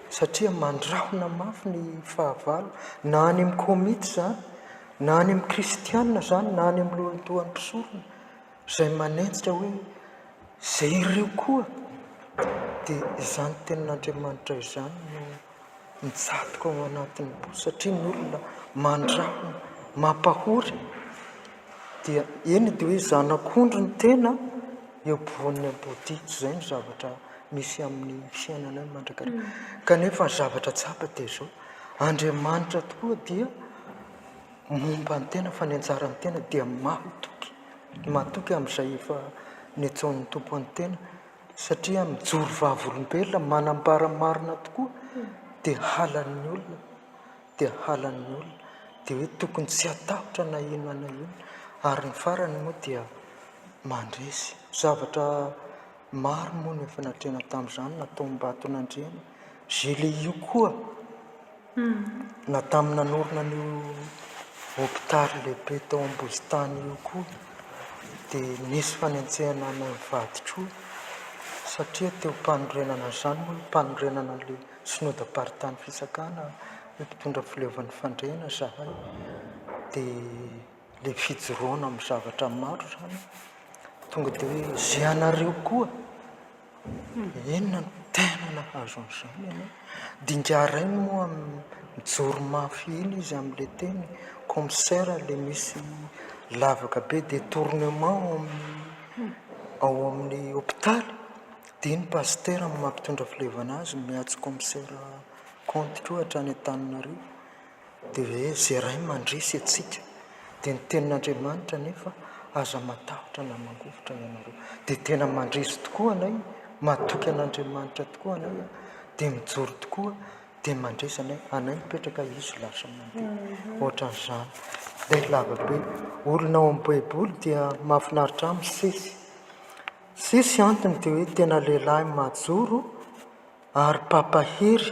D: satria mandrahona mafy ny fahavalo na any amin'ny komity zany na any amin'ny kristianina zany na any amin'ny lolontohan'ny mpisorona izay manenjika hoe zay ireo koa dia izany tenin'Andriamanitra izany no mitsatoka ao anatin'ny bo satria ny olona mandrahona mampahory dia eny dia hoe zanak'ondry ny tena eo ampovoan'ny ambodia izay ny zavatra misy amin'ny fiainana ny mandrakariva kanefa ny zavatra tsapa dia zao Andriamanitra tokoa dia momba ny tena fa ny anjaran'ny tena dia mahitoky matoky amin'izay efa nyatsaon'ny tompo any tena satria mijoro vavolombelona manambaramarina tokoa dia halan'ny olona dia hoe tokony tsy hatahotra na ino na ino ary ny farany moa dia mandresy zavatra maro moa no efa natrena tamin'izany natao mbato nandriana zay le io koa na tamin'ny nanorina ny hôpitaly lehibe tao Ambozitany io koa dia nisy fanentsehana na vaditro satria teo mpanorenana zany moa mpanorenana le synodam-paritany fisakana mpitondra fileovan'ny fandrehana zahay dia le fijoroana amin'ny zavatra maro zany tonga dia hoe zay anareo koa enona no tena nahazo an'izany ianao dingaarainy moa mijoro mafy iny izy amin'le teny commissaire le misy lavaka be détournement ao amin'ny hôpitaly dia iny pasitera mampitondra filevana azy miatso commissaire compte ohatra any Antananarivo dia hoe zay ray mandresy atsika dia ny tenin'Andriamanitra nefa aza matahotra na mangovotra ianareo dia tena mandresy tokoa anay matoky an'Andriamanitra tokoa anay dia mijoro tokoa dia mandresy anay mipetraka izy lasa mandeha ohatran'izany dia lavabe olona ao amin'ny baiboly dia mahafinaritra amin'ny sesy antony dia hoe tena lehilahy majoro ary pampahery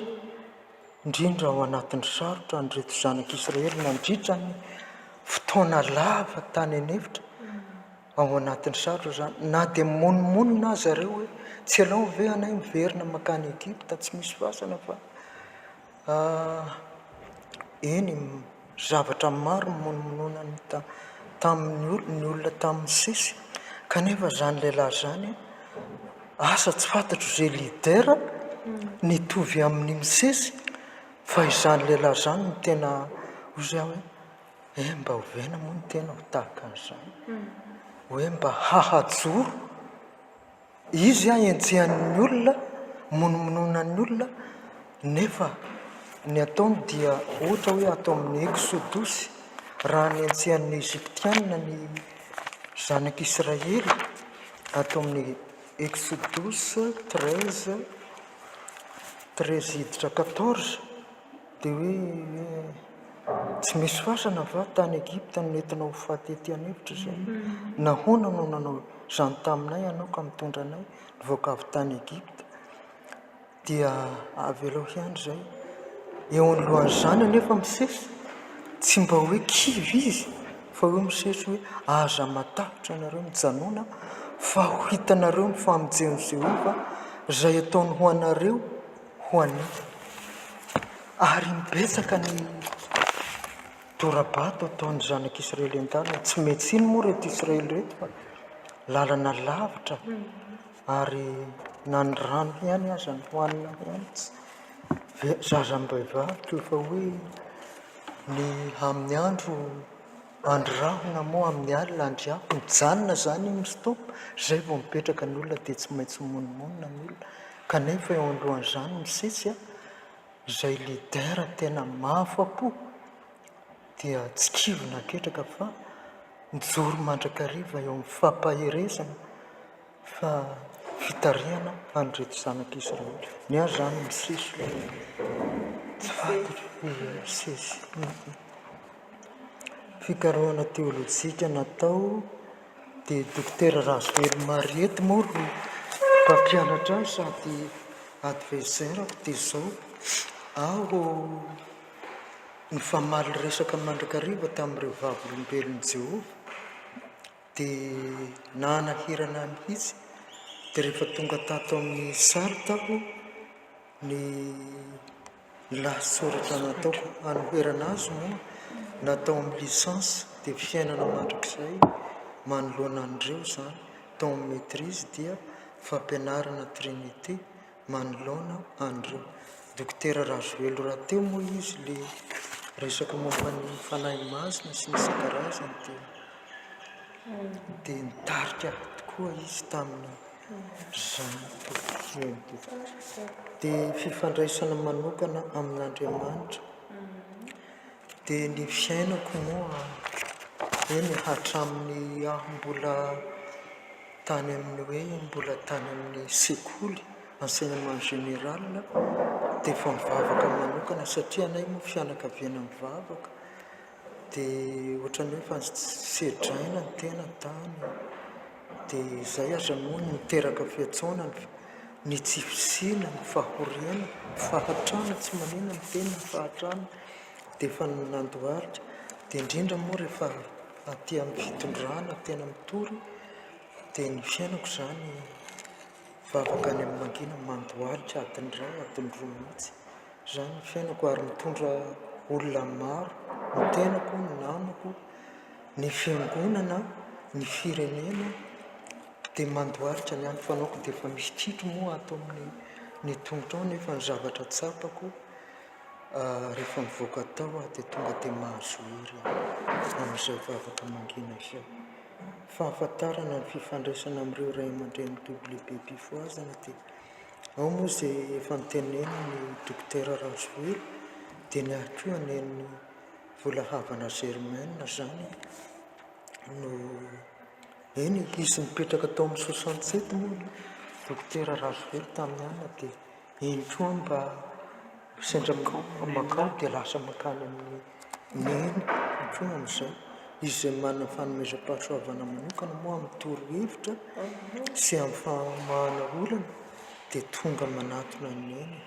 D: indrindra ao anatin'ny sarotra nyreto zanak'Israely nandritra ny fotoana lava tany anevitra ao anatin'ny sarotra zany na dia monimonina azy zareo hoe tsy alao ve anay miverina makany Egypta tsy misy fasana fa eny zavatra maro monimonoana tamin'ny olona tamin'ny sesy kanefa zany lehilahy zany asa tsy fantatro zay lidera nitovy amin'ny misesy fa izany lehilahy zany no tena ozy aho hoe mba hovena moa no tena ho tahaka an'izany hoe mba hahajoro izy enjehan'ny olona monimonoana ny olona nefa ny ataony dia ohatra hoe atao amin'ny exodosy raha ny enjehan'ny Egyptianina ny zanak'Israely atao amin'ny exodus 13 hiditra 14 dia hoe tsy misy fasana va tany Egypta no nentinao ho faty ety anevitra zay nahoana no nanao zany taminay ianao ka mitondra anay nivoaka avy tany Egypta dia avy Elohany zay eo alohan'izany anefa misesy tsy mba hoe kivy izy fa hoe misesy hoe aza matahotra anareo mijanona fa ho hitanareo ny famonjeny Jehova izay ataony ho anareo ho anay ary mibetsaka ny torabato ataon'ny zanak'Israely an-dalana tsy mety iny moa reto Israely reto fa lalana lavitra ary na ny rano ihany aza ny hoanina ihany tsy zazam-behivavy toa fa hoe ny amin'ny andro androahona moa amin'ny alina andriako mijanona zany mistopy zay vao mipetraka ny olona dia tsy maintsy monimonina ny olona kanefa eo alohan'izany misesy izay lidera tena mahafapo dia tsy kivona ketraka fa mijoro mandrakariva eo amin'ny fampaherezana fa fitarihana andreto zanak'Israely ny azy zany misesy tsy fantatro misesy fikarohana teolojika natao dia dokotera Razvely Mariety moa ro mpampianatra sady adversaire dia zao aho ny famaly resaka mandrakariva tamin'ireo vavolombelon'i Jehova dia nanahirana mihitsy dia rehefa tonga tato amin'ny sarta aho ny lasoratra nataoko hanoherana azy moa natao amin'ny lisansy dia fiainana mandrakizay manoloana an'ireo zany tao amin'ny maîtrise dia fampianarana Trinité manoloana an'ireo dokotera Razvely Rateo moa izy le resaka momba ny fanahy masina sy ny isan-karazany dia nitarika tokoa izy tamin'ny zany dia fifandraisana manokana amin'Andriamanitra dia ny fiainako moa eny hatramin'ny aho mbola tany amin'ny hoe mbola tany amin'ny sekoly enseignement général dia efa mivavaka manokana satria anay moa fianakaviana mivavaka dia ohatrany hoe fa sedraina ny tena tany dia izay aza moa niteraka fiatsaonana ny tsy fisina ny fahoriana fahatrana tsy manina ny tena fahatrana dia efa nandoharitra dia indrindra moa rehefa aty amin'ny fitondrana tena mitory dia ny fiainako izany vavaka any amin'ny mangina mandohalitra adiny ray adiny roa mihitsy izany ny fiainako ary mitondra olona maro ny tenako ny namako ny fiangonana ny firenena dia mandohalitra ny andro fanaoko dia efa misy tritro moa ato amin'ny ny tongotra ao nefa ny zavatra tsapako rehefa mivoaka tao aho dia tonga dia mahazo hery amin'izay vavaka mangina izao. Fahafantarana ny fifandraisana amin'ireo ray aman-dreny WB-Pifoazana dia ao moa izay efa nitenena ny dokotera Razoely dia ny akoa aneny volahavana Germaine zany no eny izy mipetraka tao amin'ny 67 moa ny dokotera Razoely tamin'ny anina dia eny koa mba sendra makao dia lasa makany amin'ny neny koa amin'izay izy izay manana fanomezam-pahasoavana manokana moa amin'ny toro-hevitra sy amin'ny famahana olana dia tonga manatona ny eny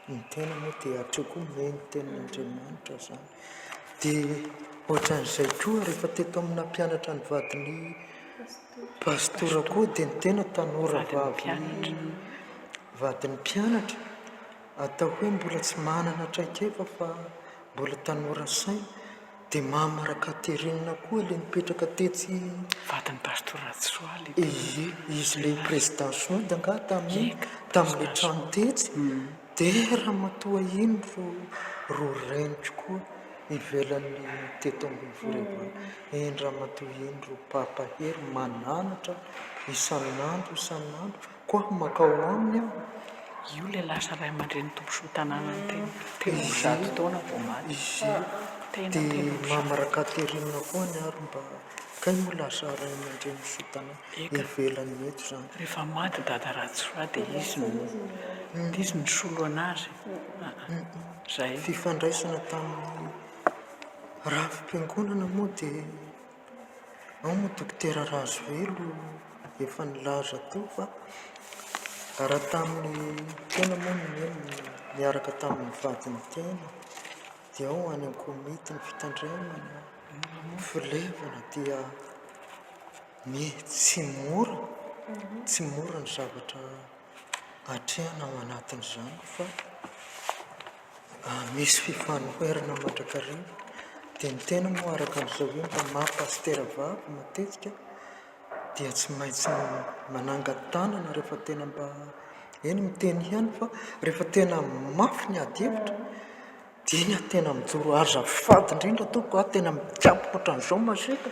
D: ny tena moa dia hatreo koa meny tenin'Andriamanitra izany dia ohatran'izay koa rehefa teto amina mpianatra ny vadiny pastora koa dia ny tena tanora vadiny mpianatra atao hoe mbola tsy manana traikefa fa mbola tanora saina dia Mama Katerina koa ilay mipetraka tetsy
C: vadiny pastora Tsoaly
D: izy ilay président Sonde anga tamin'ilay trano tetsy dia ramatoa iny ro renitro koa ivelan'ny teto ambin'ny eny ramatoa iny ro papahery mananatra isan'andro koa makao aminy aho
C: io le lasa ray aman-dreny tombosoa tanàna ny tena zato taona vao maty
D: dia Mama Katerina koa ny ary mba kay moa lasa ray aman-dreny sotanana ivelany eto izany
C: rehefa maty dada Ratsoa dia izy ny solo anazy zay
D: fifandraisana tamin'ny rafi-piangonana moa dia ao moa dokotera Razoely efa nilaza teo fa raha tamin'ny tena moa miaraka tamin'ny vadiny tena dia ao any amin'ny komity ny fitandremana filevana dia tsy mora ny zavatra atrehana ao anatin'izany fa misy fifanoherana mandrakariva dia ny tena moa araka amin'izao hoe mba maha-pastera vavy matetika dia tsy maintsy manangan-tanana rehefa tena mba eny miteny ihany fa rehefa tena mafy ny ady-hevitra dia iny tena mijoro azafady indrindra toko tena mitiapoka ohatran'izao maseka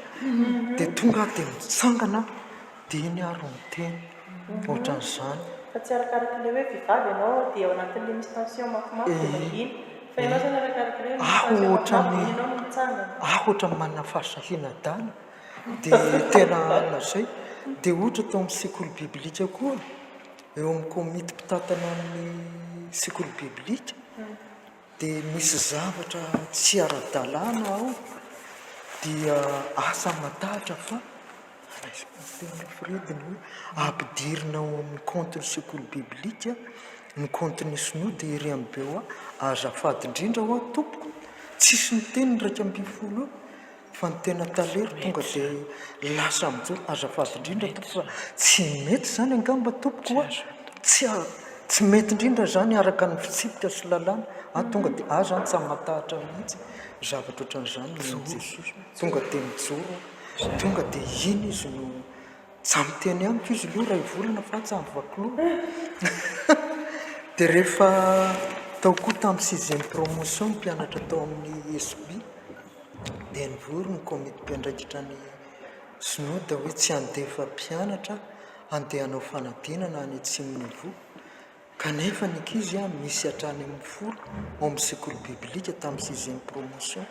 D: dia tonga dia mitsangana dia iny ary miteny ohatran'izany
B: fa tsy arakaraka ilay hoe vehivavy ianao dia ao anatin'ilay misy tension mafimafy dia manginy fa ianao zany arakaraka ilay ianao no mitsangana
D: ohatra manana fahasahiana-dana dia tena anona izay dia ohatra tao amin'ny sekoly biblika koa eo amin'ny komity mpitatana amin'ny sekoly biblika dia misy zavatra tsy ara-dalàna ao dia asa matahatra fa tena firediny hoe ampidirina ao amin'ny compte-ny sekoly biblika ny compte-ny sinoa dia iry amin'ny beo azafady indrindra ho tompoko tsisy ny teny ndraiky ambin'ny 10 fa ny tena talery tonga dia lasa mijoro azafady indrindra tompoko fa tsy mety izany angamba tompoko tsy mety indrindra izany araka ny fitsipika sy lalàna tonga dia zany tsy matahatra mihitsy zavatra ohatran'izany ny Jesosy tonga dia mijoro tonga dia iny izy no tsy miteny amiko izy loha ray volana fa tsy amivakoloha dia rehefa tao koa tamin'ny 6e promotion mpianatra tao amin'ny SB dia nivory ny komity mpiandraikitra ny sinoda hoe tsy handefa mpianatra handeha hanao fanadinana any Atsimon'ny Voa kanefa ny ankizy misy hatrany amin'ny 10 ao amin'ny sekoly biblika tamin'ny 6e promotion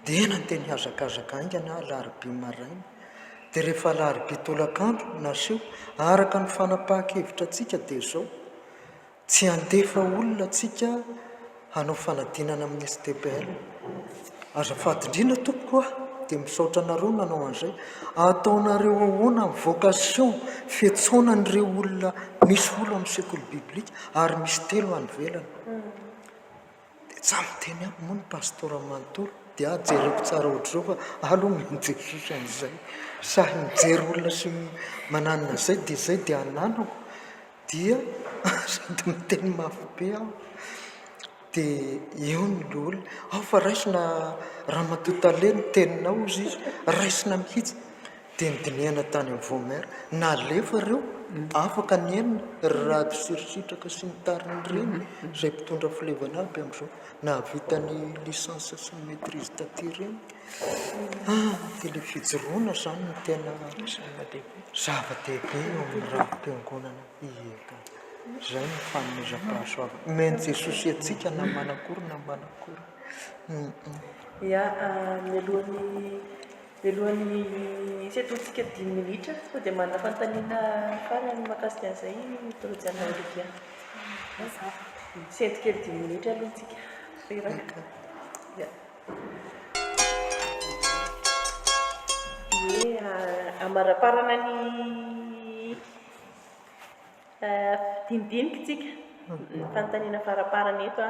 D: dia nanteny hazakazaka aingana lahariby maraina dia rehefa lahariby tolakandro naseho araka ny fanapahan-kevitra atsika dia zao tsy andefa olona atsika hanao fanadinana amin'ny STPL azafadindrina tompoko dia misaotra anareo nanao an'izay ataonareo ahoana ny vocation fiantsoana n'ireo olona misy olo amin'ny sekoly biblika ary misy telo any velana dia tsy miteny aby moa ny pastora manontolo dia jereko tsara ohatr'izao fa aloha mijery sosan'izay sahy mijery olona sy mananina zay dia anano dia sady miteny mafy be aho dia eo ny olona ao fa raisina raha matotale ny teninao izy raisina mihitsy dia nydinihana tany amin'ny vomera nalefa ireo afaka ny enina rady sirisitraka sy nitariny reny izay mpitondra filevana aby amin'izao nahavitany lisansa sy ny maitrise taty reny dia le fijoroana zany ny tena zava-dehibe eo amin'ny raha-mpiangonana ieka zay ny fanomezam-pahasoava meny jesosy atsika na manakory
B: ia mialohan'ny setotsika 10 minitra so dia manana fantaniana farany makasika an'izay torojanina olivia sentikely 10 minitra aloha tsika reraka amaraparana ny dinidinika tsika fantaniana faraparana eto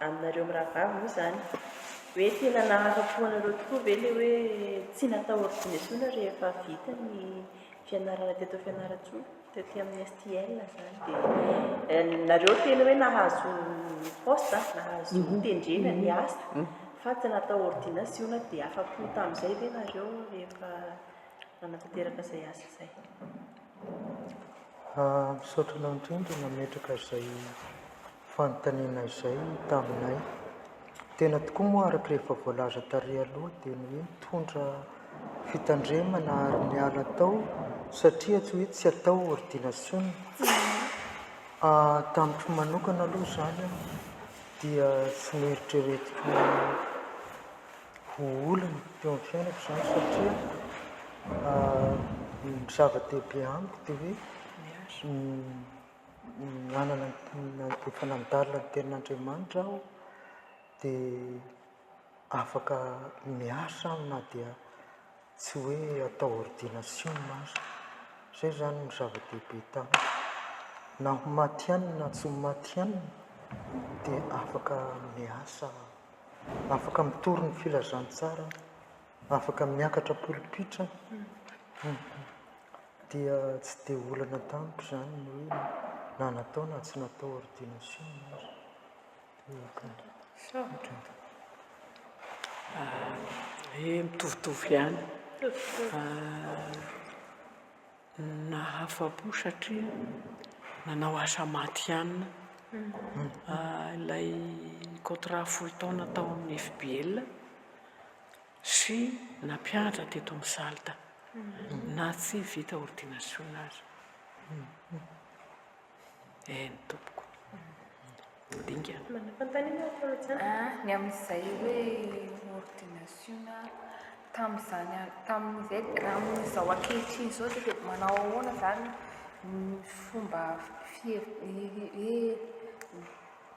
B: aminareo mirahavavy moa zany hoe tena nahafapoanareo tokoa ve le hoe tsy natao ordinationa rehefa vita ny fianarana teto fianaratsoa teto amin'ny STL zany dia nareo tena hoe nahazo poste nahazo tendrena ny asa fa tsy natao ordinationa dia afapo tamin'izay ve nareo rehefa nanatanteraka izay asa izay
D: misaotrana indrindra nametraka izay fanontaniana izay taminay tena tokoa moa araka rehefa voalaza tary aloha dia ny hoe mitondra fitandremana ary miala tao satria tsy hoe tsy atao ordination tamin'ny manokana aloha zany dia tsy mieritreretiko ho olana teo amin'ny fiainako zany satria ny zava-dehibe amiko dia hoe nanana efa nandalina ny tenin'Andriamanitra aho dia afaka miasa na dia tsy hoe atao ordination maso zay zany ny zava-dehibe tamiko na ho maty ihany na tsy ho maty ihany dia afaka miasa afaka mitory ny filazantsara afaka miakatra polipitra dia tsy dia olana tamiko zany ny hoe na natao na tsy natao ordination
C: mitovitovy ihany nahafapo satria nanao asa maty ihany ilay contrat 10 taona tao amin'ny FBL sy nampianatra teto amin'ny salta na tsy vita ordination azy ny tompoko dinga
A: ny amin'izay hoe ordination tamin'izay raha amin'izao ankehitriny izao dia manao ahoana zany ny fomba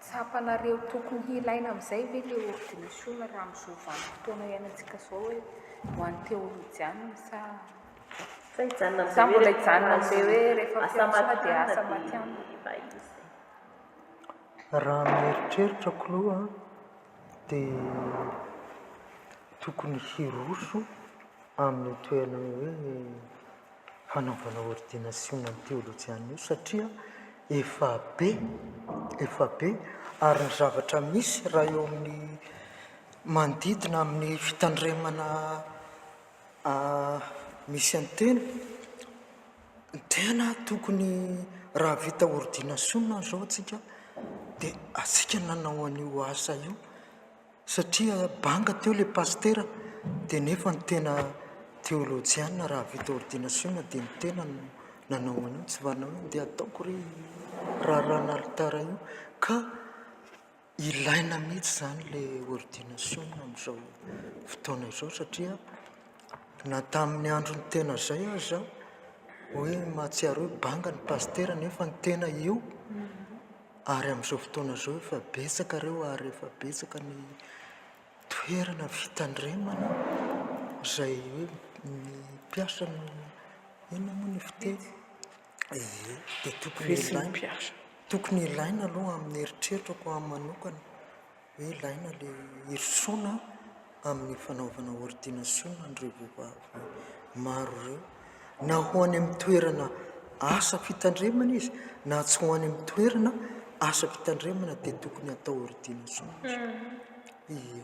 A: tsapanareo tokony hilaina amin'izay ve le ordination raha amin'izao vanim-potoana iainantsika zao hoe ho an'ny teolojiana sa mbola hijanona amin'izay hoe rehefa fiantsona dia asa matiana
D: raha mieritreritrako aloha dia tokony hiroso amin'ny toerana hoe fanaovana ordination ny teolojiana io satria efa be ary ny zavatra misy raha eo amin'ny manodidina amin'ny fitandremana misy antena tena tokony raha vita ordination zao atsika dia atsika nanao an'io asa io satria banga teo le pastera dia nefa ny tena teolojiana raha vita ordination dia ny tena nanao an'io tsy vanao io dia ataoko ry raha nalitara io ka ilaina mihitsy zany le ordination amin'izao fotoana izao satria na tamin'ny androny tena zay azy zaho hoe mahatsiaro hoe banga ny pastera nefa ny tena io ary amin'izao fotoana zao efa betsaka reo ary efa betsaka ny toerana fitandremana zay hoe ny mpiasa no inona moa ny fiteny dia tokony ilaina aloha amin'ny eritreritako amin'ny manokana hoe ilaina le herisona amin'ny fanaovana ordination an'ireo vehivavy maro ireo na ho any amin'ny toerana asa fitandremana izy na tsy ho any amin'ny toerana asa fitandremana dia tokony atao ordination izy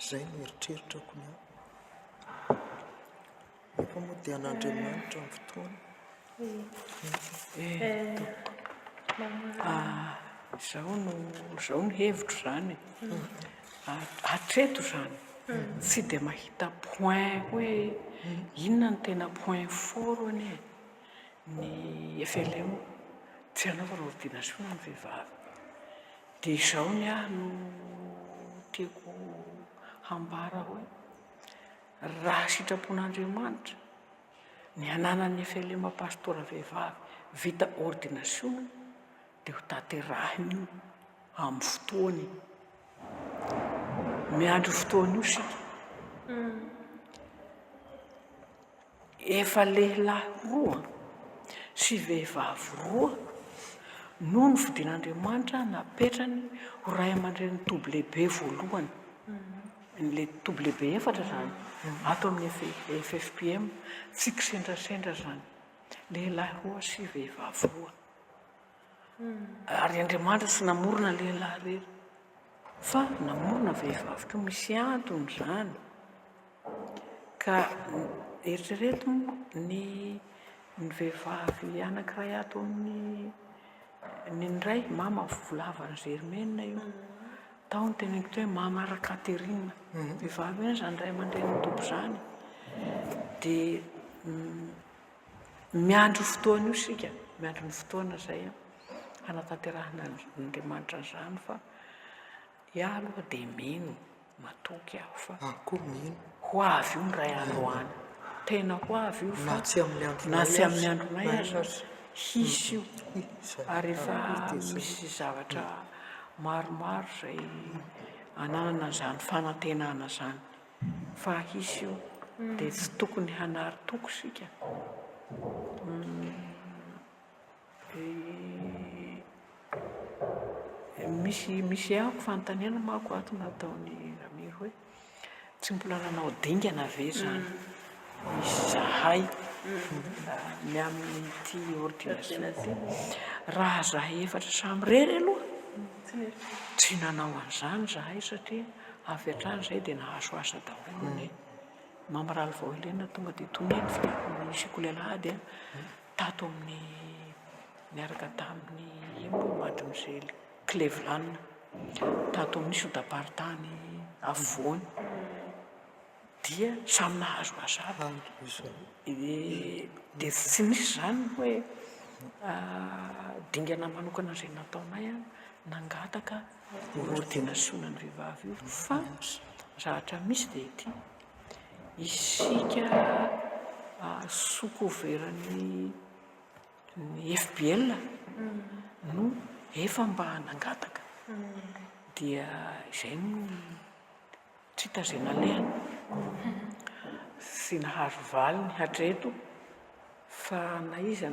D: zay no eritreritako ny efa moa dia an'Andriamanitra amin'ny fotoana
C: zao ny hevitro zany hatreto zany tsy dia mahita point hoe inona ny tena point fort anie ny FLM tsy anaovana ordination ny vehivavy dia izao ny aho no tiako hambara hoe raha sitrapon'Andriamanitra ny ananan'ny FLM pastora vehivavy vita ordination dia ho tanterahiny io amin'ny fotoany miandro fotoany io sika efa lehilahy roa sy vehivavy roa no ny fidin'Andriamanitra napetrany ho ray aman-dreny toby lehibe voalohany le toby lehibe efatra zany ato amin'ny FFPM tsika sendrasendra zany lehilahy roa sy vehivavy roa ary Andriamanitra tsy namorona lehilahy rery fa namorona vehivavy ko misy antony zany ka eritrereto ny vehivavy anankiray ato amin'ny ny ray mama volavany Germaine io tao ny teneniko teo hoe mama Rakaterina vehivavy eny zany ray aman-dreny toby zany dia miandro fotoana io sika miandro ny fotoana zay hanatanterahana Andriamanitra zany fa iaho aloha dia mino matoky aho fa
D: koa mino
C: ho avy io ny ray androany tena ho avy io fa
D: na tsy amin'ny
C: andronay aza hisy io ary efa misy zavatra maromaro zay ananana zany fanantenana zany fa hisy io dia tsy tokony hanary toko sika misy ahako fanontaniana mako ato nataony Ramiro hoe tsy mbola nanao dingana ve zany misy zahay ny amin'ity ordination ty raha zahay efatra samy rery aloha tsy nanao an'izany zahay satria avy hatrany zay dia nahaso asa daholo ny mamiraly vao helena tonga dia toneny isiko lehilahy tato amin'ny miaraka tamin'ny ino mademoiselle Cleveland tato amin'ny sodapartany afovoany dia samy nahazo asa dia tsy misy zany hoe dingana manokana zay nataonay nangataka ordination ny vehivavy io fa zavatra misy dia ity isika sous-couvert'ny FBL no efa mba nangataka dia izay no tsy tazenalehana sy nahazo valiny hatreto fa na iza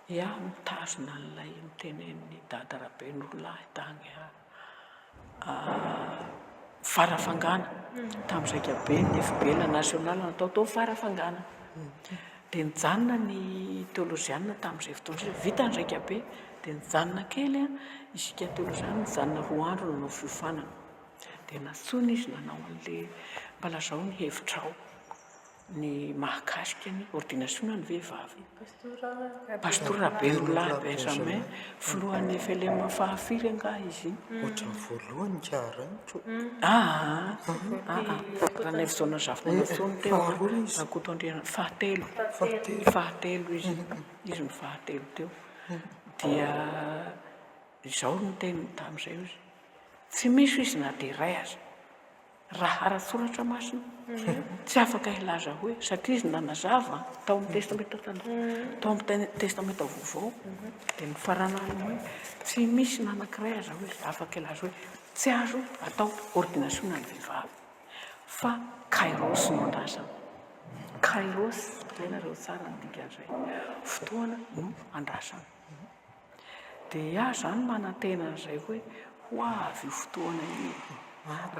C: iaho mitazona n'ilay mitenen'ny dada Raben'Olahy tany farafangana tamin'izay kabe ny FBL national natao tao farafangana dia nijanona ny teolozianina tamin'izay fotoana vita ndraika be dia nijanona kely isika teolozianina nijanona 2 andro nanao fiofanana dia natsony izy nanao an'le mbala zao ny hevitrao ny mahakasika ny ordination ny vehivavy pastor Raben'Olahy Benjamin filohan'ny FLM fahafiry angaha izy
D: ohatran'ny voalohany karaintro
C: raha nevizona zavona fotoany teo nakotondriana fahatelo izy ny fahatelo teo dia izao no teny tamin'izay izy tsy misy izy na de ray aza raha ara-tsoratra masina tsy afaka ilaza hoe satria izy nanazava tao amin'ny testamenta tao amin'ny testamenta vaovao dia nifaranany hoe tsy misy nanankiray aza hoe afaka ilaza hoe tsy azo atao ordination ny vehivavy fa kairos no andrasana kairos nareo tsara nydikan'izay fotoana no andrasana dia iaho zany manantena an'izay hoe ho avy io fotoana io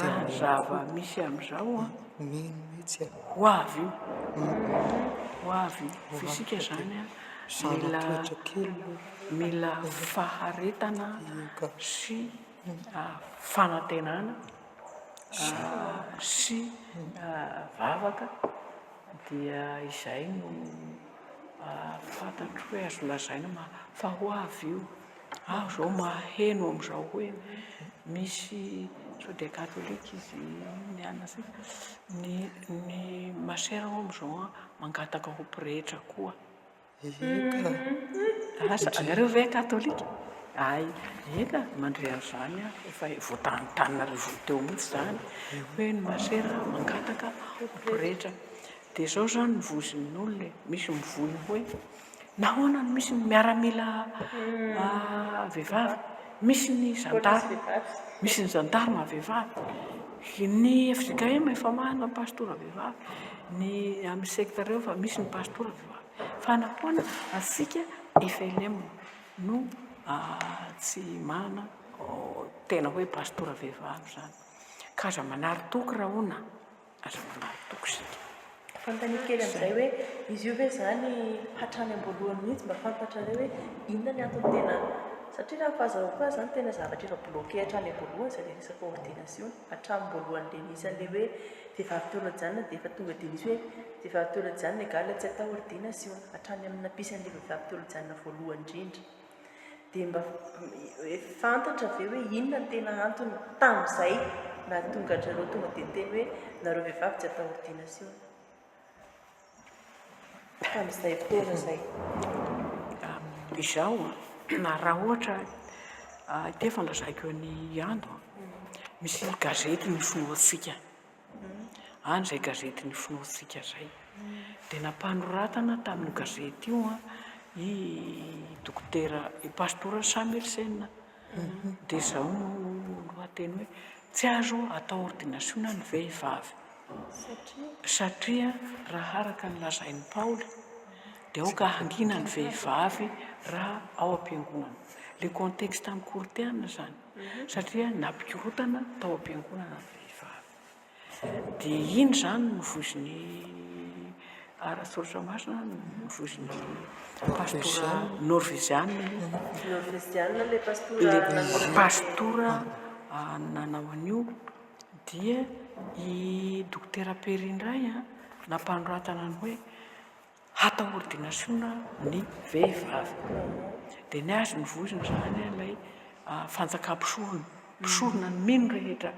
C: raha ny zava misy amin'izao a
D: mino mihitsy
C: ho avy io ho avy io fisika zany a
D: sanatoetra kely
C: mila faharetana sy fanantenana sy vavaka dia izay no fantatro hoe azo lazaina fa ho avy io aho zao maheno amin'izao hoe misy sao dia katolika izy nianasy ny masera ao amin'izao a mangataka ho mpirehetra koa anareo ve katolika ay eka mandre an'izany a efa voatanitanina revo teo mihitsy zany hoe ny masera mangataka ho mpirehetra dia zao zany nivozin'ny olona misy mivony hoe nahoana no misy miaramila vehivavy misy ny gendarme misy ny gendarme vehivavy ny FJKM efa mahana pastora vehivavy ny amin'ny secte reo fa misy ny pastora vehivavy fa nahoana asika FLM no tsy mana tena hoe pastora vehivavy zany ka aza manary toky raha hoana aza manary toky sika
B: fantany kely amin'izay hoe izy io hoe zany hatrany am-boalohany mihitsy mba fantatrareo hoe inona ny antony tena satria raha fahazahoko azy zany tena zavatra efa bloqué hatrany am-boalohany zay resaka ordination hatramin'ny voalohany le nisy an'le hoe vehivavy teolojiana dia efa tonga dia misy hoe vehivavy teolojiana égale tsy atao ordination hatrany amin'ny nampisan'le vehivavy teolojiana voalohany indrindra dia mba fantatra ve hoe inona ny tena antony tamin'izay na tonga an'zareo tonga dia teny hoe nareo vehivavy tsy atao ordination tamin'izay fotoana izay
C: izao na raha ohatra ity fandrazaiko ny ando misy gazety ny finoantsika any zay gazety ny finoantsika zay dia nampanoratana tamin'ny gazety io a i dokotera i pastora Samuelsen dia zao no lohateny hoe tsy azo atao ordination ny vehivavy satria raha araka ny lazain'ny Paoly dia ao ka hangina ny vehivavy raha ao am-piangonana le contexte amin'ny kortiana zany satria nampikorotana tao am-piangonana ny vehivavy dia iny zany novoziny ara-tsoratra masina novoziny pastora norvégiana
B: le
C: pastora nanao an'io dia i dokotera Perindray nampanoratana ny hoe hatao ordination ny vehivavy dia ny azy nivozina zany ilay fanjakam-pisorona ny mino rehetra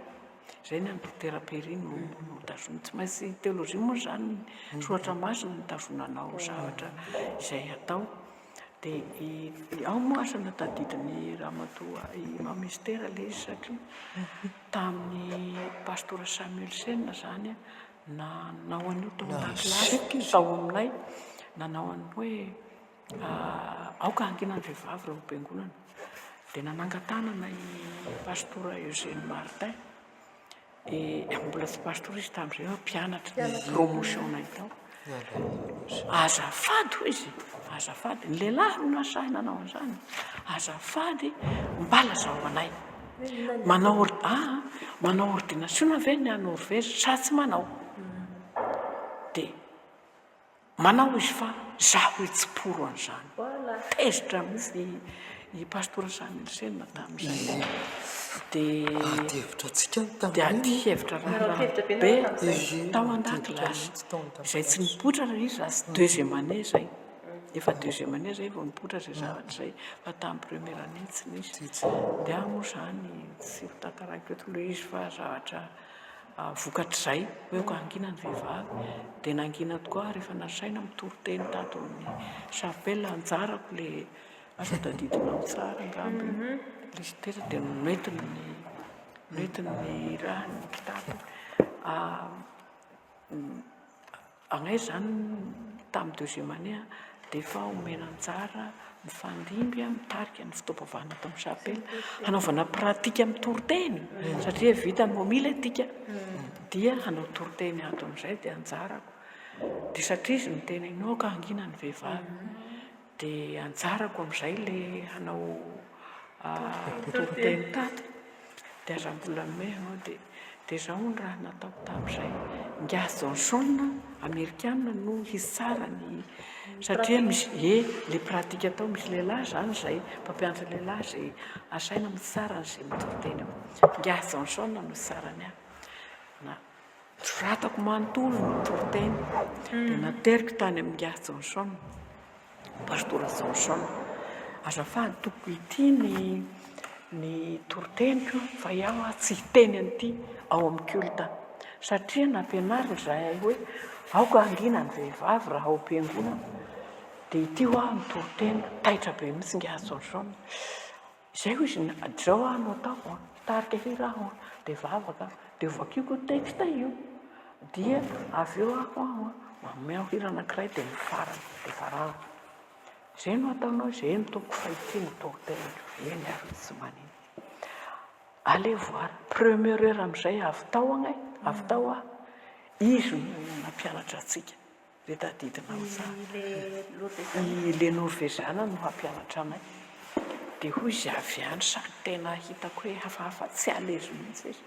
C: zay ny any dokotera Perino notazona tsy maintsy teolojia moa zany soratra masina nitazonanao zavatra izay atao dia ao moa asa natadidiny ramatoa mamistera le izy satria tamin'ny pastora Samuelsen zany nanao an'io tao an-dakilasy tao aminay nanao any hoe aoka hanginany vehivavy raha am-piangonana dia nanangatanana i pastora Eugène Martin mbola tsy pastora izy tamin'izay mpianatra promotionnay tao azafady ho izy azafady ny lehilahy no nasahy nanao an'izany azafady mbala zao anay manao ordination ve ny Norvezy sa tsy manao dia manao izy fa zaho hoe tsy poro an'izany tezitra mihitsy i pastora Samuelsen tamin'izay dia ady hevitra rahabe tao an-dakilasy izay tsy nipotra raha izy raha tsy deuxième année zay efa deuxième année zay vao nipotra zay zavatra zay fa tamin'ny première année tsy nisy dia moa zany tsy hotantarako eto loha izy fa zavatra vokatr'izay hoe ko angina ny vehivavy dia nangina tokoa rehefa nasaina mitoroteny tato amin'ny chapelle anjarako le asa tadidinao tsara angamby listera dia noentiny ny noentin'ny raha ny kitapo agnay zany tamin'ny deuxième année dia efa omenanjara mifandimby mitarika ny fitaovam-bavahana ato amin'ny chapelle hanaovana pratika amin'ny toriteny satria vita ny momila atika dia hanao toriteny ato amin'izay dia anjarako dia satria izy ny tena inao ka angina ny vehivavy dia anjarako amin'izay le hanao toriteny tato dia aza-mbola may anao dia zao ny raha nataoko tamin'izay Ngas Johnson amerikanina no hisara ny satria misy le pratika atao misy lehilahy zany zay mpampianatra lehilahy zay asaina mitsara n'izay mitoriteny Ngas Johnson no sarany na ratako manontolo ny toriteny dia nateriko tany amin'ny Ngas Johnson pastora Johnson azafady toko ity ny toriteniko fa iaho tsy hiteny an'ity ao amin'ny culte satria nampianarina zahay hoe aoka angina ny vehivavy raha ao am-piangonana dia ity ho aho ny toriteny taitra be mitsy Ngas Johnson izay ho izy zao aho no ataoko tarika hiraho dia vavaka dia vakioko texte io dia avy eo aho manome aho hira anankiray dia mifarana dia farana izay no ataonao izay no toko fahitiny toriteny eny ary tsy maniny allez voir première heure amin'izay avy tao agnay avy tao aho izy no nampianatra antsika le tadidina le norvégiana no hampianatra anay dia hoy izy avy any sady tena hitako hoe hafahafa tsy alezo mihitsy izy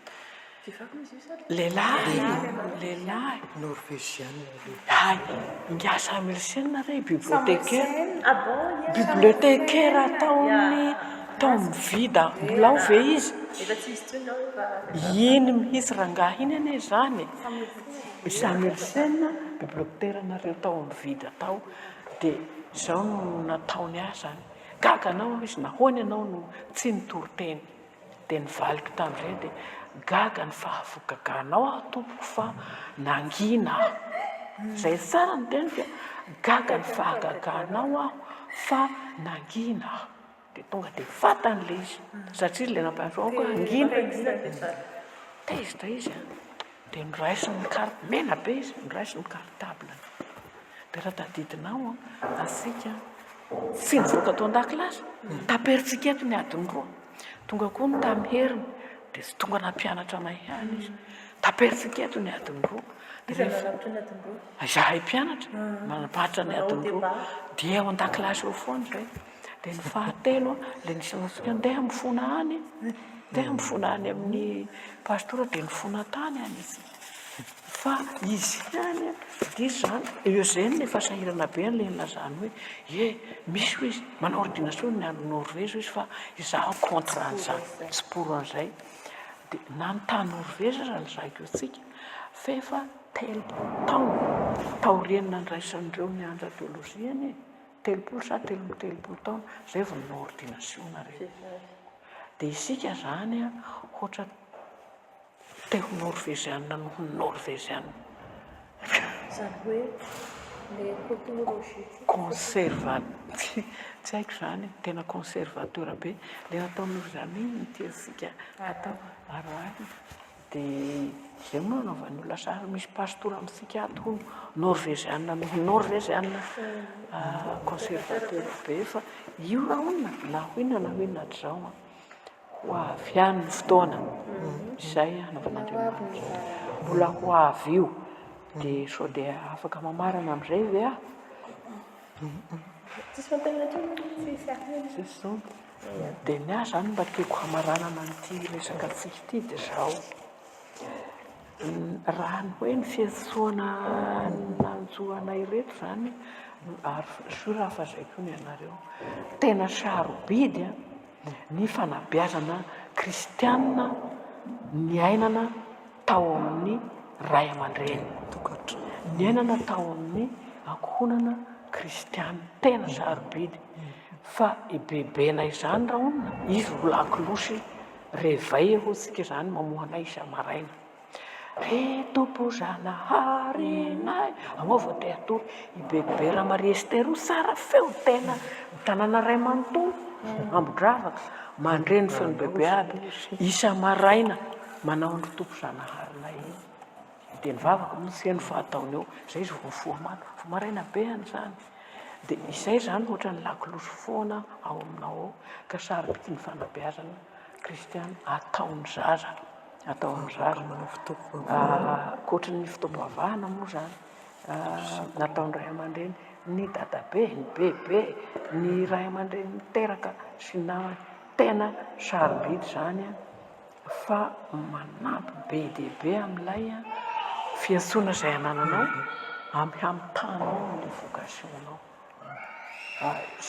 C: lehilahy
D: norvégienne
C: ay Ngas Samuelsen re bibliothécaire ataony tao mivida mbola ao ve izy iny mihitsy rangahy iny ane zany Samuelsen bibliothécaire nareo tao mivida tao dia zao no nataony ahy zany gaga anao izy nahoany ianao no tsy nitoriteny dia nivaliko tamin'izay dia gaga ny fahavogaganao aho tompoko fa nangina aho zay tsara ny teniko gaga ny fahagaganao aho fa nangina aho dia tonga dia fatan'le izy satria le nampianarako angina tezitra izy dia noraisiny mena be izy noraisiny cartable dia raha tadidinao asika tsy nivoaka tao an-dakilasy taperitsika eto ny adiny roa tonga koa no tamin'ny dia sy tonga nampianatra anay ihany izy taperitsika eto ny adiny roa zahay mpianatra manapahatra ny adiny roa dia ao an-dakilasy eo foana zay dia ny fahatelo le nisy anatsika ndeha mifona any amin'ny pastora dia nifona tany any izy fa izy hany dia zany eugène efa sahirana be an'le nylazany hoe misy ho izy manao ordination ny ano norvège izy fa izaho contre an'izany tsy pour an'izay dia nanontany norvège raha nizahiko antsika fa efa telopolo taona taorianina nyraisan'ireo niandra teolozia any telopolo sa telopolo taona zay vao nanao ordination nareo dia isika zany ohatra teo norvégiana noho ny norvégiana
A: zany hoe le
C: conservateur tsy haiko zany tena conservateur be le nataon'olo zany ny tiasika atao arary dia zay moa anaovan'ny olona sary misy pastora amintsika ato norvégiana noho norvégiana conservateur be fa io raha onona na hoinona na hoinona hatrizao ho avy any ny fotoana izay anaovan'andriamanitra mbola ho avy io dia sao dia afaka mamarana amin'izay ve dia ny ahy zany mba tiako hamaranana n'ity resaka tsika ity dia zao raha ny hoe ny fiantsoana nanjoanay reto zany ary so raha fazaiko ny anareo tena sarobidy ny fanabeazana kristianina ny ainana tao amin'ny ray aman-dreny ny ainana tao amin'ny ankohonana kristianina tena sarobidy fa ibebena izany raha onona izy olakilosy revay hotsika zany mamohanay isa maraina Re tompo-zana harenay amaova teatory ibebe raha Maria Estero sara feo tena tanàna ray manontolo ambodravaka mandreny feony bebe aby isa maraina manao andro tompo-zana harenay iny dia nivavaka mosy ny fahataony eo zay izy voafohamano fo maraina be any zany dia izay zany ohatra ny lakiloso foana ao aminao ao ka saribity ny fanabeazana kristiana ataon'ny zaza koatra ny fitoam-pavahana moa zany nataony ray aman-dreny ny dadabe ny bebe ny ray aman-dreny miteraka sy namany tena sarobidy zany fa manampy be deaibe amin'ilay fiantsoana izay anananao amitanao ny vokasionao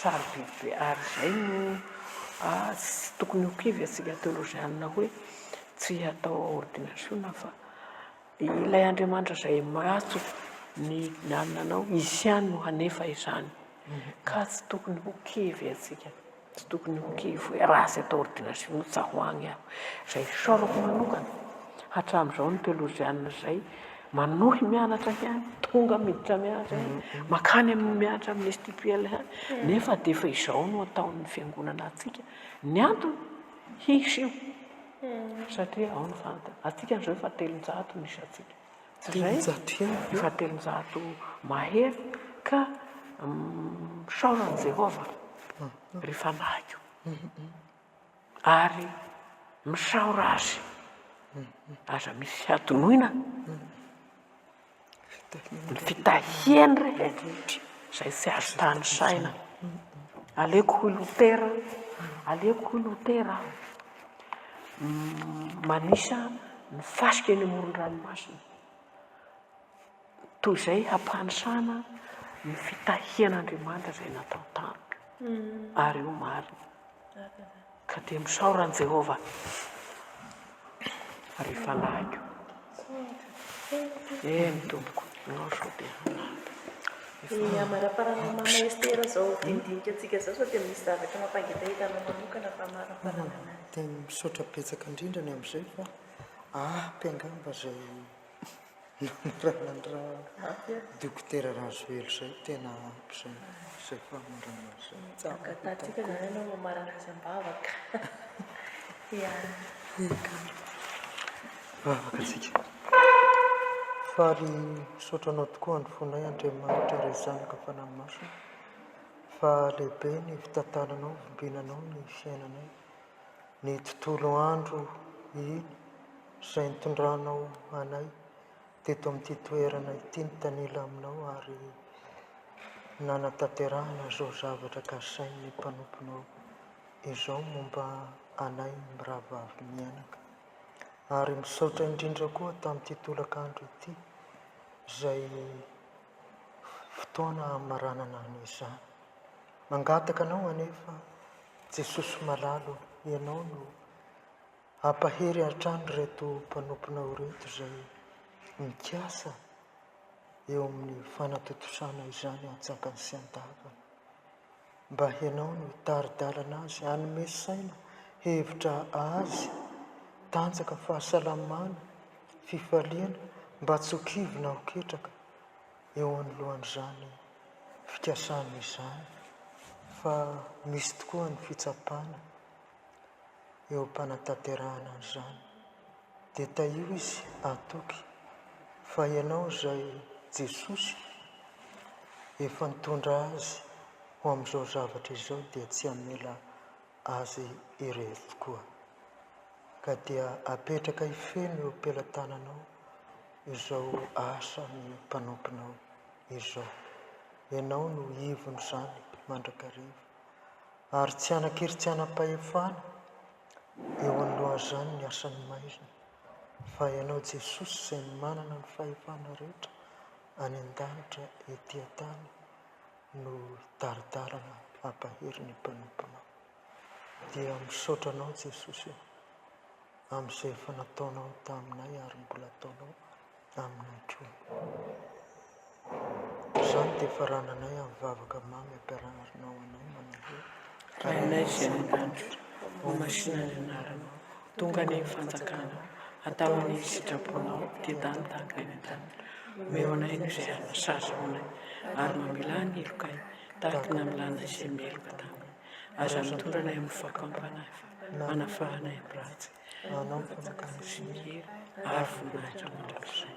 C: sarobidy be ary zay no sy tokony ho kivy atsika teolozianina hoe tsy atao ordinationa fa ilay Andriamanitra izay matso ny nananao izy ihany no hanefa izany ka tsy tokony ho kivy atsika tsy tokony ho kivy hoe raha sy atao ordinationa tsahoagny aho izay saorako manokana hatramin'izao ny teolozianina izay manohy mianatra ihany tonga miditra mianatra ihany makany amin'ny mianatra amin'ny STPL ihany nefa dia efa izao no ataon'ny fiangonana atsika ny antony hisy io satria ao ny fantany atsika n'izao efa 300 misy atsika tsy zay efa 300 mahery ka saoran'i Jehova rehefa nahiko ary misaora azy aza misy atonoina ny fitahiany rehetra izay tsy azo tany saina aleko ho Lutera manisa ny fasika eny amoron-dranomasina toy izay hampanisana ny fitahian'Andriamanitra izay natao tany ary io marina ka dia misaoran'i Jehova rehefa nahiko ny tompoko nao sao dia
B: amaraparana mama Estera zao dindinika atsika zao sao dia misy zavatra mampangitahitana manokana fa amaraparana anazy
D: dia misaotra betsaka indrindra ny amin'izay fa mpiangamba izay raha dokotera Razoely izay tena ampy izay fahamondrana izay
B: akatatsika zany ianao mamarana azy am-bavaka
D: vavaka atsika faly misaotranao tokoa ny fonay Andriamanitra ray zanaka fanahy masina fa lehibe ny fitantananao vombinanao ny fiainanay ny tontolo andro iny izay nitondranao anay teto amin'ity toerana ity ny tanila aminao ary nanatanterahana izao zavatra kasain'ny mpanomponao izao momba anay mirahavavy mianaka ary misaotra indrindra koa tamin'ity tolakandro ity izay fotoana maranana an'izany mangataka anao anefa Jesosy malalo ianao no ampahery hatrany reto mpanomponao reto izay mikasa eo amin'ny fanatotosana izany antsakany sy andavana mba ianao no taridalana azy hanome saina hevitra azy tanjaka fahasalamana fifaliana mba tsy ho kivina ho ketraka eo anoloan'izany fikasana izany fa misy tokoa ny fitsapana eo am-panatanterahana an'izany dia taio izy atoky fa ianao izay Jesosy efa nitondra azy ho amin'izao zavatra izao dia tsy hamela azy irery tokoa ka dia apetraka hifeno eo am-pelantananao izao asa ny mpanomponao izao ianao no ivony izany mandrakariva ary tsy anakiry tsy anam-pahefana eo anoloan'izany ny asan'ny maizina fa ianao Jesosy izay manana ny fahefana rehetra any an-danitra ety an-tany no taridalana ampahery ny mpanomponao dia misaotranao Jesosy amin'izay efa nataonao taminay ary mbola ataonao aminay koa izany dia farananay amin'ny vavaka mamy ampiararinao anay manao
C: rainay izay ny danitra ho masina ny anaranao tonga ny fanjakana atao any sitraponao ty tany tahaka eny an-tany meonay no izay anasazaonay ary mamela ny elokay tahaka namilana izay meloka taminy aza mitondranay amin'ny fakampanafa manafahanay amin'ny ratsy
D: anao ny fanakana
C: sy ny hery ary voninahitra mandrakizay.